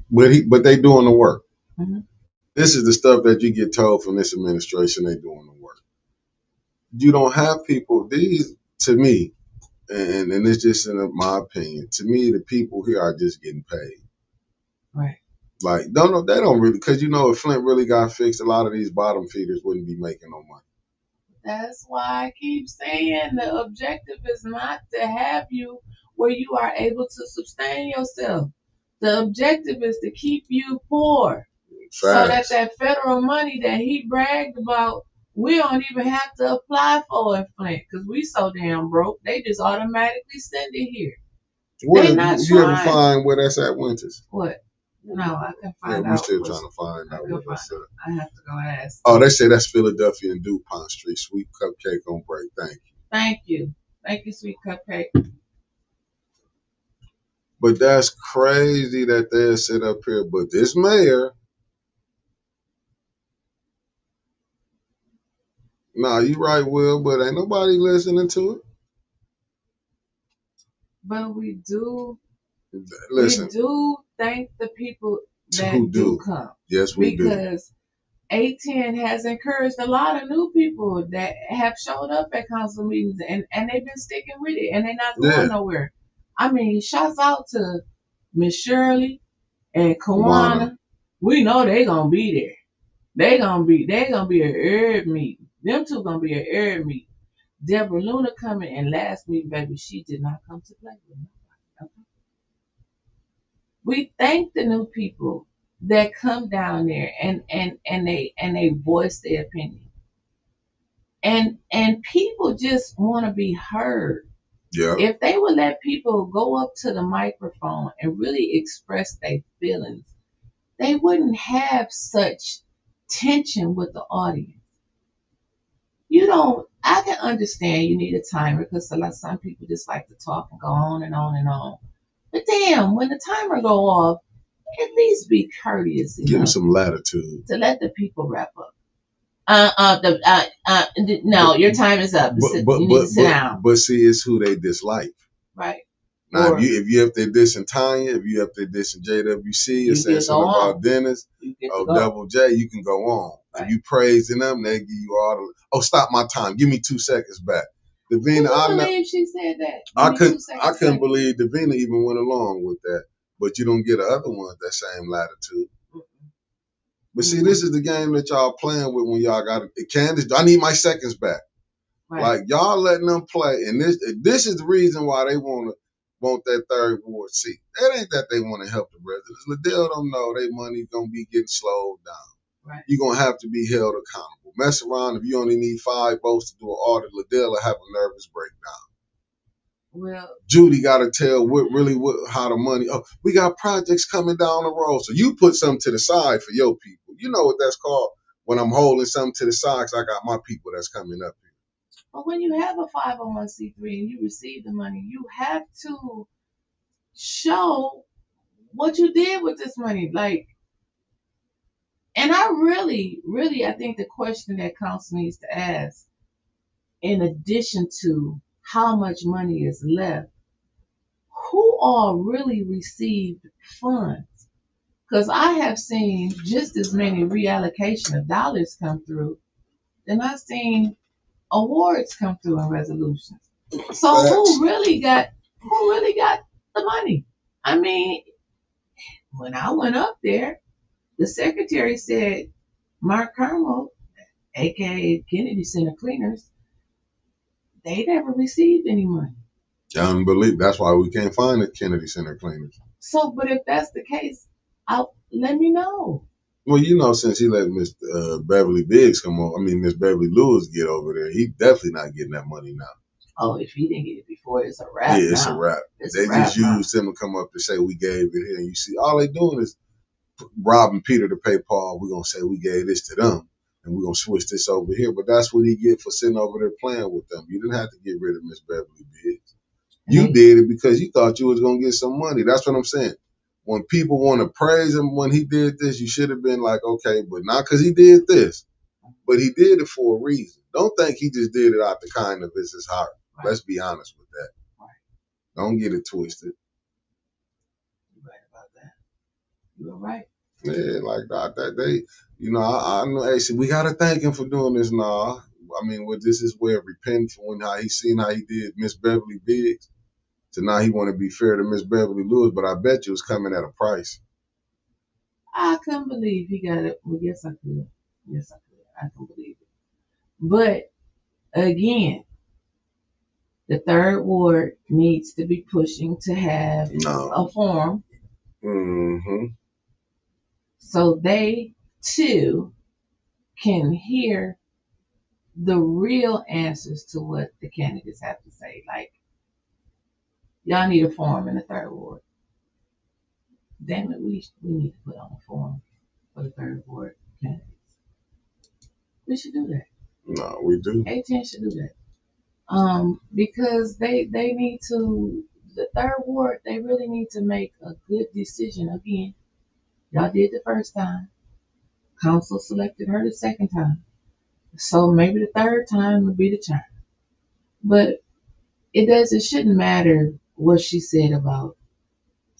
But they doing the work. Mm-hmm. This is the stuff that you get told from this administration. They doing the work. You don't have people. These, to me, and it's just in my opinion. To me, the people here are just getting paid. Right. Like, they don't really, because if Flint really got fixed, a lot of these bottom feeders wouldn't be making no money. That's why I keep saying the objective is not to have you where you are able to sustain yourself. The objective is to keep you poor. So that federal money that he bragged about, we don't even have to apply for in Flint because we so damn broke. They just automatically send it here. They not You ever trying. find where that's at, Winters? What? No, I can find out. Yeah, we still trying to find out where that's at. I have to go ask. Oh, they say that's Philadelphia and DuPont Street. Sweet Cupcake on break. Thank you. Thank you. Thank you, Sweet Cupcake. But that's crazy that they'll sit up here. But this mayor, nah, you right, Will, but ain't nobody listening to it. But we do. Listen, we do thank the people that do come. Yes, we do. Because A10 has encouraged a lot of new people that have showed up at council meetings and they've been sticking with it and they're not going nowhere. I mean, shouts out to Miss Shirley and Kawana. We know they gonna be there. They gonna be a herb meeting. Them two gonna be a herb meeting. Deborah Luna coming and last meeting, baby, she did not come to play with me. Okay. We thank the new people that come down there and they voice their opinion. And people just want to be heard. Yeah. If they would let people go up to the microphone and really express their feelings, they wouldn't have such tension with the audience. I can understand you need a timer because some people just like to talk and go on and on and on. But damn, when the timer go off, at least be courteous enough. Give them some latitude to let the people wrap up. No, your time is up. You need to sit down. But see, it's who they dislike. Right. Now, if you up there dissing Tanya, if you up there dissing JWC, or saying something about Dennis, Double J, you can go on. Right. If you praising them, they give you all the. Oh, stop my time. Give me 2 seconds back. Davina, I believe she said that. I couldn't believe Davina even went along with that. But you don't get other ones that same latitude. But see, this is the game that y'all playing with when y'all got Candace. I need my seconds back. Right. Like y'all letting them play, and this is the reason why they want that third ward seat. It ain't that they want to help the residents. Liddell don't know their money's gonna be getting slowed down. Right. You're gonna have to be held accountable. Mess around if you only need 5 votes to do an audit. Liddell will have a nervous breakdown. Well, Judy got to tell how the money. Oh, we got projects coming down the road. So you put something to the side for your people. You know what that's called when I'm holding something to the side because I got my people that's coming up here. But when you have a 501c3 and you receive the money, you have to show what you did with this money. And I really, I think the question that council needs to ask, in addition to how much money is left, who all really received funds? Because I have seen just as many reallocation of dollars come through than I've seen awards come through in resolutions. So who really got the money? I mean, when I went up there, the secretary said Mark Carmel, aka Kennedy Center Cleaners, they never received any money. Unbelievable. That's why we can't find the Kennedy Center Cleaners. So, but if that's the case, let me know. Well, since he let Miss Beverly Biggs Miss Beverly Lewis get over there, he definitely not getting that money now. Oh, if he didn't get it before, it's a wrap. Yeah, it's a wrap. They just used him to come up to say we gave it here. And you see, all they doing is robbing Peter to pay Paul. We're going to say we gave this to them, and we're going to switch this over here. But that's what he get for sitting over there playing with them. You didn't have to get rid of Miss Beverly Biggs. You did it because you thought you was going to get some money. That's what I'm saying. When people want to praise him when he did this, you should have been like, okay, but not because he did this. But he did it for a reason. Don't think he just did it out the kindness of his heart. Right. Let's be honest with that. Right. Don't get it twisted. You're right about that. You're right. Yeah, like that. I know. Hey, see, we gotta thank him for doing this. Nah, I mean, was this his way of repenting for how he seen how he did Miss Beverly Biggs? So now he want to be fair to Miss Beverly Lewis, but I bet you it's coming at a price. I couldn't believe he got it. Well, yes, I could. Yes, I could. I can believe it. But again, the third ward needs to be pushing to have a forum so they too can hear the real answers to what the candidates have to say. Like, y'all need a forum in the third ward. Damn it, we need to put on a forum for the third ward candidates. We should do that. No, we do. A10 should do that. Because they need to, the third ward, they really need to make a good decision. Again, y'all did the first time. Council selected her the second time. So maybe the third time would be the time. But it shouldn't matter what she said about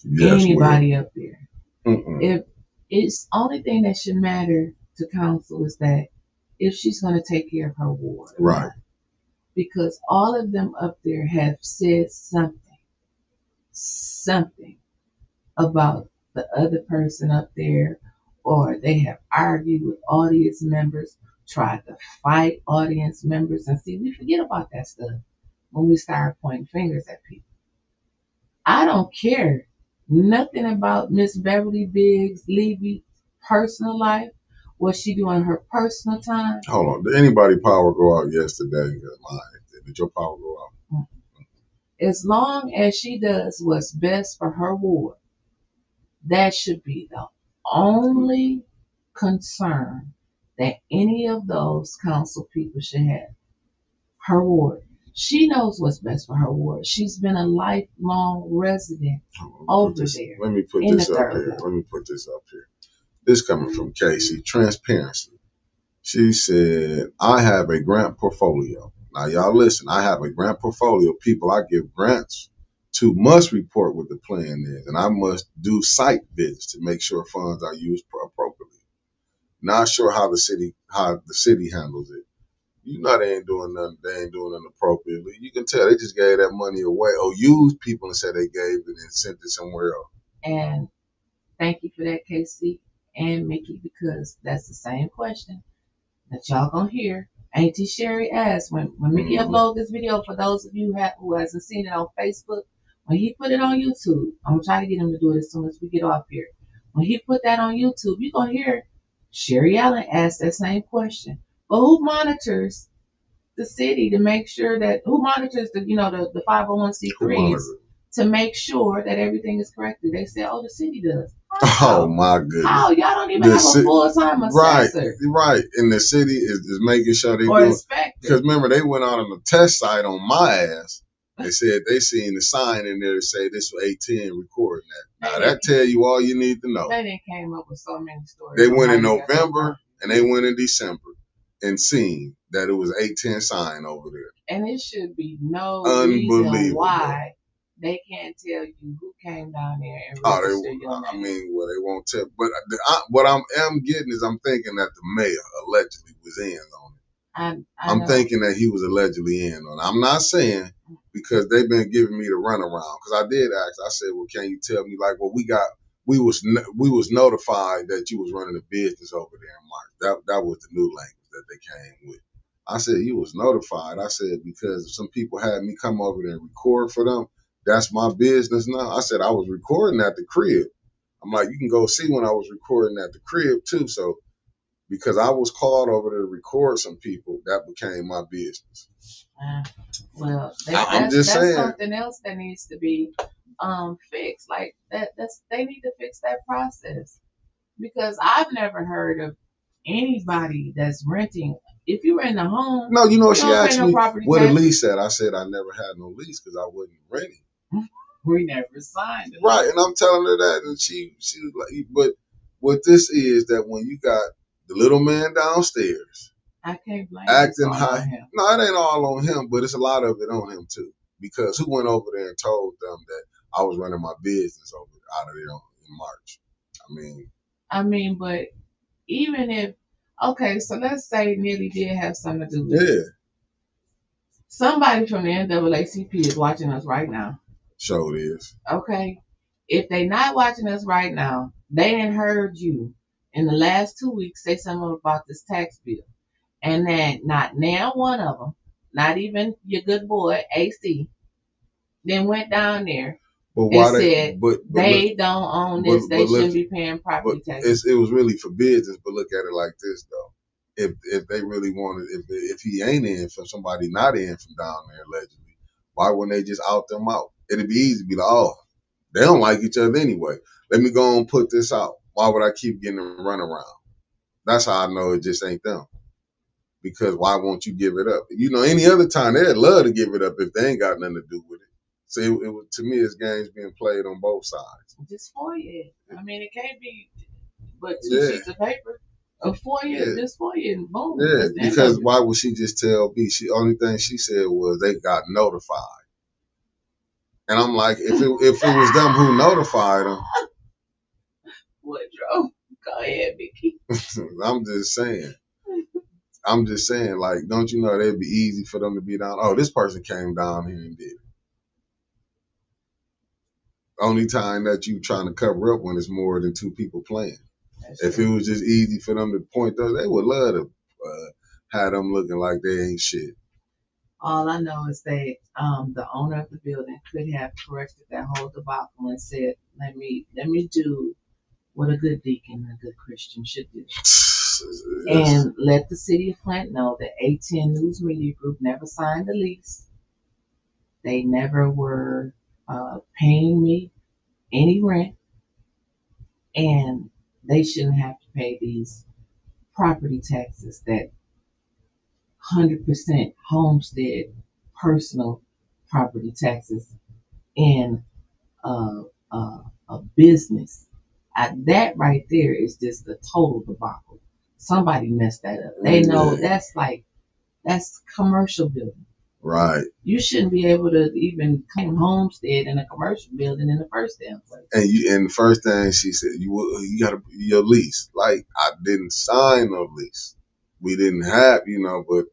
anybody up there. If it's only thing that should matter to council is that if she's going to take care of her ward. Right. Because all of them up there have said something about the other person up there, or they have argued with audience members, tried to fight audience members. And see, we forget about that stuff when we start pointing fingers at people. I don't care nothing about Miss Beverly Biggs Levy's personal life, what she do in her personal time. Hold on, did anybody power go out yesterday? Did your power go out? As long as she does what's best for her ward, that should be the only concern that any of those council people should have. Her ward. She knows what's best for her ward. She's been a lifelong resident over there. Let me put this up here. Let me put this up here. This coming from Casey. Transparency. She said, I have a grant portfolio. Now, y'all listen. I have a grant portfolio. People I give grants to must report what the plan is, and I must do site visits to make sure funds are used appropriately. Not sure how the city handles it. You know they ain't doing nothing. They ain't doing nothing appropriately. You can tell they just gave that money away or used people and said they gave it and sent it somewhere else. And thank you for that, Casey and Mickey, because that's the same question that y'all gonna hear. Auntie Sherry asked when Mickey uploaded this video, for those of you who hasn't seen it on Facebook, when he put it on YouTube, I'm gonna try to get him to do it as soon as we get off here. When he put that on YouTube, you're gonna hear Sherry Allen ask that same question. But who monitors the city to make sure that, who monitors the 501c3s to make sure that everything is corrected? They say, oh, the city does. Oh my goodness. How? Y'all don't even have a full-time assessor. Right. And the city is making sure they do it. Because remember, they went out on the test site on my ass. They said they seen the sign in there to say this was 18 recording that. Now that tell you all you need to know. They didn't came up with so many stories. They went in November and they went in December and seen that it was 810 sign over there. And it should be no reason why they can't tell you who came down there and registered your name. I mean, well, they won't tell. But what I'm getting is I'm thinking that the mayor allegedly was in on it. I'm thinking that he was allegedly in on it. I'm not saying, because they've been giving me the runaround. Because I did ask. I said, well, can you tell me, like, well, we was notified that you was running a business over there in March. That was the new language that they came with. I said, you was notified. I said, because some people had me come over there and record for them. That's my business now. I said, I was recording at the crib. I'm like, you can go see when I was recording at the crib too. So because I was called over there to record some people, that became my business. Well, that's something else that needs to be fixed. Like they need to fix that process, because I've never heard of anybody that's renting. If you rent a home, no, she asked me what a lease at. I said I never had no lease because I wasn't renting. We never signed it. Right, and I'm telling her that, and she was like, but what this is that when you got the little man downstairs, I can't blame acting high. No, it ain't all on him, but it's a lot of it on him too. Because who went over there and told them that I was running my business out of there in March? I mean, but even if, Okay, so let's say Nitty did have something to do with Yeah, it. Somebody from the NAACP is watching us right now. sure it is. Okay? If they not watching us right now, they didn't heard you in the last 2 weeks say something about this tax bill. And then not now one of them, not even your good boy, AC, then went down there But and why said but they look, don't own but this, but they look, shouldn't be paying but property taxes. it was really for business. But look at it like this though. If they really wanted, if he ain't in from somebody not in from down there allegedly, why wouldn't they just out them out? It'd be easy to be like, oh, they don't like each other anyway. Let me go and put this out. Why would I keep getting them run around? That's how I know it just ain't them. Because why won't you give it up? You know, any other time they'd love to give it up if they ain't got nothing to do with it. So to me, it's games being played on both sides. Just 4 years. I mean, it can't be but two Yeah, sheets of paper. Of 4 years, yeah, just 4 years, and boom. yeah. That's the end Because of it. why would she just tell me? She only thing she said was they got notified, and I'm like, if it was them who notified them, Woodrow, go ahead, Vicky. I'm just saying, like, don't you know it'd be easy for them to be down? Oh, this person came down here and did it. Only time that you trying to cover up when it's more than two people playing. That's If true. it was just easy for them to point those, they would love to have them looking like they ain't shit. All I know is that the owner of the building could have corrected that whole debacle and said, "Let me do what a good deacon and a good Christian should do, and let the city of Flint know that A10 News Media Group never signed the lease. They never were paying me any rent, and they shouldn't have to pay these property taxes that 100% homestead personal property taxes in a, a business. That right there is just a total debacle. Somebody messed that up. They know that's commercial building. Right. You shouldn't be able to even claim homestead in a commercial building in the first damn place. And the first thing she said, you got to your lease. Like, I didn't sign no lease. We didn't have, but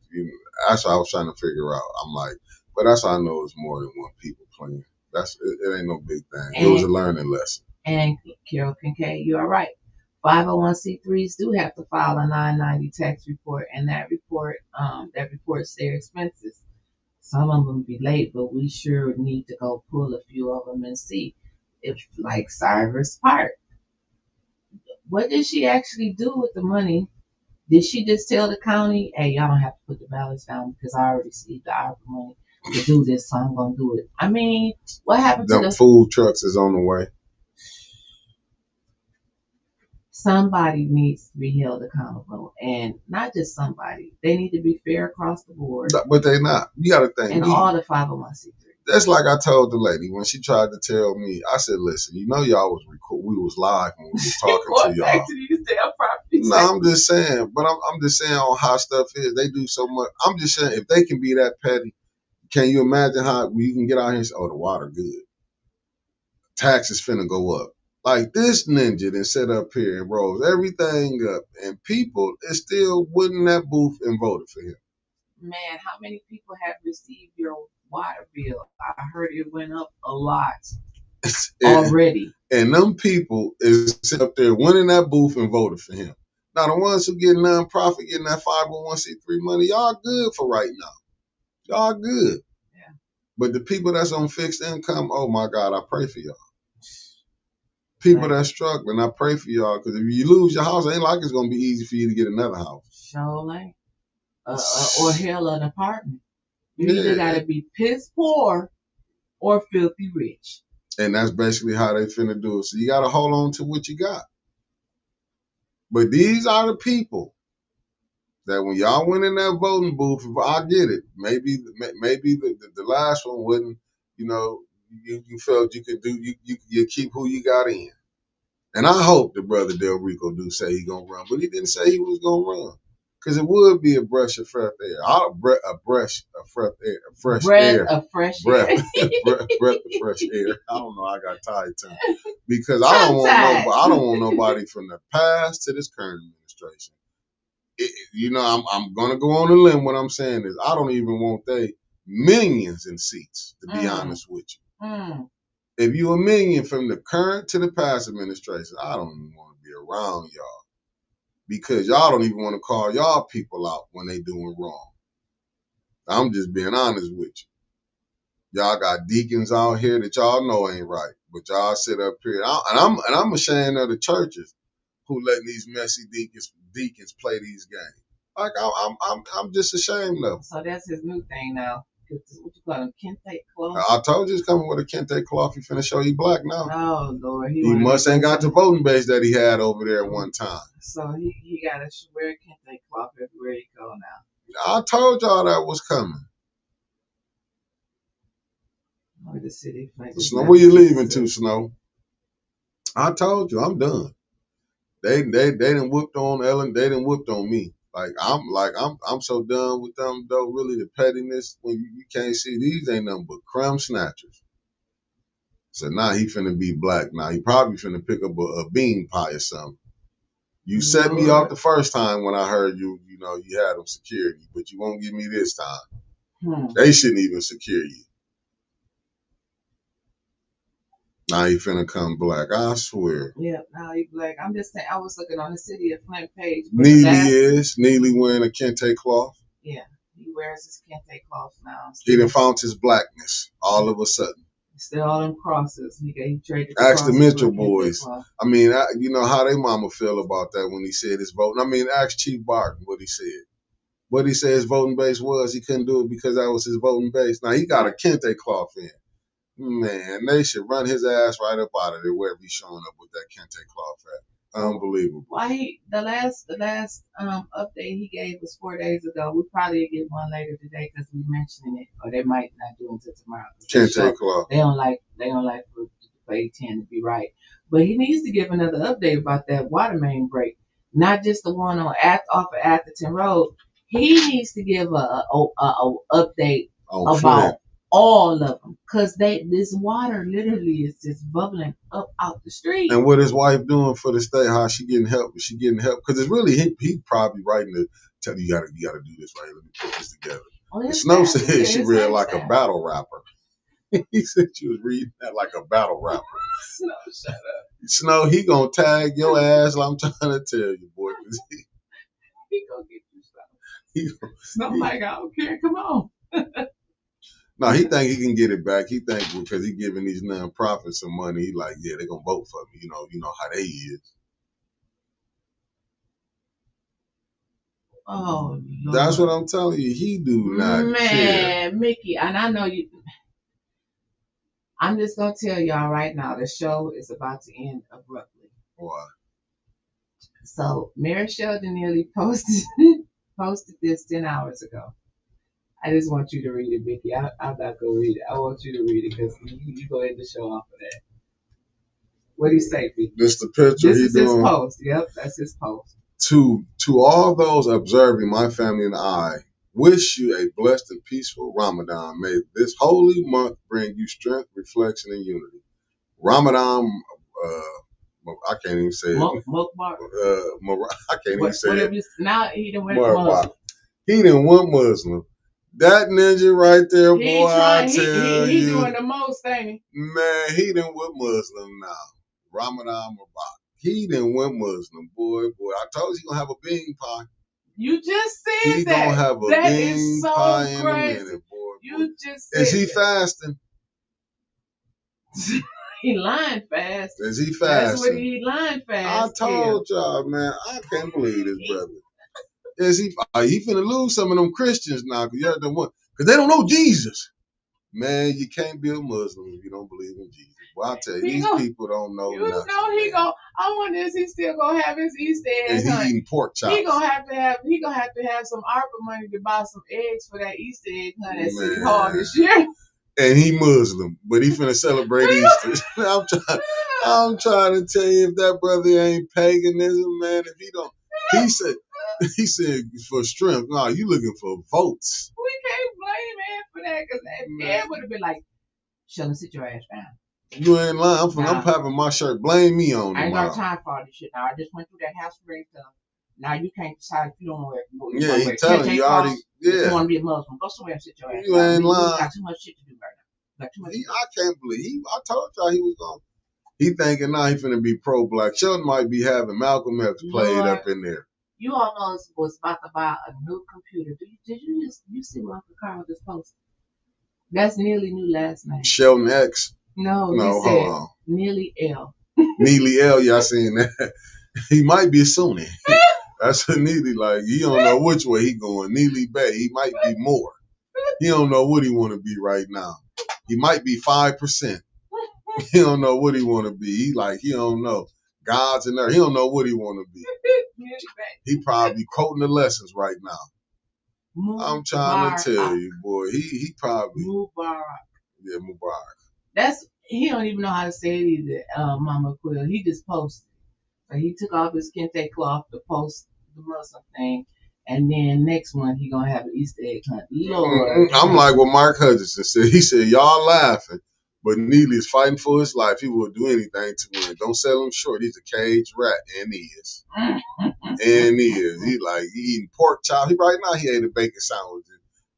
that's what I was trying to figure out. I'm like, but that's how I know it's more than one people playing. It ain't no big thing. It was a learning lesson. And Carol Kincaid, you are right. 501c3s do have to file a 990 tax report, and that reports their expenses. Some of them be late, but we sure need to go pull a few of them and see if, like Cyrus Park, what did she actually do with the money? Did she just tell the county, "Hey, y'all don't have to put the ballots down because I already received the ARPA money to do this, so I'm gonna do it"? I mean, what happened to the food trucks is on the way. Somebody needs to be held accountable, and not just somebody. They need to be fair across the board. But they not. You got to think. And all the 501c3. That's like I told the lady when she tried to tell me. I said, "Listen, y'all was we was live when we was talking to y'all." Back to these damn properties. No, I'm just saying. But I'm just saying on how stuff is. They do so much. I'm just saying if they can be that petty, can you imagine how you can get out here and say, "Oh, the water good, taxes finna go up." Like this ninja that set up here and rolls everything up, and people is still wouldn't that booth and voted for him. Man, how many people have received your water bill? I heard it went up a lot already. And them people is sitting up there winning that booth and voted for him. Now the ones who get nonprofit, getting that 501c3 money, y'all good for right now. Y'all good. Yeah. But the people that's on fixed income, oh my God, I pray for y'all. People that's struggling, I pray for y'all, because if you lose your house, it ain't like it's gonna be easy for you to get another house. Sure ain't. Or hell, an apartment. You either gotta be piss poor or filthy rich. And that's basically how they finna do it. So you gotta hold on to what you got. But these are the people that when y'all went in that voting booth, I get it. Maybe the last one wouldn't, you felt you could do, you keep who you got in. And I hope the brother Del Rico do say he gonna run, but he didn't say he was gonna run. Because it would be a breath of fresh air. Breath of fresh air. Breath of fresh air. breath of fresh air. I don't know. I got tired tongue. Because I don't want nobody from the past to this current administration I'm gonna go on a limb when I'm saying this. I don't even want they millions in seats, to be honest with you. If you a million from the current to the past administration, I don't even want to be around y'all because y'all don't even want to call y'all people out when they doing wrong. I'm just being honest with you. Y'all got deacons out here that y'all know ain't right, but y'all sit up here, and I'm ashamed of the churches who letting these messy deacons play these games. Like I'm just ashamed of them. So that's his new thing now. What you call him, kente cloth? I told you he's coming with a kente cloth. He finna show he black now. Oh Lord, he must ain't got the voting base that he had over there at one time. So he got to wear kente cloth everywhere he go now. I told y'all that was coming. The city. Snow, where you leaving to, Snow? I told you, I'm done. They done whooped on Ellen. They done whooped on me. I'm so done with them though. Really, the pettiness when you can't see these ain't nothing but crumb snatchers. So now he finna be black. Now he probably finna pick up a bean pie or something. You set me off the first time when I heard you had them security, but you won't give me this time. They shouldn't even secure you. Now he finna come black. I swear. Yeah, now he black. I'm just saying. I was looking on the City of Flint page. Neely wearing a kente cloth. Yeah, he wears his kente cloth now. He done found his blackness all of a sudden. Still all them crosses. He traded. Ask the Mitchell boys. I mean, you know how they mama feel about that when he said his voting. I mean, ask Chief Barton what he said. What he said his voting base was. He couldn't do it because that was his voting base. Now he got a kente cloth in. Man, they should run his ass right up out of there wherever he's showing up with that kente cloth at. Unbelievable. Why the last update he gave was 4 days ago. We probably get one later today because we mentioned it, or they might not do it until tomorrow. Kente cloth. They don't like for the 10 to be right, but he needs to give another update about that water main break, not just the one off of Atherton Road. He needs to give a update about Flint. All of them, because this water literally is just bubbling up out the street. And what his wife doing for the state? How she getting help? Is she getting help? Because it's really he probably writing to tell you gotta do this right. Let me put this together. Snow said she read like a battle rapper. He said she was reading that like a battle rapper. Snow, shut up. Snow, he gonna tag your ass. I'm trying to tell you, boy. He gonna get you stuff. Snow like I don't care. Come on. No, he think he can get it back. He think because he giving these nonprofits some money, he like, yeah, they gonna vote for me. You know how they is. Oh, Lord. That's what I'm telling you. He do not care. Man, Mickey, and I know you. I'm just gonna tell y'all right now, the show is about to end abruptly. Why? So Mary Sheldon nearly posted this 10 hours ago. I just want you to read it, Mickey. I'm not going to read it. I want you to read it because you go ahead and show off of that. What do you say, Mickey? This the picture this is his post. Yep, that's his post. To all those observing, my family and I wish you a blessed and peaceful Ramadan. May this holy month bring you strength, reflection, and unity. Ramadan, I can't even say it. I can't even say it. Now he done went Muslim. He done went Muslim. That ninja right there, boy, I tell you. He doing the most, ain't he? Man, he done went Muslim now. Ramadan Mubarak. He done went Muslim, boy. I told you he gonna have a bean pie. You just said he that. He gonna have a that bean so pie crazy. In a minute, boy. You just said Is he fasting? He lying fast. Is he fasting? That's what he lying fast. I told y'all, man. I can't believe this brother. Is he finna lose some of them Christians now because they don't know Jesus. Man, you can't be a Muslim if you don't believe in Jesus. Well, I tell you, these people don't know nothing. You know I wonder is he still gonna have his Easter egg hunt? He eating pork chops. He gonna have to have some ARPA money to buy some eggs for that Easter egg hunt at City Hall this year. And he Muslim, but he finna celebrate Easter. I'm trying to tell you if that brother ain't paganism, man. If he don't, he said for strength. No, you looking for votes. We can't blame him for that because Ed would have been like, "Sheldon, sit your ass down." You ain't lying. I'm popping my shirt. Blame me on it. I ain't got time for all this shit now. I just went through that house break stuff. Now you can't decide if you don't want to. Yeah, he telling you already. If you Yeah, want to be a Muslim, go somewhere and sit your ass you down. ain't You lying. got too much shit to do right now. Got too much to do. I can't believe I told y'all he was gonna. He thinking now he finna be pro-black. Sheldon might be having Malcolm X played Lord, up in there. you almost was about to buy a new computer. Did you see what Uncle Carl just posted? That's Neely new last night. Sheldon X. No, No, he hold said on. Neely L. Neely L. Y'all seen that? He might be a Sunni. That's what Neely like. He don't know which way he going. Neely Bay. He might be more. He don't know what he want to be right now. He might be 5%. He don't know what he want to be. He don't know. God's in there. He don't know what he want to be. He probably quoting the lessons right now. I'm trying to tell you, boy. He probably Mubarak. Yeah, Mubarak. He don't even know how to say it either. Mama Quill. He just posted. So he took off his kente cloth to post the Muslim thing. And then next one he gonna have an Easter egg hunt. Lord. I'm like what Mark Hutchinson said. He said, y'all laughing, but Neely is fighting for his life. He will do anything to win. Don't sell him short. He's a caged rat, and he is. And he is. He eating pork chop. Right now he ate a bacon sandwich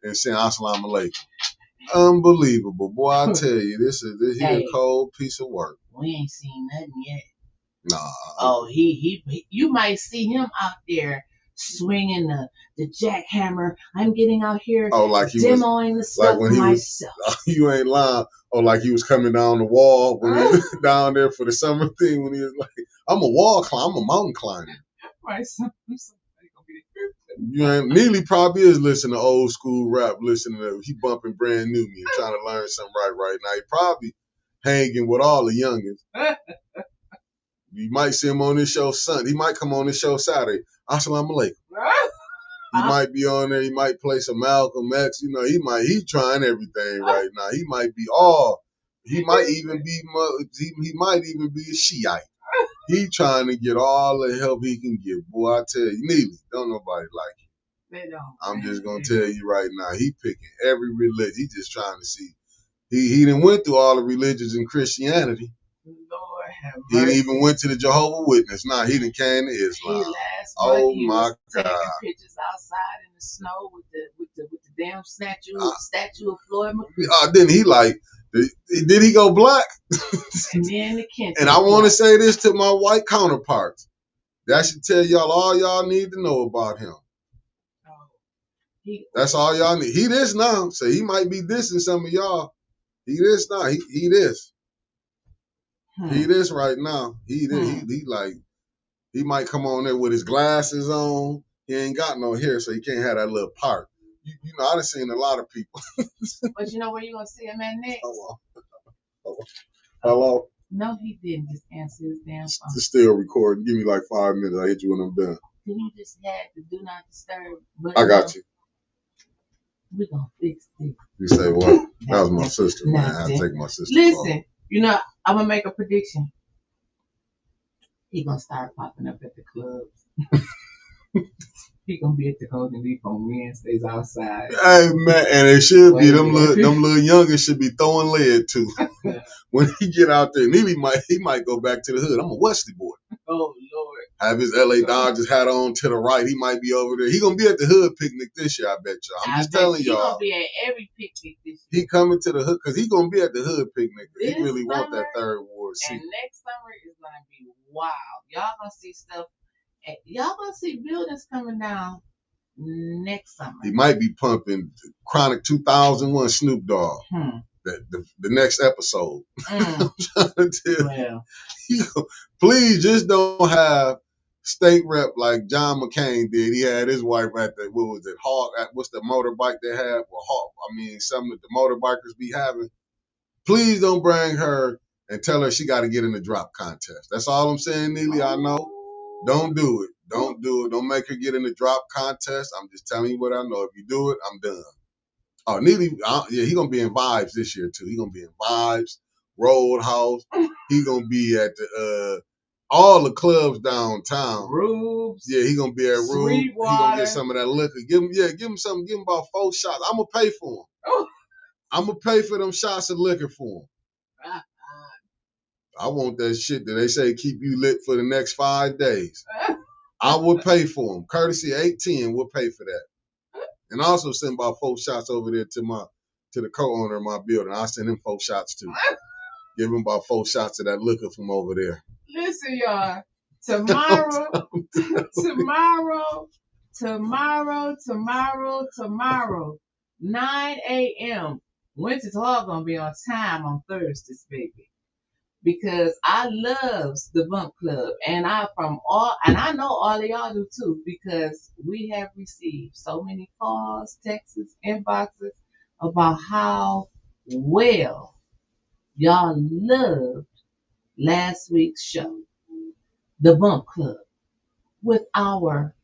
and saying Assalamu alaikum. Unbelievable. Boy, I tell you, this is a cold piece of work. We ain't seen nothing yet. Nah. Oh, he you might see him out there swinging the jackhammer. I'm getting out here demoing the stuff myself. You ain't lying. Oh, like he was coming down the wall when he was down there for the summer thing when he was like, I'm a wall climber, I'm a mountain climber. Right, Neely probably is listening to old school rap, listening to he bumping brand new me and trying to learn something right now. He probably hanging with all the youngins. You might see him on this show Sunday. He might come on this show Saturday. Assalamu alaikum. He might be on there. He might play some Malcolm X. You know, he trying everything right now. He might be he might even be a Shiite. He trying to get all the help he can get. Boy, I tell you, Neely, don't nobody like him. They don't. I'm just gonna tell you right now, he picking every religion. He just trying to see. He done went through all the religions in Christianity. Lord have mercy. He didn't even went to the Jehovah's Witness. Nah, he done came to Islam. He was taking pictures outside in the snow with the damn statue of Floyd McPherson. Then he did he go black? And then the Kent. And I want to say this to my white counterparts. That should tell y'all all y'all need to know about him. That's all y'all need. He this now, so he might be dissing some of y'all. He this now. He this. He this right now. He he might come on there with his glasses on. He ain't got no hair, so he can't have that little part. You know, I done seen a lot of people. But you know where you gonna see him at next? Hello. No, he didn't just answer his damn phone. It's still recording. Give me like 5 minutes. I'll hit you when I'm done. Then you just had the do not disturb. I got you. We gonna fix this. You say what? That was my sister, man. I take my sister. Listen, you know, I'm gonna make a prediction. He gonna start popping up at the clubs. He gonna be at the Golden Leaf on Wednesdays outside. Hey man, and it should be them little youngins should be throwing lead too. When he get out there, he might go back to the hood. I'm a Wesley boy. Oh Lord. Have his LA Dodgers hat on to the right. He might be over there. He gonna be at the hood picnic this year, I bet y'all. I'm just telling y'all. He gonna be at every picnic this year. He coming to the hood because he gonna be at the hood picnic. He really want that third ward seat. And next summer is gonna be wild. Y'all gonna see stuff. Y'all gonna see buildings coming down next summer. He might be pumping Chronic 2001 Snoop Dogg. The next episode. I'm trying to tell you. Please just don't have state rep like John McCain did. He had his wife at the, what was it, Hawk, what's the motorbike they have? Well, Hawk, something that the motorbikers be having. Please don't bring her and tell her she got to get in the drop contest. That's all I'm saying, Neely. I know. Don't do it. Don't do it. Don't make her get in the drop contest. I'm just telling you what I know. If you do it, I'm done. Oh, Neely, he going to be in Vibes this year, too. He going to be in Vibes, Roadhouse. He going to be at the all the clubs downtown. Rubes. Yeah, he going to be at Rubes. He going to get some of that liquor. Give him something. Give him about 4 shots. I'm going to pay for him. I'm going to pay for them shots of liquor for him. I want that shit that they say keep you lit for the next 5 days. I will pay for them. Courtesy 810 will pay for that. And also send about 4 shots over there to the co-owner of my building. I'll send him 4 shots too. Give him about 4 shots of that liquor from over there. Listen, y'all. Tomorrow, 9 a.m. Winter's all gonna be on time on Thursdays, baby. Because I loves the Bump Club, and I know all of y'all do too, because we have received so many calls, texts, inboxes about how well y'all loved last week's show, the Bump Club, with our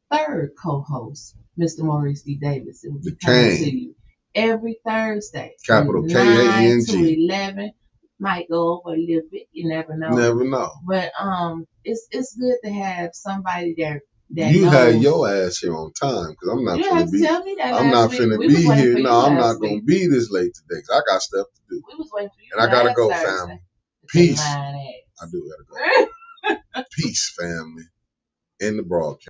third co-host, Mr. Maurice D. Davis. It will be coming to you every Thursday, Capital from 9 to K-A-N-G. 11. Might go over a little bit. You never know. Never know. But it's good to have somebody that you knows. had your ass here on time, because I'm not You finna have to be. tell me that I'm last not week. finna We be was waiting here. for you No, I'm last not gonna week. be this late today, 'cause I got stuff to do. We was waiting for you. And I gotta last go, Thursday. family. Peace. Lying ass. I do gotta go. Peace, family. In the broadcast.